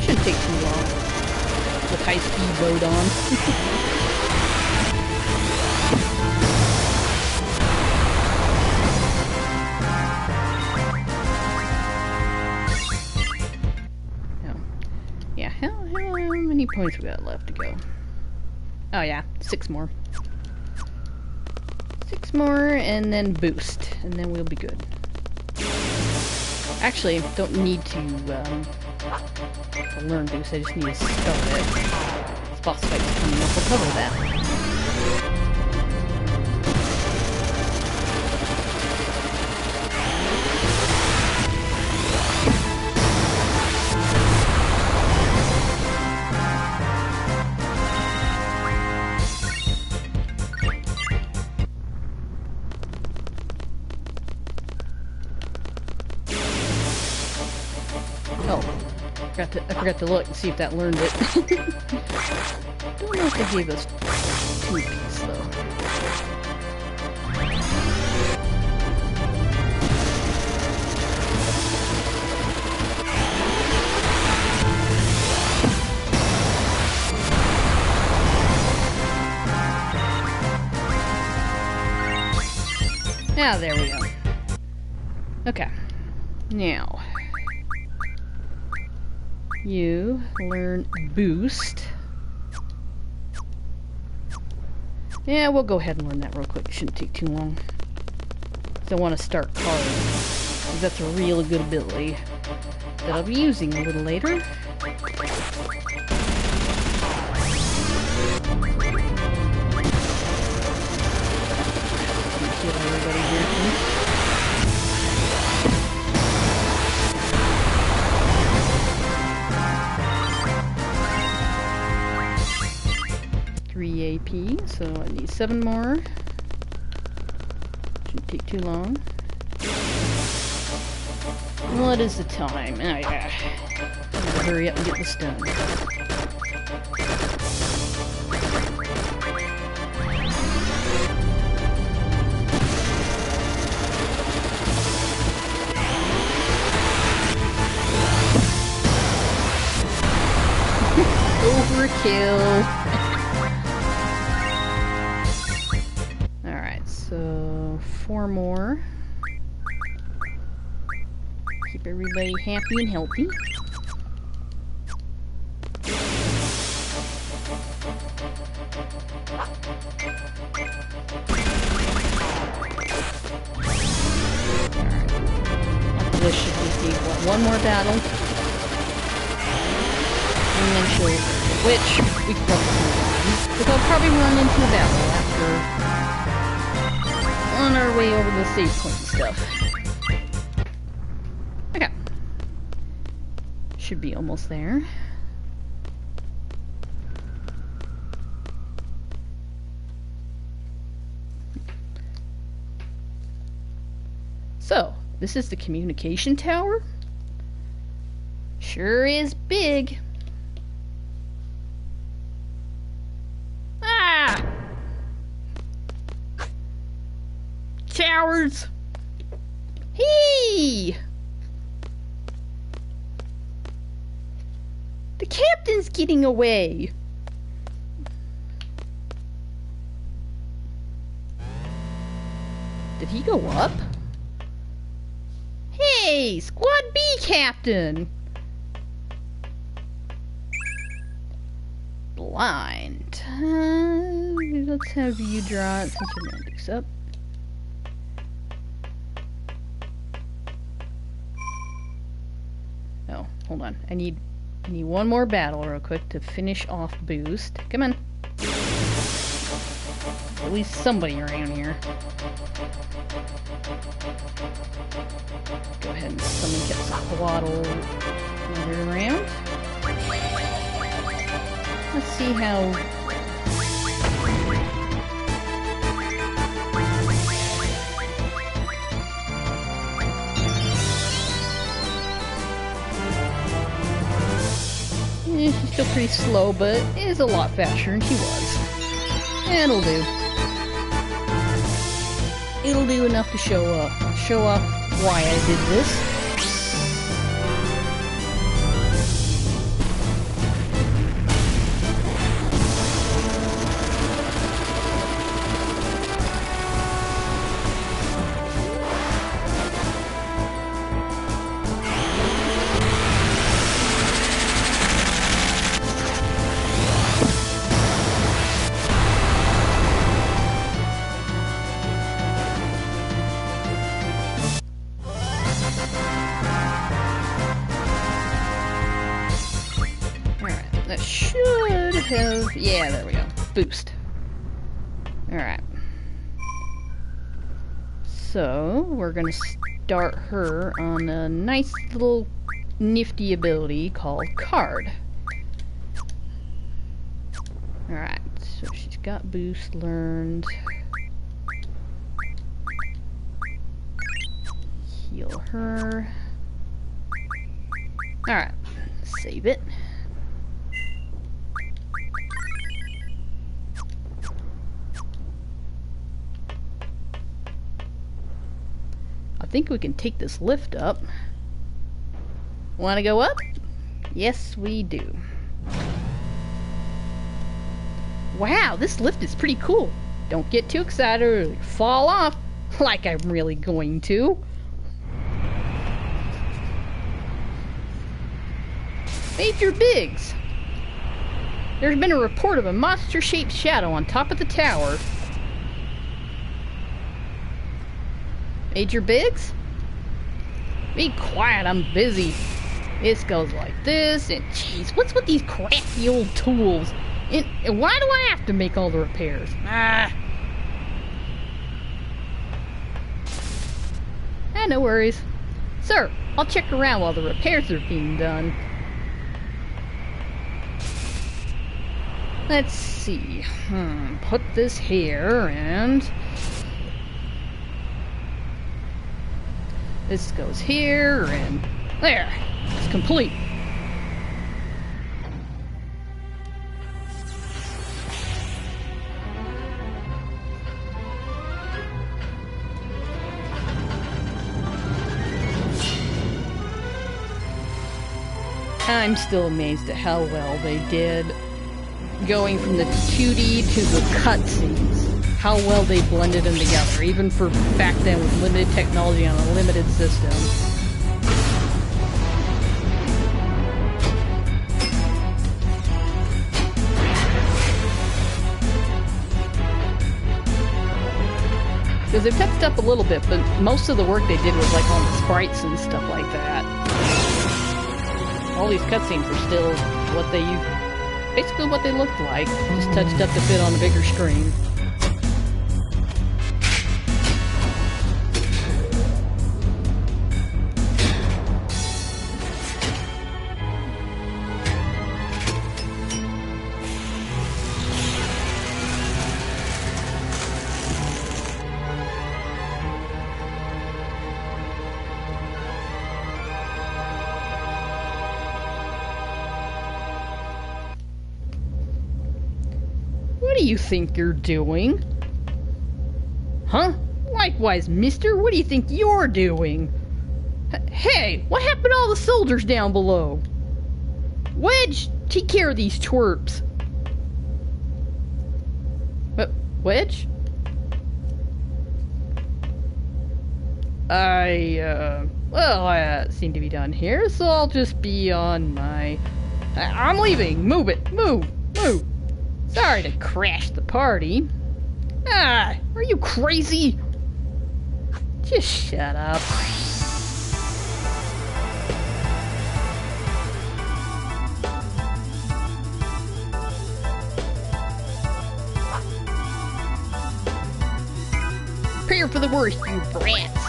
[SPEAKER 2] Shouldn't take too long with high-speed mode on. How many points we got left to go? Oh yeah, 6 more. 6 more and then boost, and then we'll be good. Actually, don't need to learn boost, I just need to start it. This boss fight's coming up, we'll cover that. I forgot to look and see if that learned it. Don't know if they gave us 2 piece though. Now there we go. Okay. Now you learn boost. Yeah, we'll go ahead and learn that real quick. It shouldn't take too long. I want to start card, because that's a really good ability that I'll be using a little later. Get everybody here too. 3 AP, so I need 7 more. Shouldn't take too long. What is the time? Oh yeah. Gotta hurry up and get this done. Overkill. Alright, so 4 more. Keep everybody happy and healthy. After this should just be one more battle. And then she'll, which we can probably move on, because I'll probably run into a battle after on our way over the save point and stuff. Okay. Should be almost there. So, this is the communication tower. Sure is big. Cowards! Hey! The captain's getting away! Did he go up?
[SPEAKER 1] Hey, Squad B Captain! Blind. Let's have you draw it since your magic's up. Oh, hold on. I need one more battle real quick to finish off Boost. Come on. At least somebody around here. Go ahead and summon Quetzalcoatl around. Let's see how... she's still pretty slow, but is a lot faster than she was. It'll do. It'll do enough to show off why I did this. Yeah, there we go. Boost. Alright. So, we're gonna start her on a nice little nifty ability called Card. Alright, so she's got Boost learned. Heal her. Alright, save it. I think we can take this lift up. Want to go up? Yes, we do. Wow, this lift is pretty cool. Don't get too excited or fall off like I'm really going to. Major Biggs. There's been a report of a monster-shaped shadow on top of the tower. Major Biggs? Be quiet, I'm busy. This goes like this, and jeez, what's with these crappy old tools? And why do I have to make all the repairs? No worries. Sir, I'll check around while the repairs are being done. Let's see. Put this here, and... this goes here, and there. It's complete. I'm still amazed at how well they did going from the 2D to the cutscenes. How well they blended them together, even for back then with limited technology on a limited system. Because they've touched up a little bit, but most of the work they did was like on the sprites and stuff like that. All these cutscenes are still what they basically what they looked like, just touched up to fit on a bigger screen. What do you think you're doing? Huh? Likewise, mister, what do you think you're doing? Hey, what happened to all the soldiers down below? Wedge, take care of these twerps. Wedge?
[SPEAKER 2] Well, I seem to be done here, so I'll just be on my... I'm leaving! Move it! Move! Move! Sorry to crash the party. Ah, are you crazy? Just shut up. Prepare for the worst, you brats.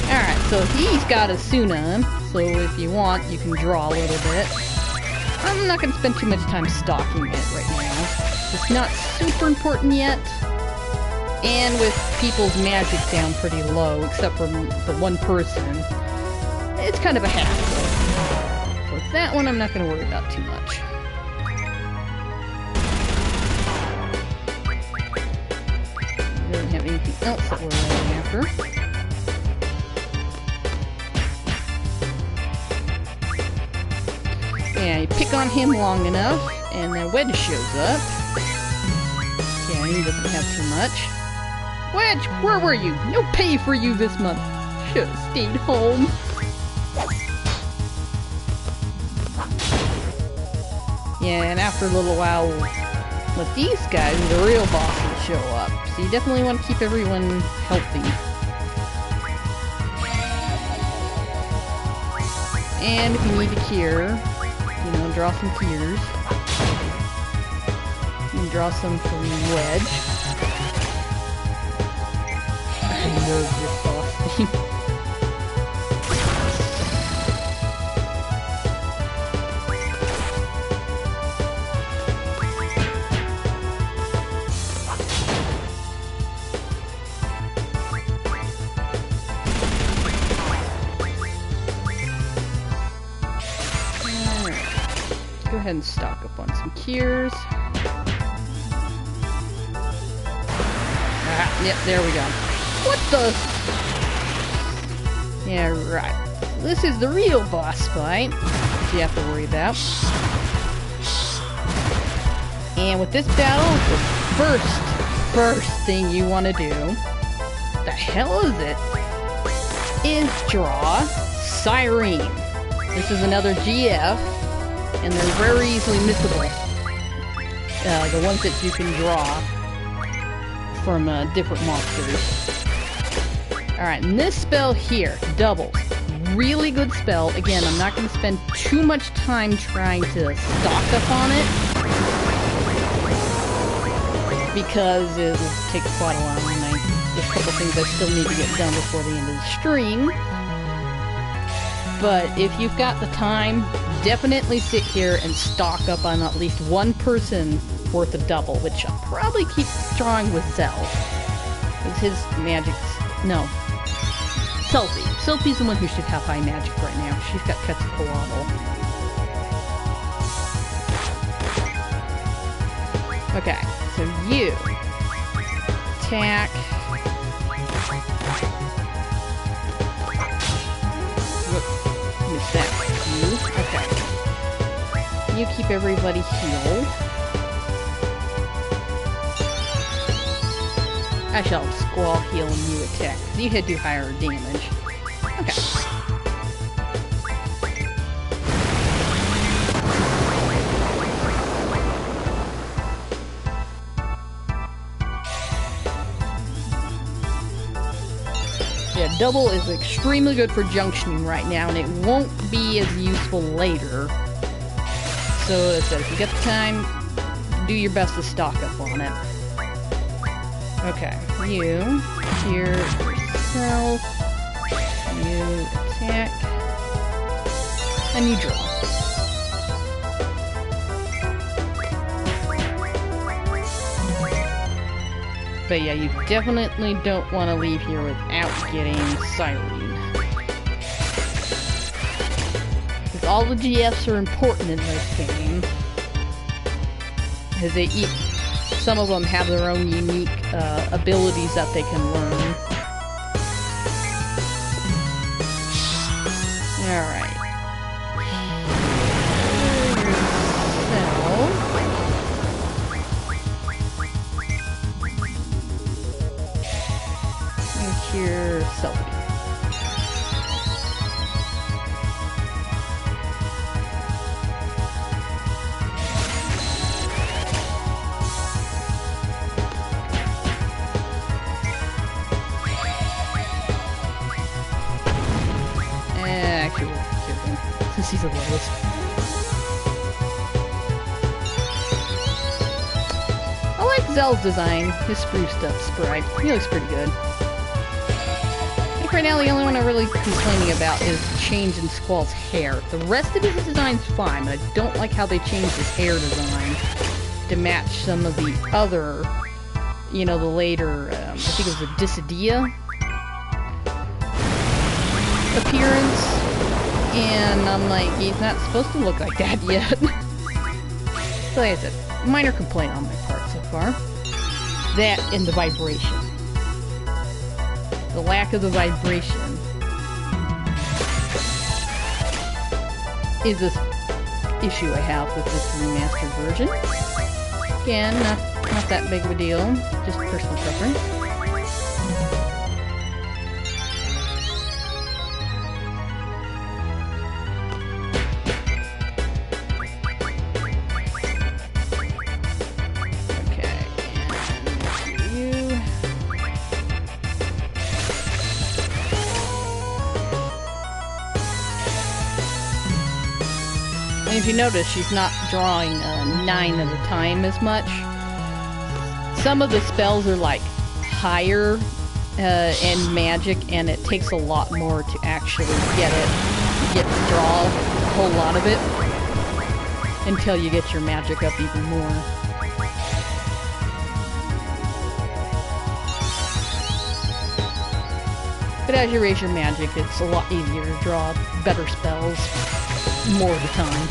[SPEAKER 2] Alright, so he's got a Suna, so if you want, you can draw a little bit. I'm not going to spend too much time stalking it right now. It's not super important yet. And with people's magic down pretty low, except for the one person, it's kind of a hassle. So with that one, I'm not going to worry about too much. Doesn't have anything else that we're running after. Yeah, you pick on him long enough, and then Wedge shows up. Yeah, he doesn't have too much. Wedge, where were you? No pay for you this month. Should've stayed home. Yeah, and after a little while, with these guys, the real boss will show up. So you definitely want to keep everyone healthy. And if you need a cure, you know, draw some cures. And draw some from Wedge. I know this boss thing. Go ahead and stock up on some cures. Ah, yep, there we go. What the? Yeah, right. This is the real boss fight that you have to worry about. And with this battle, the first thing you want to do, the hell is it, is draw Cyrene. This is another GF. And they're very easily missable. The ones that you can draw from different monsters. Alright, and this spell here, double. Really good spell. Again, I'm not going to spend too much time trying to stock up on it. Because it will take quite a while, and there's a couple things I still need to get done before the end of the stream. But if you've got the time, definitely sit here and stock up on at least one person worth of double, which I'll probably keep drawing with Cell. Because his magic's... no. Selfie. Selfie's the one who should have high magic right now. She's got Quetzalcoatl. Okay, so you attack... Okay. You keep everybody healed. I shall squall heal and you attack. You had do higher damage. Okay. Yeah, double is extremely good for junctioning right now, and it won't be as useful later. So, as I said, if you get the time, do your best to stock up on it. Okay, you cure yourself, you attack, and you draw. But yeah, you definitely don't want to leave here without getting Cyrene. Because all the GFs are important in this game. Because they each, some of them have their own unique abilities that they can learn. Alright.
[SPEAKER 1] selfie. Actually, we'll kill him since he's the lowest. I like Zell's design, his spruced up sprite. He looks pretty good. I think right now the only one I'm really complaining about is the change in Squall's hair. The rest of his design's fine, but I don't like how they changed his hair design to match some of the other, you know, the later, I think it was a Dissidia appearance. And I'm like, he's not supposed to look like that yet. So like I said, minor complaint on my part so far. That and the vibration. The lack of the vibration is this issue I have with this remastered version. Again, not that big of a deal, just personal preference. If you notice, she's not drawing 9 at a time as much. Some of the spells are like higher in magic, and it takes a lot more to actually get to draw a whole lot of it until you get your magic up even more. But as you raise your magic, it's a lot easier to draw better spells more of the time.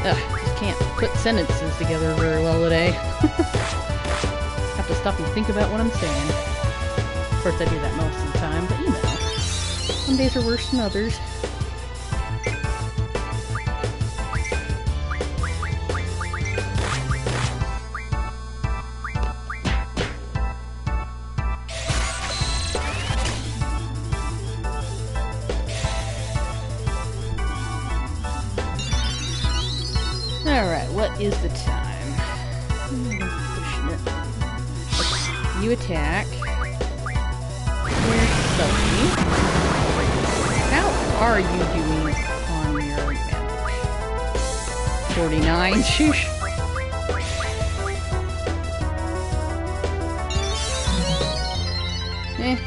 [SPEAKER 1] Ugh, just can't put sentences together very well today. Have to stop and think about what I'm saying. Of course, I do that most of the time, but you know, some days are worse than others. Alright, what is the time? You attack. Where's Sophie? How are you doing on your advantage? 49? Shoosh.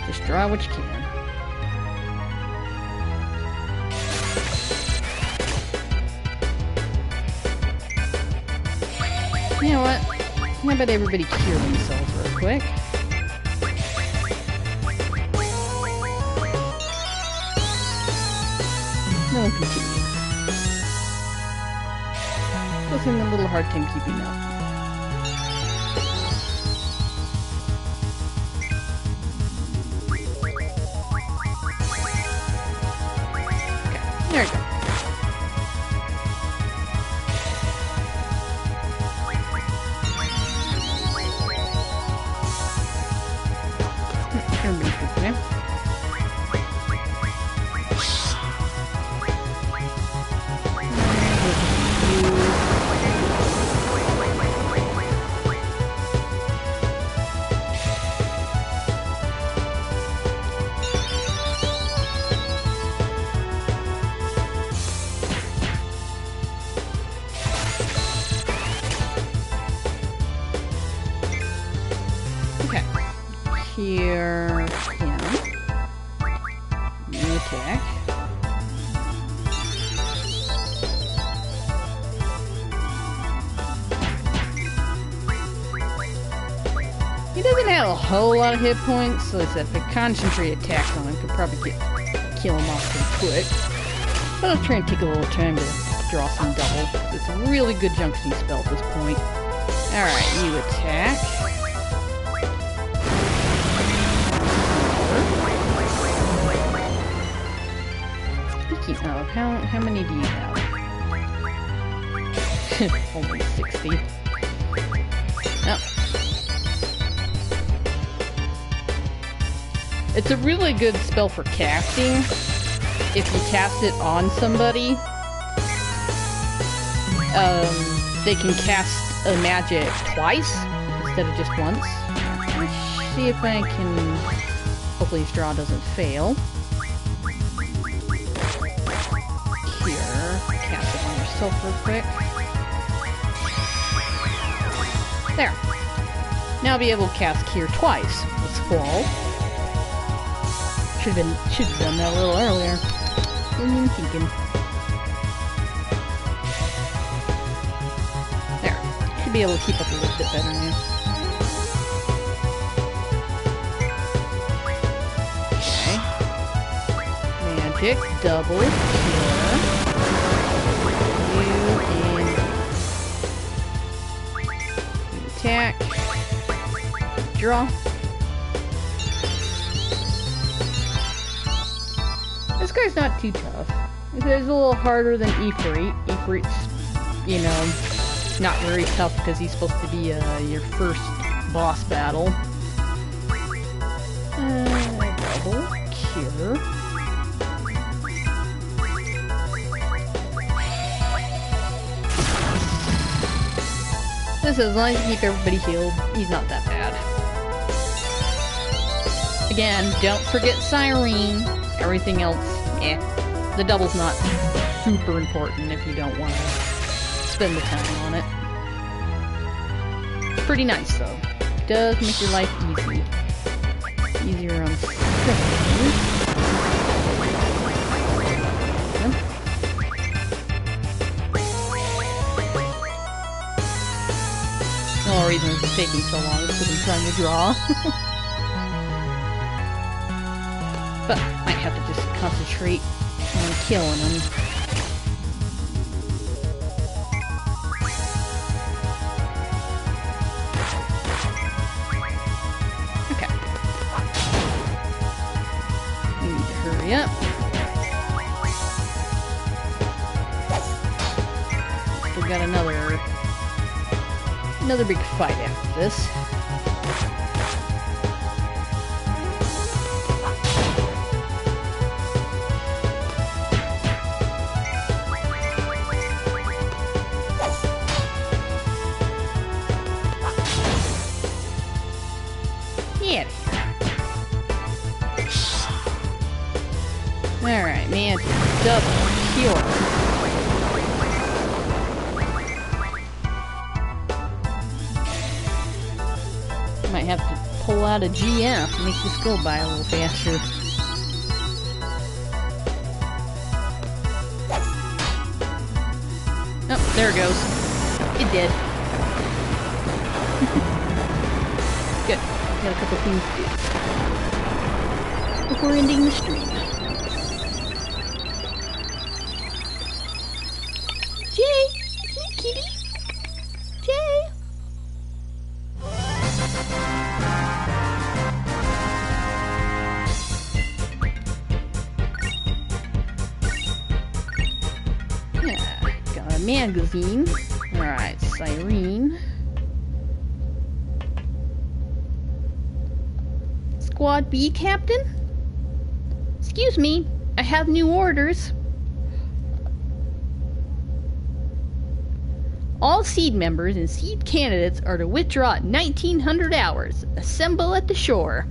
[SPEAKER 1] Just draw what you can. You know what? How about everybody cure themselves real quick? Then we'll continue. Still having a little hard time keeping up. Okay, there we go. Here, him. New attack. He doesn't have a whole lot of hit points, so I said if I concentrate attack on him, could probably kill him off pretty quick. But I'll try and take a little time to draw some double. It's a really good junction spell at this point. Alright, you attack. Speaking of, how many do you have? Only 60. Oh. It's a really good spell for casting. If you cast it on somebody, they can cast a magic twice instead of just once. Let's see if I can... Hopefully straw doesn't fail. Here, cast it on yourself real quick. There. Now I'll be able to cast Cure twice with Squall. Should have done that a little earlier. What am I thinking? There. Should be able to keep up a little bit better now. Okay. Magic, double, cure. You attack. Draw. This guy's not too tough. This guy's a little harder than Ifrit. Ifrit's, you know, not very tough because he's supposed to be your first boss battle. Double cure. This is as long as you keep everybody healed, he's not that bad. Again, don't forget Cyrene. Everything else, eh. The double's not super important if you don't want to spend the time on it. Pretty nice though. Does make your life easy. Easier on second. The only reason it's taking so long is because I'm trying to draw. But might have to just concentrate on killing them. Okay. We need to hurry up. Still got another big fight after this. Alright, man, double cure. Might have to pull out a GF and make this go by a little faster. Oh, there it goes. It did. Good. Got a couple things to do before ending the stream. Magazine. Alright, Cyrene. Squad B, Captain? Excuse me, I have new orders. All seed members and seed candidates are to withdraw at 1900 hours. Assemble at the shore.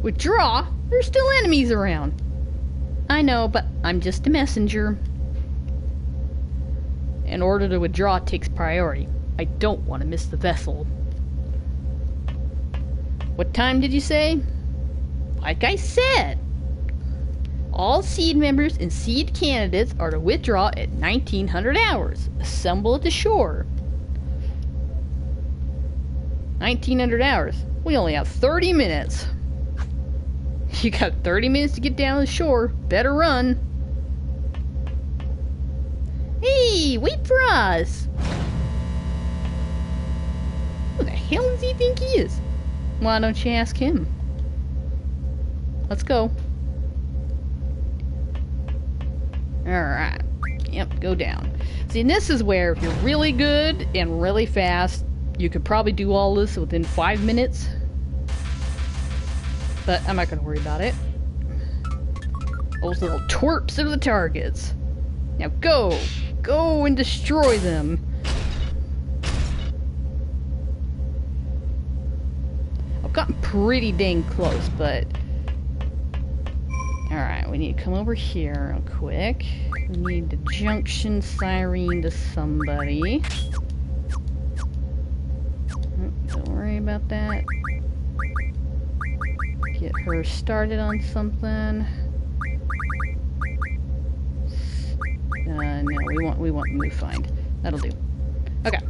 [SPEAKER 1] Withdraw? There's still enemies around. I know, but I'm just a messenger. An order to withdraw takes priority. I don't want to miss the vessel. What time did you say? Like I said, all seed members and seed candidates are to withdraw at 1900 hours. Assemble at the shore. 1900 hours. We only have 30 minutes. You got 30 minutes to get down to the shore. Better run. Hey, wait for us! Who the hell does he think he is? Why don't you ask him? Let's go. Alright. Yep, go down. See, and this is where if you're really good and really fast, you could probably do all this within 5 minutes. But I'm not gonna worry about it. Those little twerps are the targets. Now go! Go and destroy them! I've gotten pretty dang close, but... Alright, we need to come over here real quick. We need the junction siren to somebody. Don't worry about that. Get her started on something. No, we want move find. That'll do. Okay.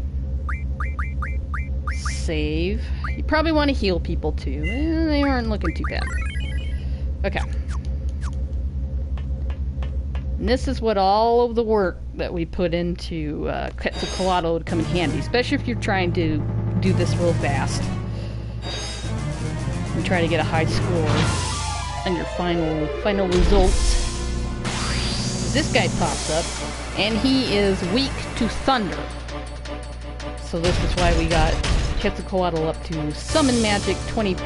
[SPEAKER 1] Save. You probably want to heal people too. They aren't looking too bad. Okay. And this is what all of the work that we put into Quetzalcoatl would come in handy, especially if you're trying to do this real fast. And try to get a high score on your final results. This guy pops up, and he is weak to thunder. So this is why we got Quetzalcoatl up to summon magic 20%.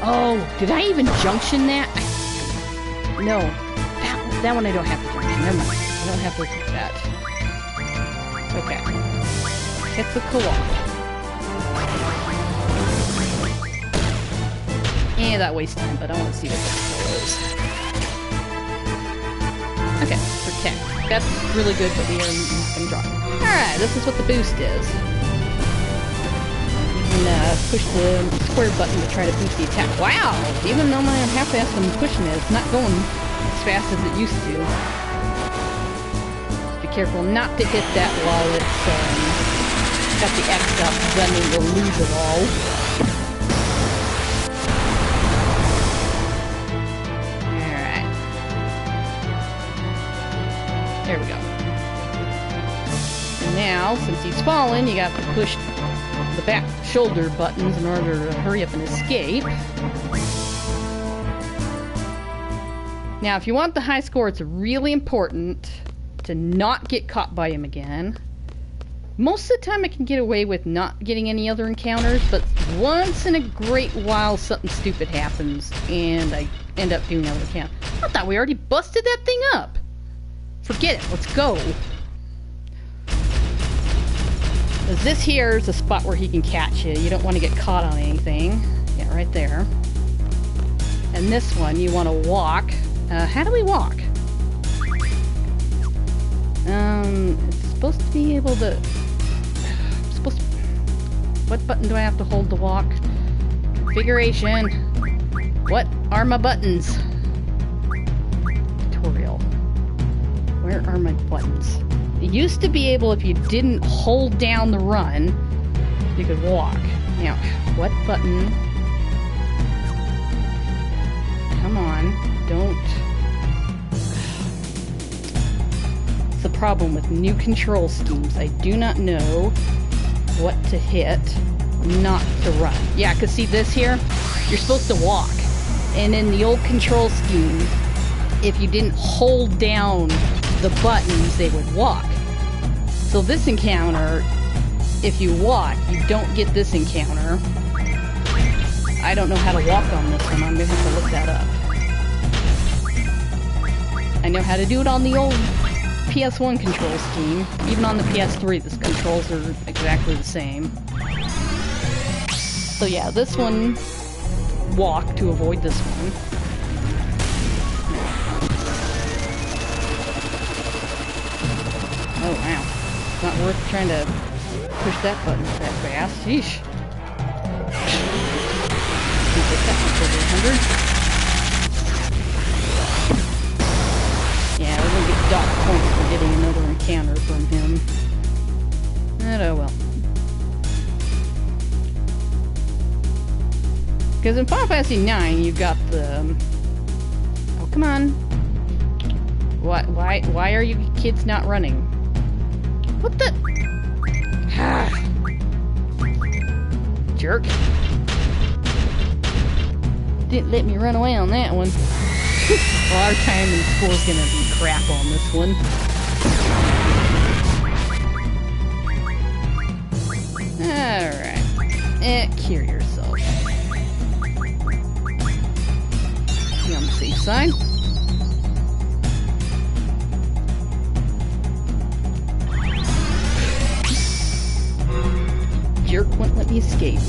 [SPEAKER 1] Oh, did I even junction that? No, that one I don't have to junction. Never mind. I don't have to do that. Okay. Quetzalcoatl. Yeah, that wastes time, but I want to see what that is. Okay, protect. That's really good, but we are not going to draw. Alright, this is what the boost is. You can push the square button to try to boost the attack. Wow! Even though I'm half-assed I'm pushing it, it's not going as fast as it used to. Be careful not to hit that while it's got the X up, then we'll lose it all. There we go. And now, since he's fallen, you got to push the back shoulder buttons in order to hurry up and escape. Now, if you want the high score, it's really important to not get caught by him again. Most of the time I can get away with not getting any other encounters, but once in a great while something stupid happens, and I end up doing another encounter. I thought we already busted that thing up! Forget it, let's go. Because this here is a spot where he can catch you. You don't want to get caught on anything. Yeah, right there. And this one, you want to walk. How do we walk? It's supposed to be able to... What button do I have to hold to walk? Configuration. What are my buttons? Tutorial. Where are my buttons? It used to be able, if you didn't hold down the run, you could walk. Now, what button? Come on, don't... It's the problem with new control schemes. I do not know what to hit, not to run. Yeah, because see this here? You're supposed to walk. And in the old control scheme, if you didn't hold down the buttons, they would walk. So this encounter, if you walk, you don't get this encounter. I don't know how to walk on this one. I'm going to have to look that up. I know how to do it on the old PS1 control scheme. Even on the PS3, the controls are exactly the same. So yeah, this one, walk to avoid this one. Oh wow. It's not worth trying to push that button that fast. Sheesh. Get that much over 100. Yeah, we're gonna get dot points for getting another encounter from him. But oh well. Because in Final Fantasy 9, you've got the... Oh, come on. Why are you kids not running? What the... Jerk. Didn't let me run away on that one. Well, our time in school is gonna be crap on this one. Alright. and cure yourself. Be on the safe side. Jerk wouldn't let me escape.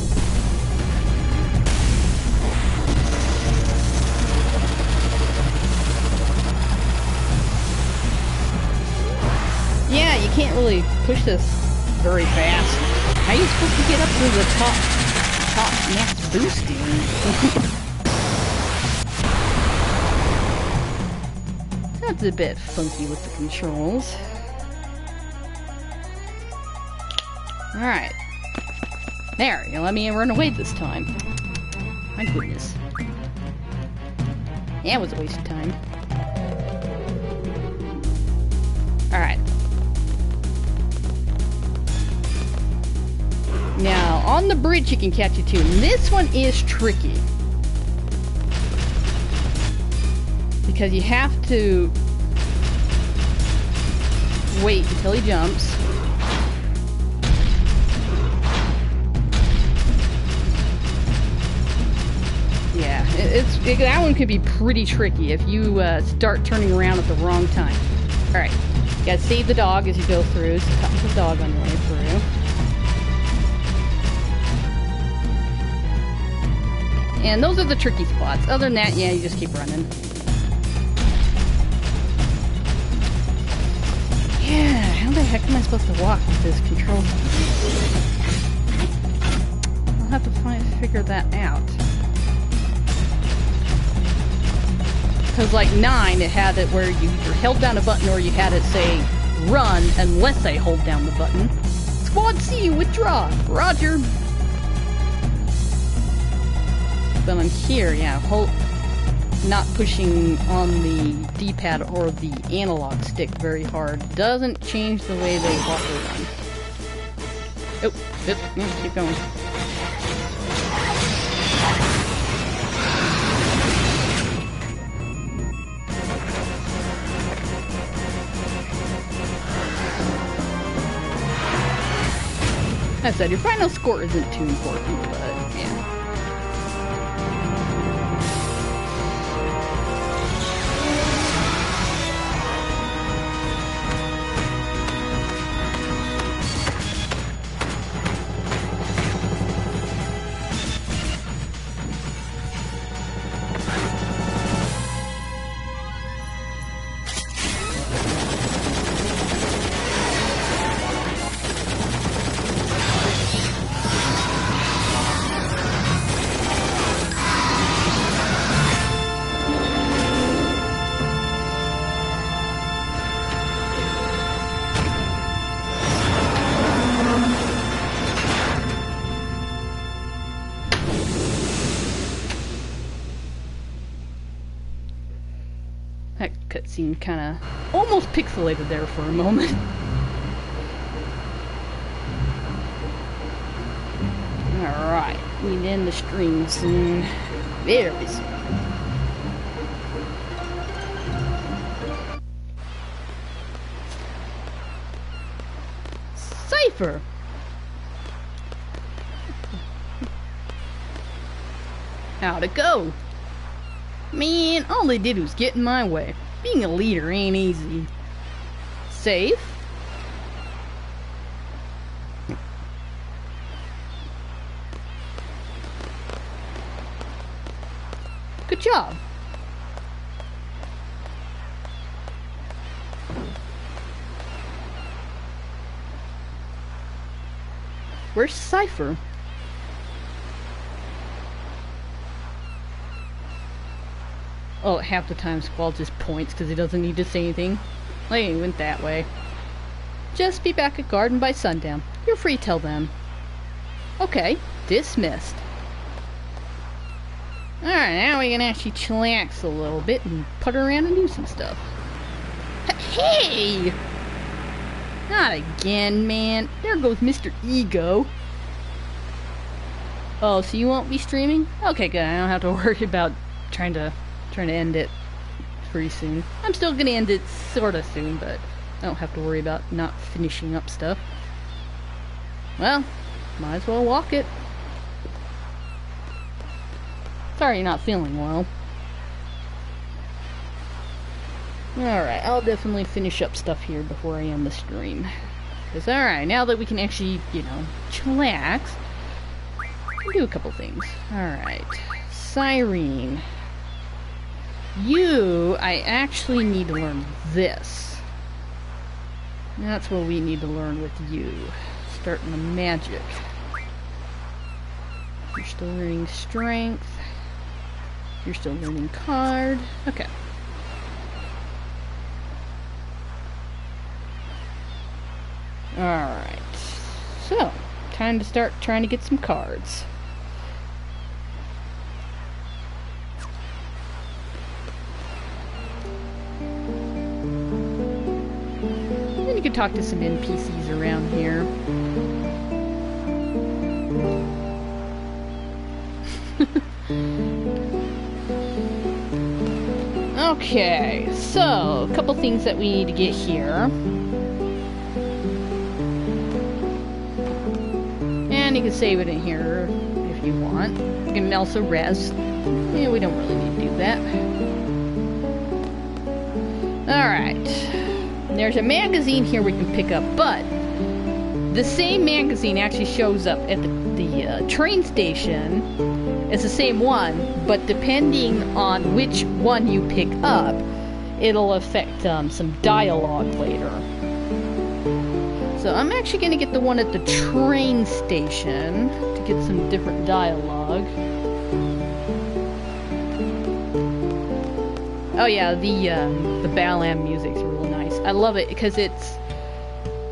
[SPEAKER 1] Yeah, you can't really push this very fast. How are you supposed to get up to the top max boosting? That's a bit funky with the controls. Alright. There, you let me run away this time. My goodness. Yeah, it was a waste of time. Alright. Now, on the bridge you can catch it too. And this one is tricky. Because you have to wait until he jumps. Yeah, that one could be pretty tricky if you start turning around at the wrong time. Alright, you gotta save the dog as you go through, so cut the dog on the way through. And those are the tricky spots. Other than that, yeah, you just keep running. Yeah, how the heck am I supposed to walk with this control? I'll have to figure that out. Because like 9, it had it where you either held down a button or you had it say, run unless I hold down the button. Squad C, withdraw! Roger! But on here, yeah, not pushing on the D-pad or the analog stick very hard doesn't change the way they walk or run. Oh, keep going. I said, your final score isn't too important, but yeah. That cutscene kind of almost pixelated there for a moment. Alright, we need to end the stream soon. Very soon. Cypher! How'd it go? Man, all they did was get in my way. Being a leader ain't easy. Safe? Good job. Where's Cypher? Oh, half the time Squall just points because he doesn't need to say anything. Like, he went that way. Just be back at Garden by sundown. You're free till then. Okay, dismissed. Alright, now we can actually chillax a little bit and putter around and do some stuff. Hey! Not again, man. There goes Mr. Ego. Oh, so you won't be streaming? Okay, good. I don't have to worry about trying to end it pretty soon. I'm still gonna end it sorta soon, but I don't have to worry about not finishing up stuff. Well, might as well walk it. Sorry you're not feeling well. Alright, I'll definitely finish up stuff here before I end the stream. Because, alright, now that we can actually, you know, chillax, do a couple things. Alright, Cyrene. I actually need to learn this. That's what we need to learn with you. Starting the magic. You're still learning strength. You're still learning card. Okay. Alright. So, time to start trying to get some cards. And you can talk to some NPCs around here. Okay, so a couple things that we need to get here. And you can save it in here if you want. You can also rest. Yeah, we don't really need to do that. Alright. There's a magazine here we can pick up, but the same magazine actually shows up at the train station. It's the same one, but depending on which one you pick up, it'll affect some dialogue later. So I'm actually going to get the one at the train station to get some different dialogue. Oh yeah, the Balam music's really nice. I love it because it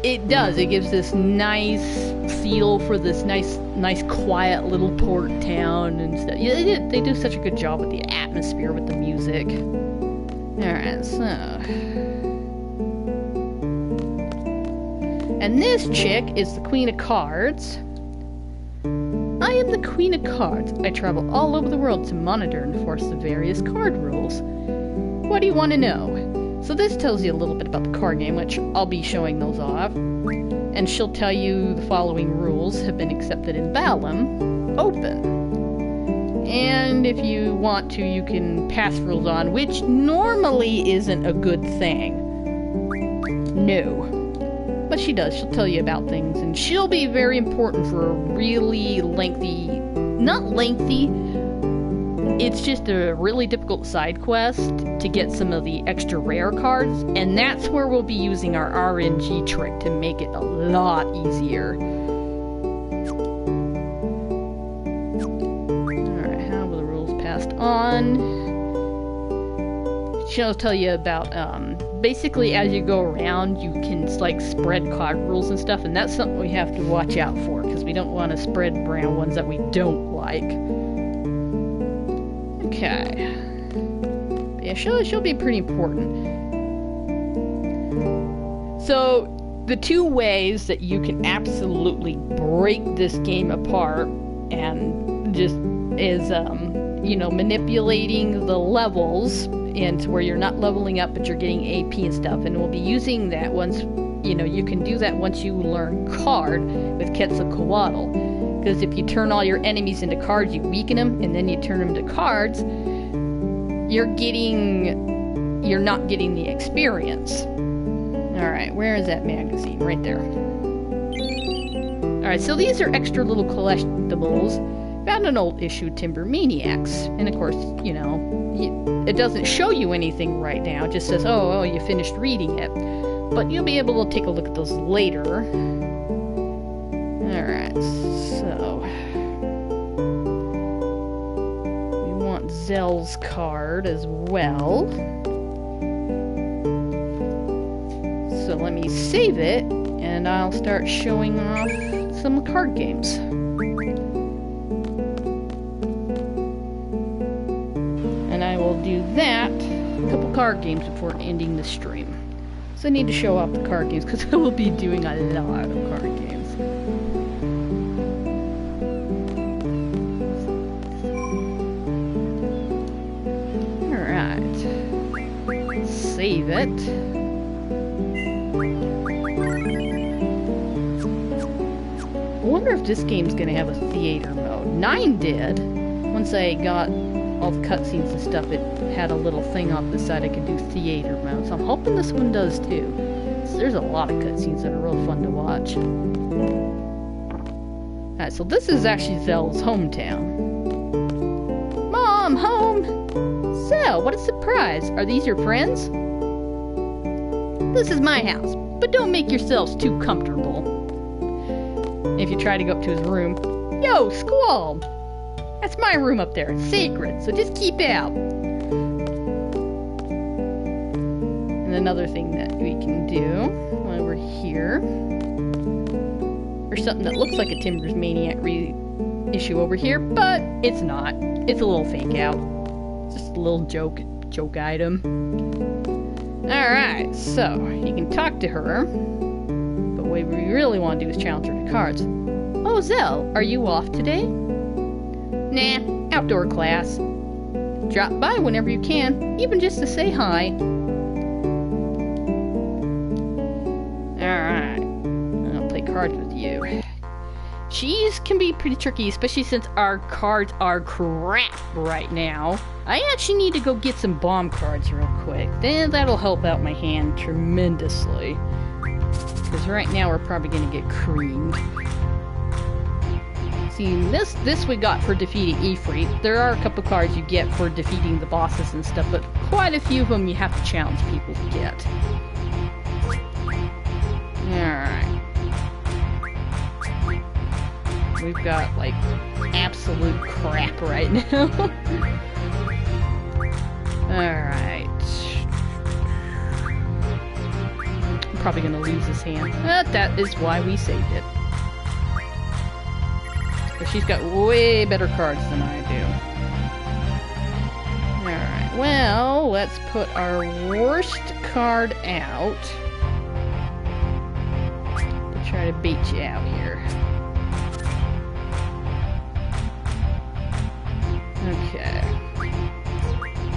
[SPEAKER 1] gives this nice feel for this nice quiet little port town and stuff. Yeah, they do such a good job with the atmosphere with the music. Alright, so. And this chick is the Queen of Cards. I am the Queen of Cards. I travel all over the world to monitor and enforce the various card rules. What do you want to know? So this tells you a little bit about the card game, which I'll be showing those off. And she'll tell you the following rules have been accepted in Balam. Open. And if you want to, you can pass rules on, which normally isn't a good thing. No. But she does. She'll tell you about things, and she'll be very important for a really lengthy... Not lengthy, it's just a really difficult side quest to get some of the extra rare cards, and that's where we'll be using our RNG trick to make it a lot easier. Alright, how were the rules passed on? She'll tell you about, basically as you go around, you can, like, spread card rules and stuff, and that's something we have to watch out for, because we don't want to spread around ones that we don't like. Okay. Yeah, she'll be pretty important. So, the two ways that you can absolutely break this game apart and just is, you know, manipulating the levels into where you're not leveling up but you're getting AP and stuff, and we'll be using that once, you know, you can do that once you learn card with Quetzalcoatl. Because if you turn all your enemies into cards, you weaken them, and then you turn them to cards, you're not getting the experience. Alright, where is that magazine? Right there. Alright, so these are extra little collectibles. Found an old issue, Timber Maniacs. And of course, you know, it doesn't show you anything right now. It just says, oh, you finished reading it. But you'll be able to take a look at those later. Alright, so we want Zell's card as well. So let me save it, and I'll start showing off some card games. And I will do that, a couple card games before ending the stream. So I need to show off the card games, because I will be doing a lot of card games. Save it. I wonder if this game's gonna have a theater mode. 9 did. once I got all the cutscenes and stuff, it had a little thing off the side I could do theater mode. So I'm hoping this one does too. So there's a lot of cutscenes that are real fun to watch. Alright, so this is actually Zel's hometown. Mom, home! Zel, what a surprise! Are these your friends? This is my house, but don't make yourselves too comfortable. If you try to go up to his room, yo, Squall! That's my room up there. It's sacred, so just keep out. And another thing that we can do while we're here, there's something that looks like a Timbers Maniac reissue over here, but it's not. It's a little fake out. It's just a little joke item. Alright, so you can talk to her, but what we really want to do is challenge her to cards. Oh, Zell, are you off today? Nah, outdoor class. Drop by whenever you can, even just to say hi. Alright, I'll play cards with you. Cheese can be pretty tricky, especially since our cards are crap right now. I actually need to go get some bomb cards real quick. Then that'll help out my hand tremendously. Because right now we're probably going to get creamed. See, this we got for defeating Ifrit. There are a couple cards you get for defeating the bosses and stuff, but quite a few of them you have to challenge people to get. Alright. We've got, like, absolute crap right now. Alright. I'm probably gonna lose this hand. But that is why we saved it. But she's got way better cards than I do. Alright, well, let's put our worst card out. To try to bait you out here. Okay.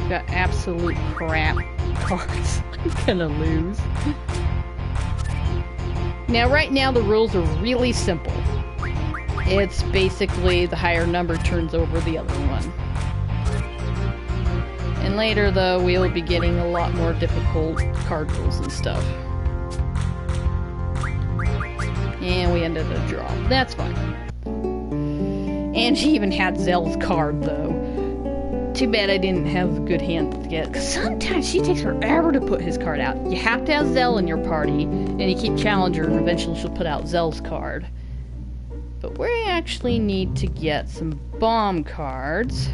[SPEAKER 1] Got absolute crap cards. I'm gonna lose. Now, right now, the rules are really simple. It's basically the higher number turns over the other one. And later, though, we'll be getting a lot more difficult card rules and stuff. And we ended a draw. That's fine. And she even had Zell's card, though. Too bad I didn't have a good hand to get. Because sometimes she takes forever to put his card out. You have to have Zell in your party, and you keep challenging her, and eventually she'll put out Zell's card. But we actually need to get some bomb cards.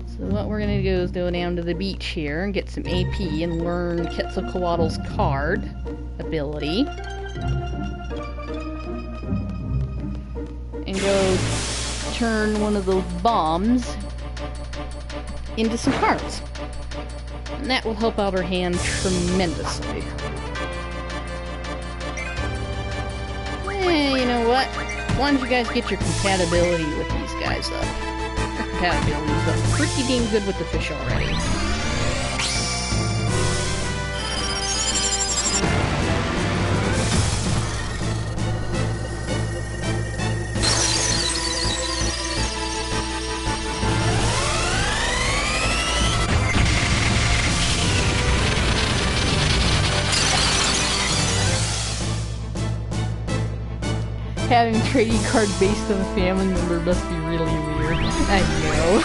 [SPEAKER 1] So what we're going to do is go down to the beach here and get some AP and learn Quetzalcoatl's card ability. And go turn one of those bombs into some cards. And that will help out her hand tremendously. Hey, you know what? Why don't you guys get your compatibility with these guys up? Your compatibility is up pretty dang good with the fish already. Having a trading card based on a family member must be really weird. I know.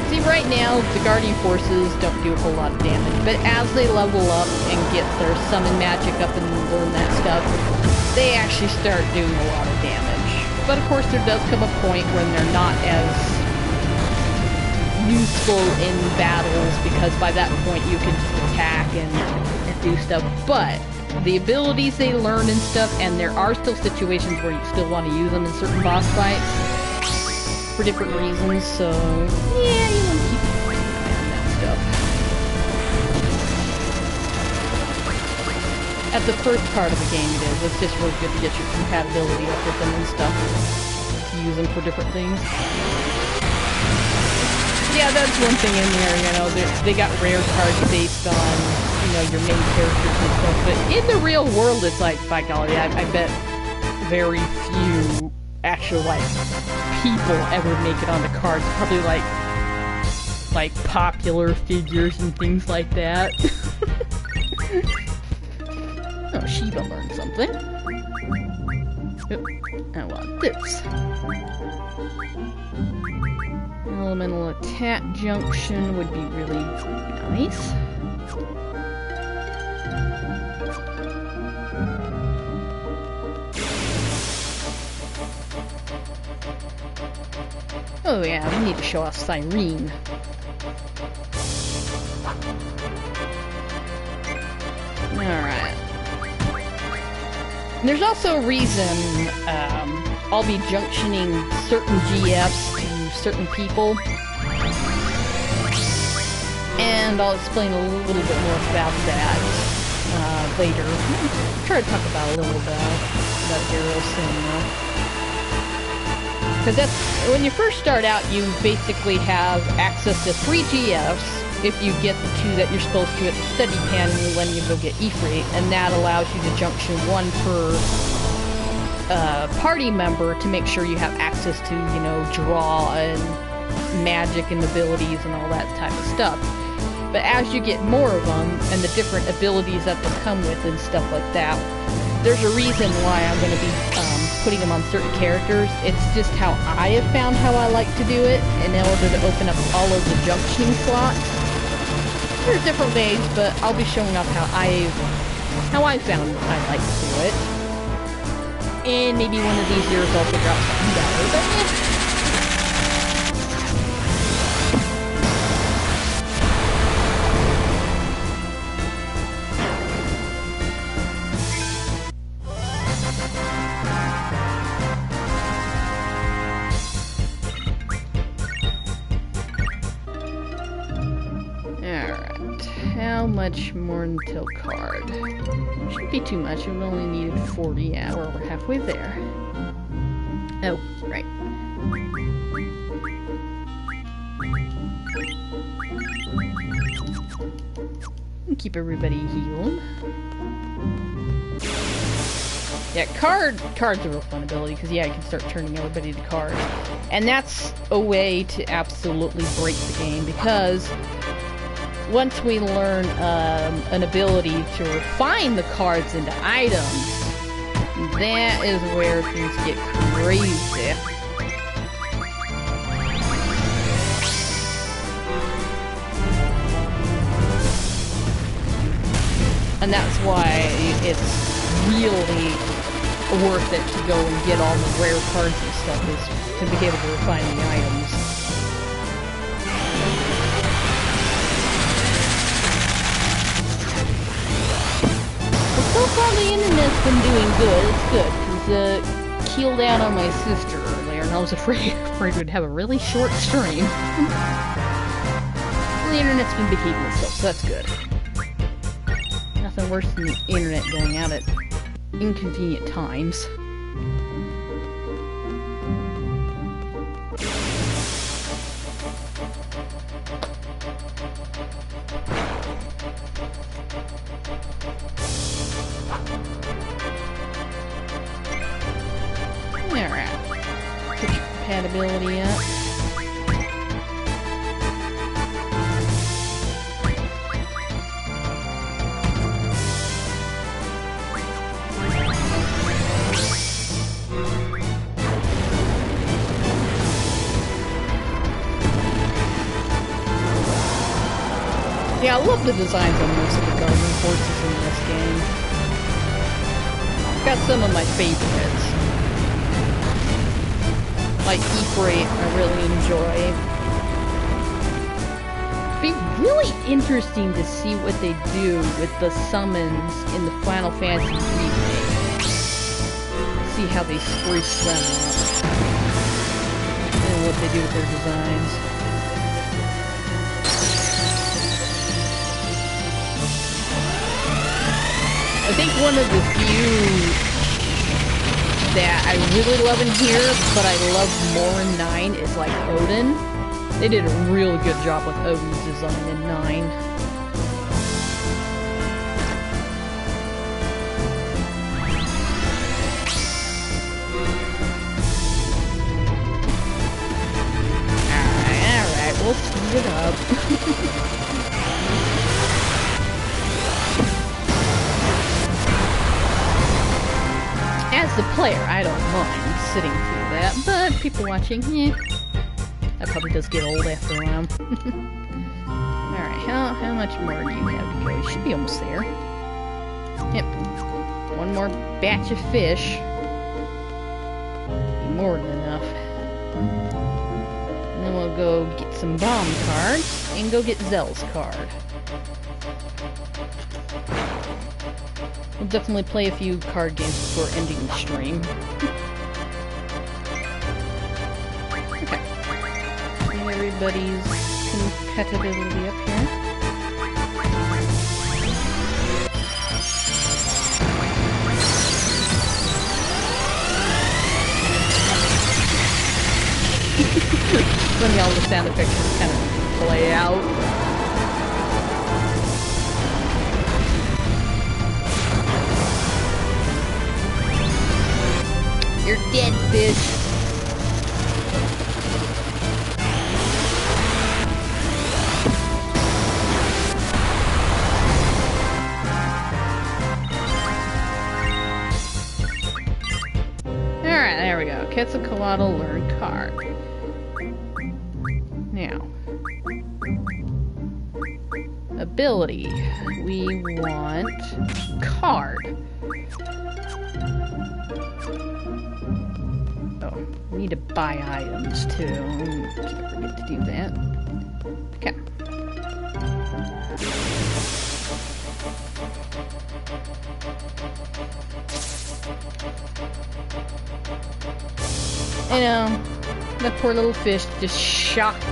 [SPEAKER 1] See, right now, the Guardian Forces don't do a whole lot of damage, but as they level up and get their summon magic up and learn that stuff, they actually start doing a lot of damage. But of course, there does come a point when they're not as useful in battles, because by that point you can just attack and do stuff, but the abilities they learn and stuff, and there are still situations where you still want to use them in certain boss fights for different reasons, so yeah, you want to keep an eye on that stuff. At the first part of the game it is, it's just really good to get your compatibility up with them and stuff, to use them for different things. Yeah, that's one thing in there, you know, they got rare cards based on, you know, your main characters and stuff, but in the real world, it's like, by golly, I bet very few actual like people ever make it on the cards. Probably like popular figures and things like that. Oh, Sheba learned something. Oh, I want this. Elemental attack junction would be really nice. Oh yeah, we need to show off Cyrene. Alright. There's also a reason I'll be junctioning certain GFs to certain people. And I'll explain a little bit more about that later. I'll try to talk about a little bit about Hero soon. Because that's, when you first start out, you basically have access to 3 GFs if you get the 2 that you're supposed to at the study panel when you go get Ifrit, and that allows you to junction 1 per party member to make sure you have access to, you know, draw and magic and abilities and all that type of stuff. But as you get more of them, and the different abilities that they come with and stuff like that, there's a reason why I'm going to be putting them on certain characters. It's just how I have found how I like to do it in order to open up all of the junctioning slots. There's different ways, but I'll be showing off how I found I like to do it. And maybe one of these years I'll figure out something better, but yeah. Much more until card. Shouldn't be too much. We've only needed 40. Yeah, we're halfway there. Oh, right. And keep everybody healed. Yeah, card's a real fun ability because yeah, you can start turning everybody to cards, and that's a way to absolutely break the game because. Once we learn an ability to refine the cards into items, that is where things get crazy. And that's why it's really worth it to go and get all the rare cards and stuff, is to be able to refine the items. So far the internet's been doing good. It's good, because keeled out on my sister earlier, and I was afraid we'd have a really short stream. The internet's been behaving itself, so that's good. Nothing worse than the internet going out at inconvenient times. Compatibility up. Yeah, I love the designs on most of the guardian forces in this game. Got some of my favorites. Like Ifrit, I really enjoy. It'd be really interesting to see what they do with the summons in the Final Fantasy remake. See how they spruce them up. And what they do with their designs. I think one of the few that I really love in here, but I love more in 9 is like Odin. They did a really good job with Odin's design in 9. As the player, I don't mind sitting through that, but people watching, that probably does get old after a while. Alright, how much more do you have to go? You should be almost there. Yep. One more batch of fish. Be more than enough. And then we'll go get some bomb cards and go get Zell's card. We'll definitely play a few card games before ending the stream. Okay. Everybody's competitively up here. Funny all the sound effects just kind of play out. You're dead, fish. Alright, there we go. Quetzalcoatl learn card. Now. Ability. We want card. We need to buy items too. Can't forget to do that. Okay. I know, that poor little fish just shocked.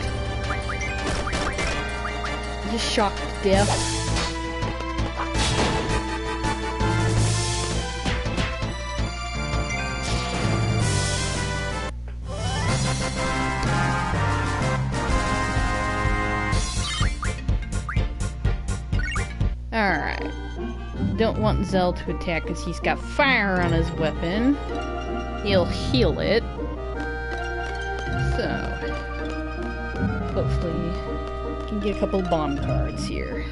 [SPEAKER 1] Just shocked to death. Alright. Don't want Zell to attack because he's got fire on his weapon. He'll heal it. So, hopefully, we can get a couple bomb cards here.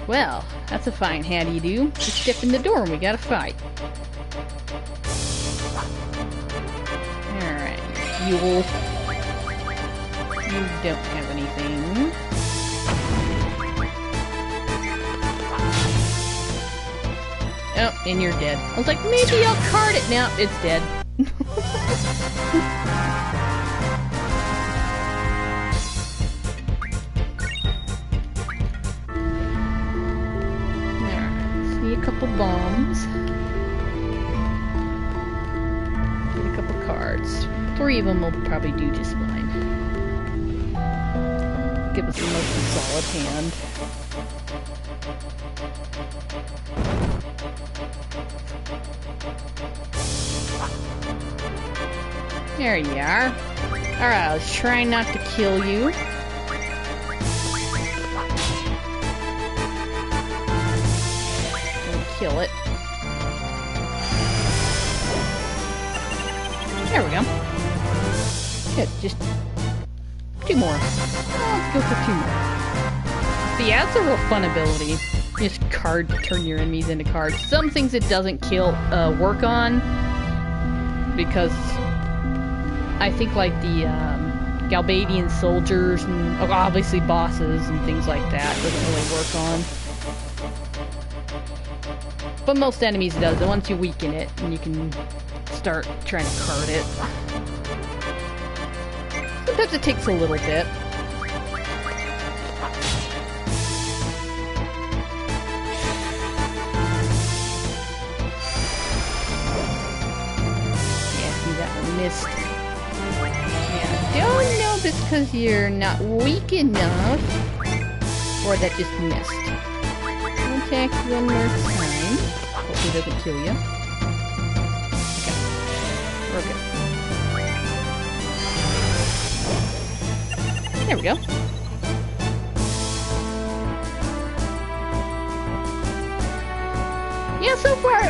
[SPEAKER 1] Well, that's a fine how-do-you-do. Just step in the door and we gotta fight. Alright, fuel. You don't have anything. Oh, and you're dead. I was like, maybe I'll card it now. It's dead. Alright, see a couple bombs. Get a couple cards. 3 of them will probably do just fine. Give us a mostly solid hand. There you are. Alright, I was trying not to kill you. Kill it. There we go. Yeah, just 2 more. Let's go for 2 more. But yeah, it's a real fun ability. Just turn your enemies into cards. Some things it doesn't work on, because I think like the Galbadian soldiers and obviously bosses and things like that doesn't really work on. But most enemies it does. And once you weaken it, and you can start trying to card it. Sometimes it takes a little bit. Yeah, see that one missed. Yeah, don't know if it's because you're not weak enough, or that just missed. Attack 1 more time. Hopefully it doesn't kill you. Okay. We're good. There we go. Yeah, so far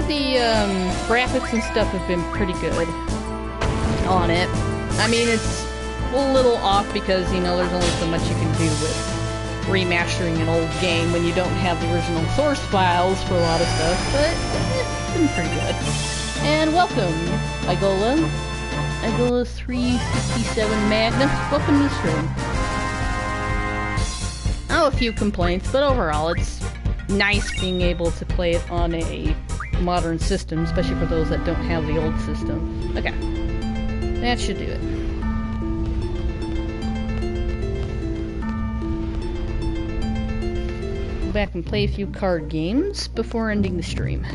[SPEAKER 1] the graphics and stuff have been pretty good on it. I mean, it's a little off because, you know, there's only so much you can do with remastering an old game when you don't have the original source files for a lot of stuff, but it's been pretty good. And welcome, Igola. Igola 357 Magnum. Welcome to the stream. Oh, a few complaints, but overall it's nice being able to play it on a modern system, especially for those that don't have the old system. Okay. That should do it. Go back and play a few card games before ending the stream.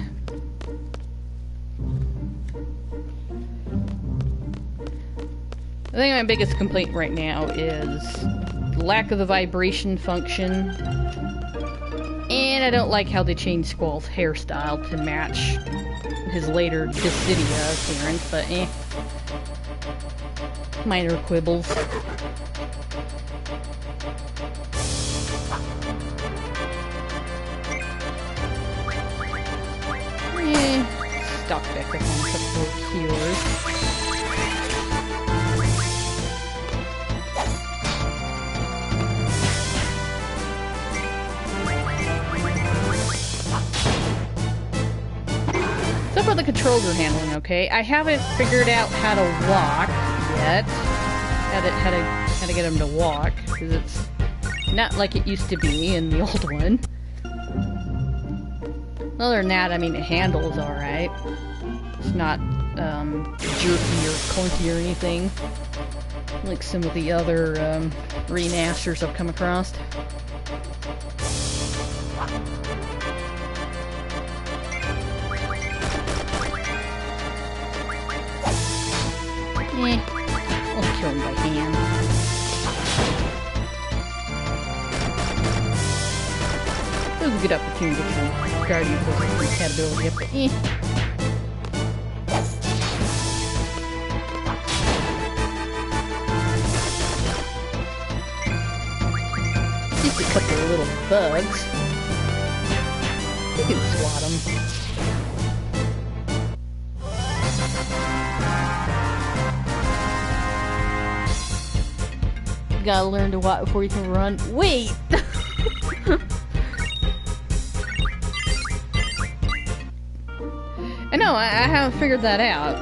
[SPEAKER 1] I think my biggest complaint right now is the lack of the vibration function, and I don't like how they changed Squall's hairstyle to match his later Dissidia appearance, but minor quibbles. Stock back up on a couple of cures. So far the controls are handling okay. I haven't figured out how to walk yet. How to get him to walk, because it's not like it used to be in the old one. Other than that, I mean, the handle's alright. It's not jerky or clunky or anything, like some of the other remasters I've come across. I'll kill him by hand. It was a good opportunity to Guardian Force compatibility up, but Just a couple of little bugs. You can swat them. You gotta learn to walk before you can run. Wait! I know, I haven't figured that out.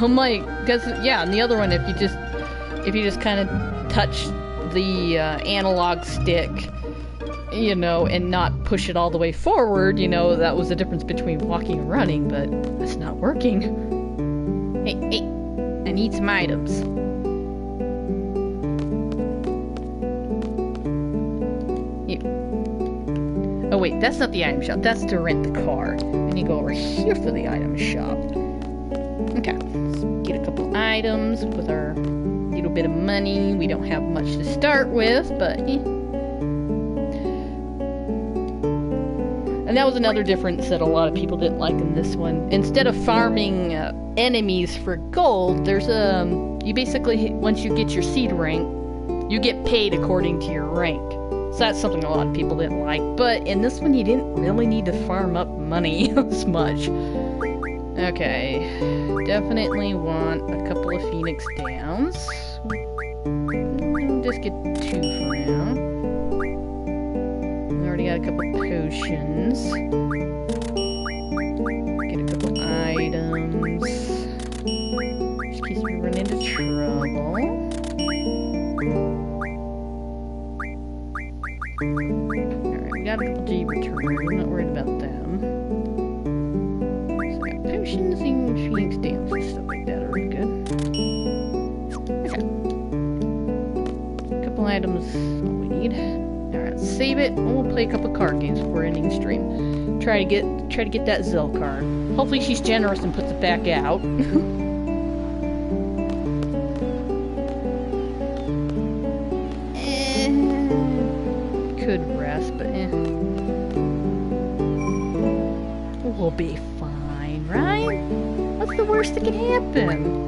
[SPEAKER 1] I'm like, cause yeah, and the other one, if you just kind of touch the analog stick, you know, and not push it all the way forward, you know, that was the difference between walking and running, but it's not working. Hey, I need some items. Oh wait, that's not the item shop, that's to rent the car. And you go over here for the item shop. Okay, let's get a couple items with our little bit of money. We don't have much to start with, but And that was another difference that a lot of people didn't like in this one. Instead of farming enemies for gold, there's you basically, once you get your seed rank, you get paid according to your rank. So that's something a lot of people didn't like. But in this one, you didn't really need to farm up money as much. Okay, definitely want a couple of Phoenix Downs. Just get 2 for now. We already got a couple potions. Get a couple items. Just in case we run into trouble. Alright, we got a couple G returns. I'm not worried about them. So we got potions and Phoenix Downs and stuff like that are good. Okay. A couple items we need. Alright, save it, and we'll play a couple card games before ending the stream. Try to get that Zell card. Hopefully she's generous and puts it back out. Could rest, but we'll be fine, right? What's the worst that can happen?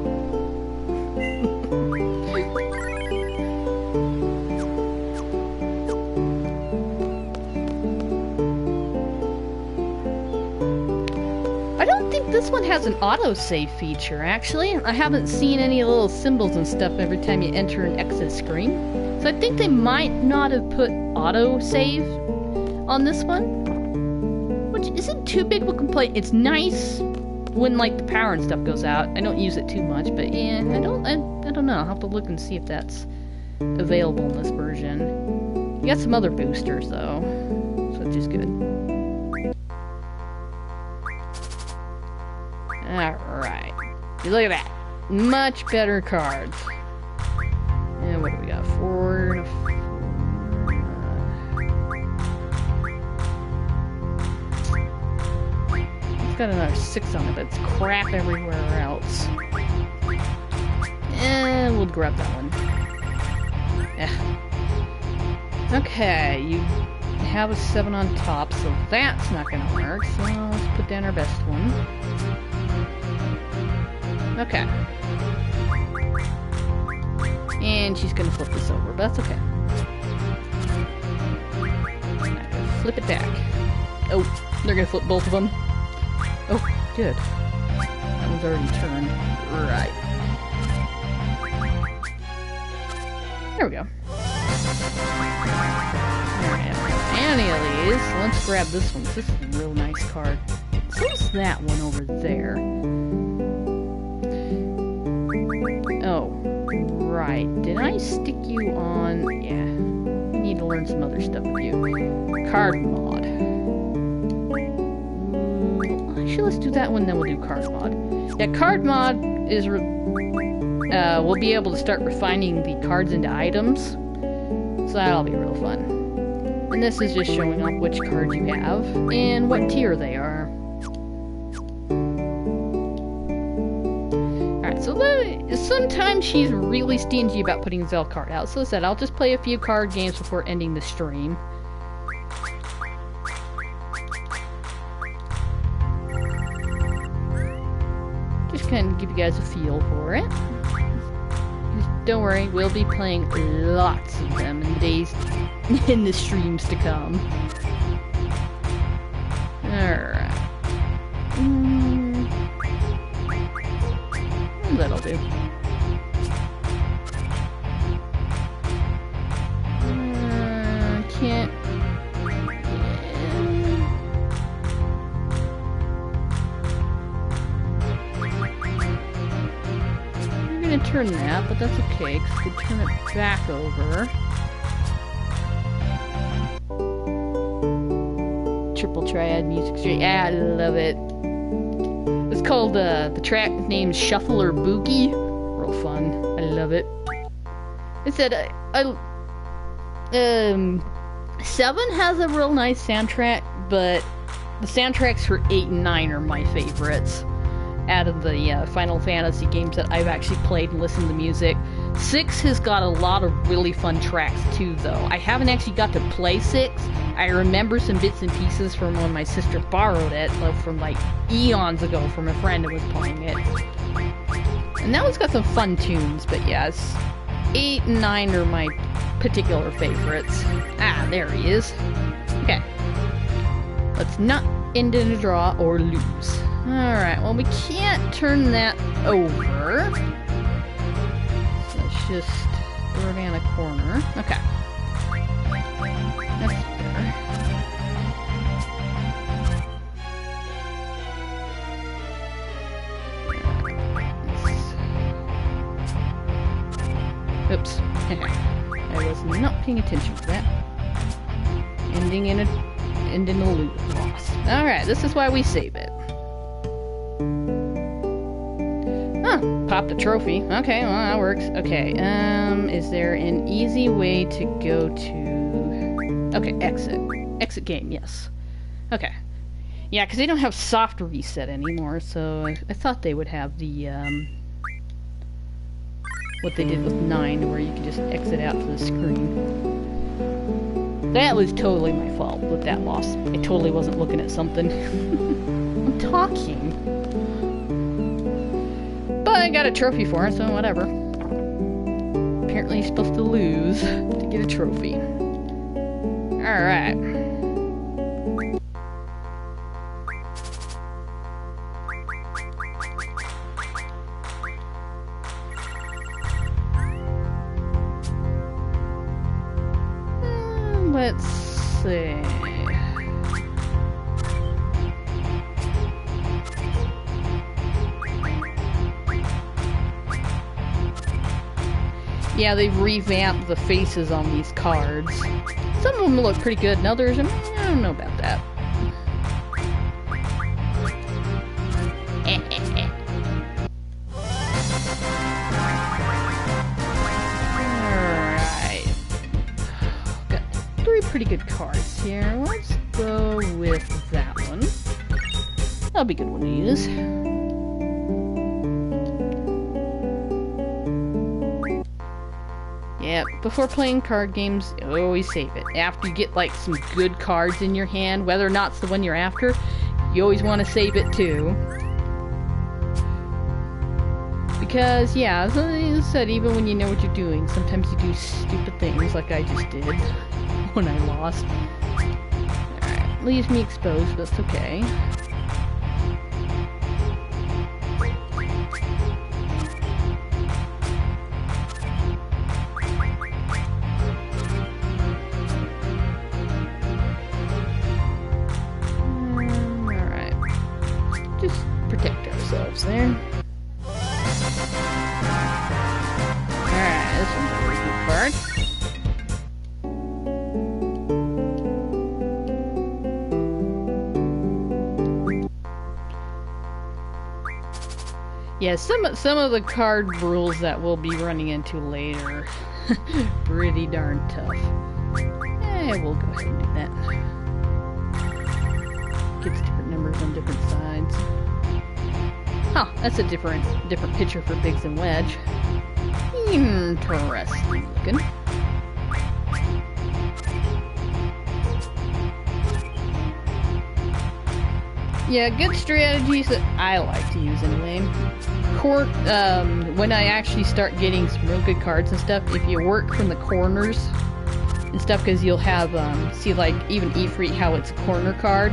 [SPEAKER 1] this one has an autosave feature, actually. I haven't seen any little symbols and stuff every time you enter an exit screen. So I think they might not have put autosave on this one, which isn't too big of a complaint. It's nice when, like, the power and stuff goes out. I don't use it too much, but yeah, I don't know. I'll have to look and see if that's available in this version. You got some other boosters, though, so which is good. Alright. Look at that. Much better cards. And what do we got? 4 and a 4. It's got another 6 on it, but it's crap everywhere else. And we'll grab that one. Yeah. Okay, you have a 7 on top, so that's not gonna work. So let's put down our best one. Okay. And she's gonna flip this over, but that's okay. Flip it back. Oh, they're gonna flip both of them. Oh, good. That one's already turned. Right. There we go. Alright, any of these. Let's grab this one. This is a real nice card. So is that one over there. Oh, right. Did I stick you on? Yeah. I need to learn some other stuff with you. Card mod. Actually, let's do that one, then we'll do card mod. Yeah, card mod is... we'll be able to start refining the cards into items. So that'll be real fun. And this is just showing off which cards you have and what tier they are. Alright, so sometimes she's really stingy about putting Zell card out. So I said I'll just play a few card games before ending the stream. Just kind of give you guys a feel for it. Don't worry, we'll be playing lots of them in the days, in the streams to come. Alright. That'll do. Can't... Gonna turn that, but that's okay, because we turn it back over. Triple Triad Music Street. Yeah, I love it. It's called, the track named Shuffler Boogie. Real fun. I love it. It said, 7 has a real nice soundtrack, but the soundtracks for 8 and 9 are my favorites out of the Final Fantasy games that I've actually played and listened to music. 6 has got a lot of really fun tracks too, though. I haven't actually got to play 6. I remember some bits and pieces from when my sister borrowed it, from like eons ago from a friend who was playing it. And that one's got some fun tunes, but yes, 8 and 9 are my particular favorites. Ah, there he is. Okay. Let's not end in a draw or lose. Alright, well, we can't turn that over. So let's just throw down a corner. Okay. That's better. Oops. I was not paying attention to that. Ending in a loss. Alright, this is why we save it. Popped a trophy. Okay, well, that works. Okay, is there an easy way to go to... Okay, exit. Exit game, yes. Okay. Yeah, because they don't have soft reset anymore, so I thought they would have the, what they did with 9, where you can just exit out to the screen. That was totally my fault with that loss. I totally wasn't looking at something. I'm talking. But I got a trophy for it, so whatever. Apparently you're supposed to lose to get a trophy. Alright. let's see. Yeah, they've revamped the faces on these cards. Some of them look pretty good, and others, I don't know about that. Alright. Got 3 pretty good cards here. Let's go with that one. That'll be a good one to use. Yeah, before playing card games, always save it. After you get like some good cards in your hand, whether or not it's the one you're after, you always want to save it too. Because, yeah, as I said, even when you know what you're doing, sometimes you do stupid things like I just did when I lost. Alright, leaves me exposed, but that's okay. Protect ourselves there. Alright, this one's a pretty good card. Yeah, some of the card rules that we'll be running into later. Pretty darn tough. We'll go ahead and do that. Gets different numbers on different sides. Huh, that's a different picture for Biggs and Wedge. Interesting looking. Yeah, good strategies that I like to use anyway. When I actually start getting some real good cards and stuff, if you work from the corners and stuff, because you'll have, see like even Ifrit, how it's a corner card.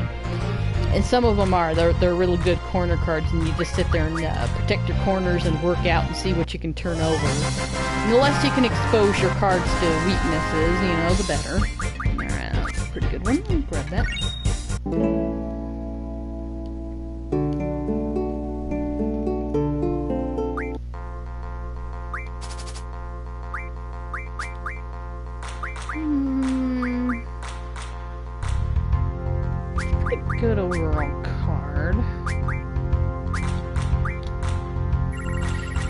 [SPEAKER 1] And some of them they're really good corner cards, and you just sit there and protect your corners and work out and see what you can turn over. And the less you can expose your cards to weaknesses, you know, the better. Alright, that's a pretty good one. I'll grab that. Good overall card.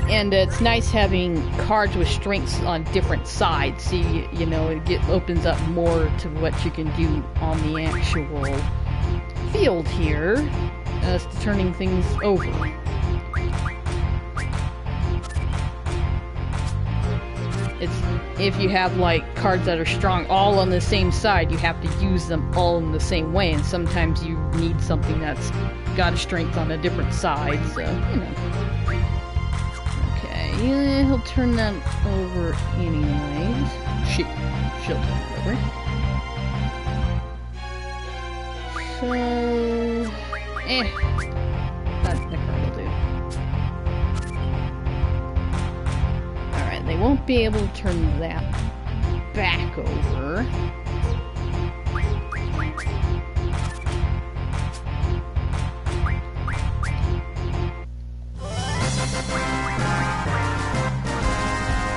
[SPEAKER 1] And it's nice having cards with strengths on different sides. See, you know, it opens up more to what you can do on the actual field here as to turning things over. If you have like cards that are strong all on the same side, you have to use them all in the same way, and sometimes you need something that's got a strength on a different side, so, you know. Okay, yeah, he'll turn that over anyways. She'll turn it over. So, that card will do. They won't be able to turn that back over.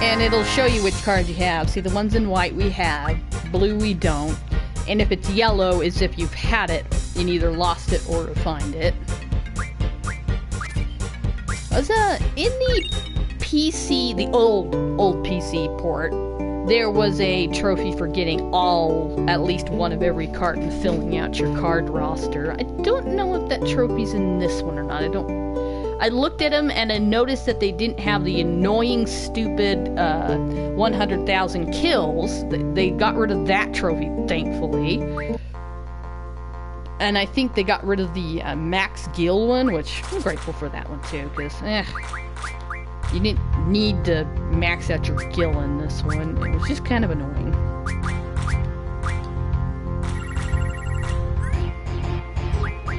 [SPEAKER 1] And it'll show you which cards you have. See, the ones in white we have, blue we don't. And if it's yellow, it's if you've had it and either lost it or refined it. Was in the PC, the old PC port, there was a trophy for getting at least one of every card and filling out your card roster. I don't know if that trophy's in this one or not. I looked at them and I noticed that they didn't have the annoying, stupid 100,000 kills. They got rid of that trophy, thankfully. And I think they got rid of the Max Gil one, which I'm grateful for that one too, because, you didn't need to max out your Gil in this one. It was just kind of annoying.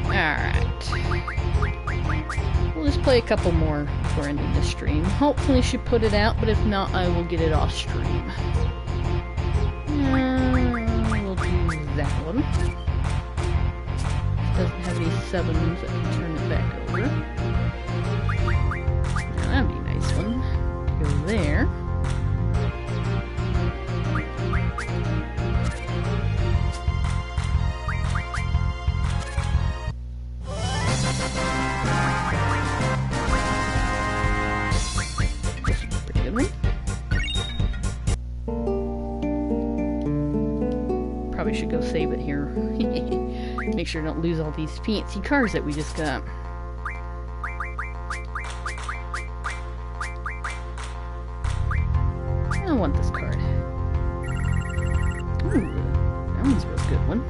[SPEAKER 1] Alright. We'll just play a couple more before ending the stream. Hopefully she put it out, but if not, I will get it off stream. We'll do that one. Doesn't have any 7s. I can turn it back over. Now that'd be a nice one. Go there. Pretty good one. Probably should go save it here. Make sure I don't lose all these fancy cars that we just got. I want this card. Ooh, that one's a real good one.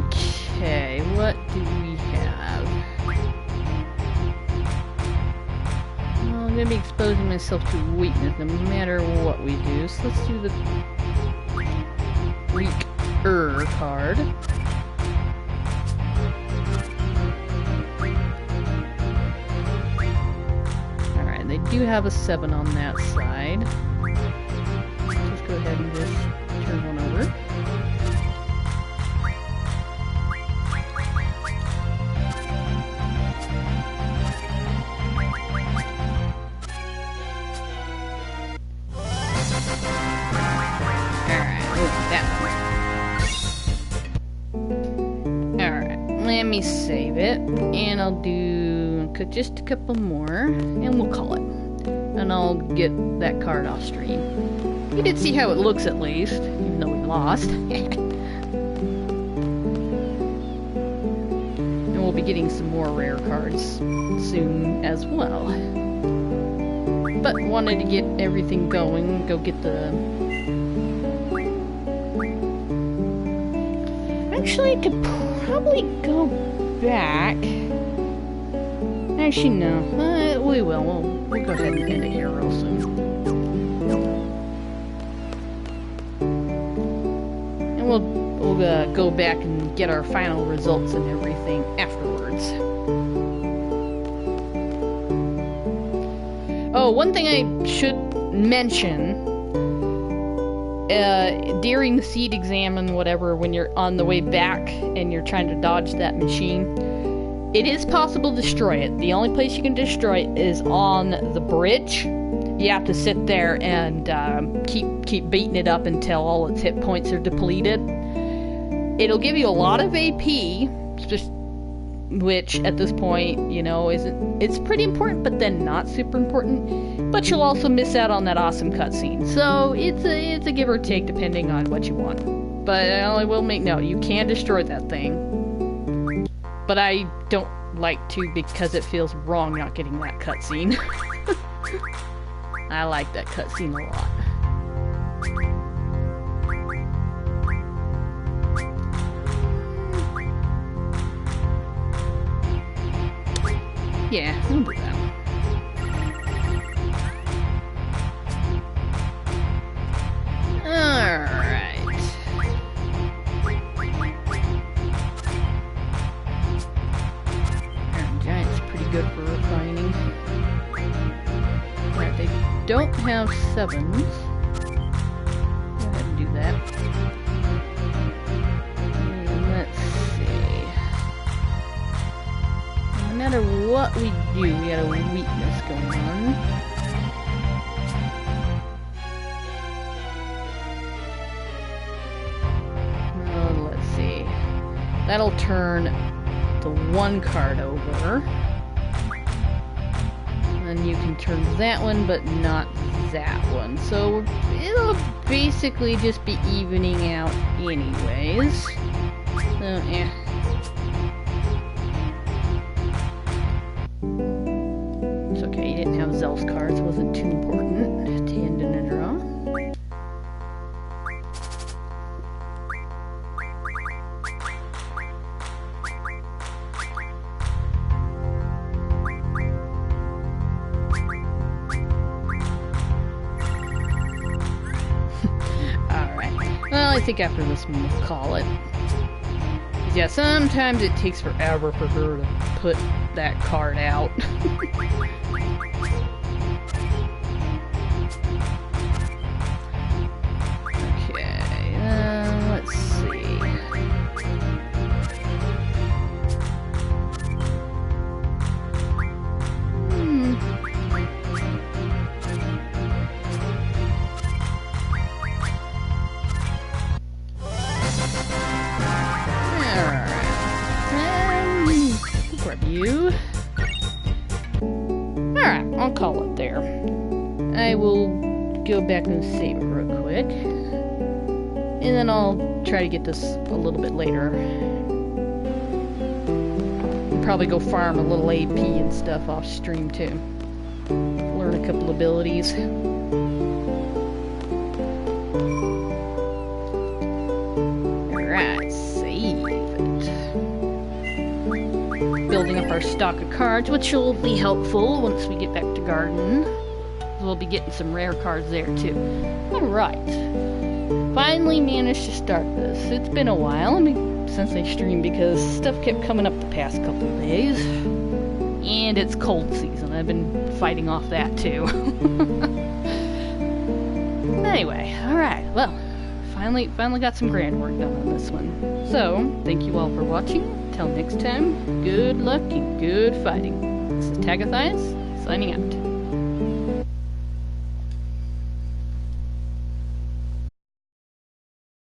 [SPEAKER 1] Okay, what do we have? Well, I'm gonna be exposing myself to weakness no matter what we do, so let's do the weaker card. Alright, they do have a 7 on that side. Just go ahead and just turn one over. Let me save it, and I'll do just a couple more, and we'll call it. And I'll get that card off stream. You did see how it looks at least, even though we lost. And we'll be getting some more rare cards soon as well. But wanted to get everything going, go get the... Actually, I could probably go back. Actually, no. We will. We'll go ahead and end it here real soon. And we'll go back and get our final results and everything afterwards. Oh, one thing I should mention. During the seed exam and whatever, when you're on the way back and you're trying to dodge that machine, it is possible to destroy it. The only place you can destroy it is on the bridge. You have to sit there and keep beating it up until all its hit points are depleted. It'll give you a lot of AP, which at this point, you know, it's pretty important, but then not super important. But you'll also miss out on that awesome cutscene. So it's a give or take depending on what you want. But I will make note, you can destroy that thing. But I don't like to because it feels wrong not getting that cutscene. I like that cutscene a lot. Yeah, we'll do that. Alright. Iron Giant's pretty good for refining. Alright, they don't have 7s. Go ahead and do that. And let's see. No matter what we do, we got a weakness going on. Let's see. That'll turn the one card over. And you can turn that one, but not that one. So it'll basically just be evening out anyways. So, yeah. It's okay, you didn't have Zel's cards, it wasn't too important to end in a draw. Alright, well I think after this one we'll call it. Yeah, sometimes it takes forever for her to put that card out. Okay, I will go back and save it real quick. And then I'll try to get this a little bit later. Probably go farm a little AP and stuff off stream too. Learn a couple abilities. Alright, save it. Building up our stock of cards, which will be helpful once we get back to Garden. We'll be getting some rare cards there too. Alright. Finally managed to start this. It's been a while since I streamed because stuff kept coming up the past couple of days. And it's cold season. I've been fighting off that too. Anyway, alright, well, finally got some grand work done on this one. So, thank you all for watching. Till next time, good luck and good fighting. This is Tagathias, signing out.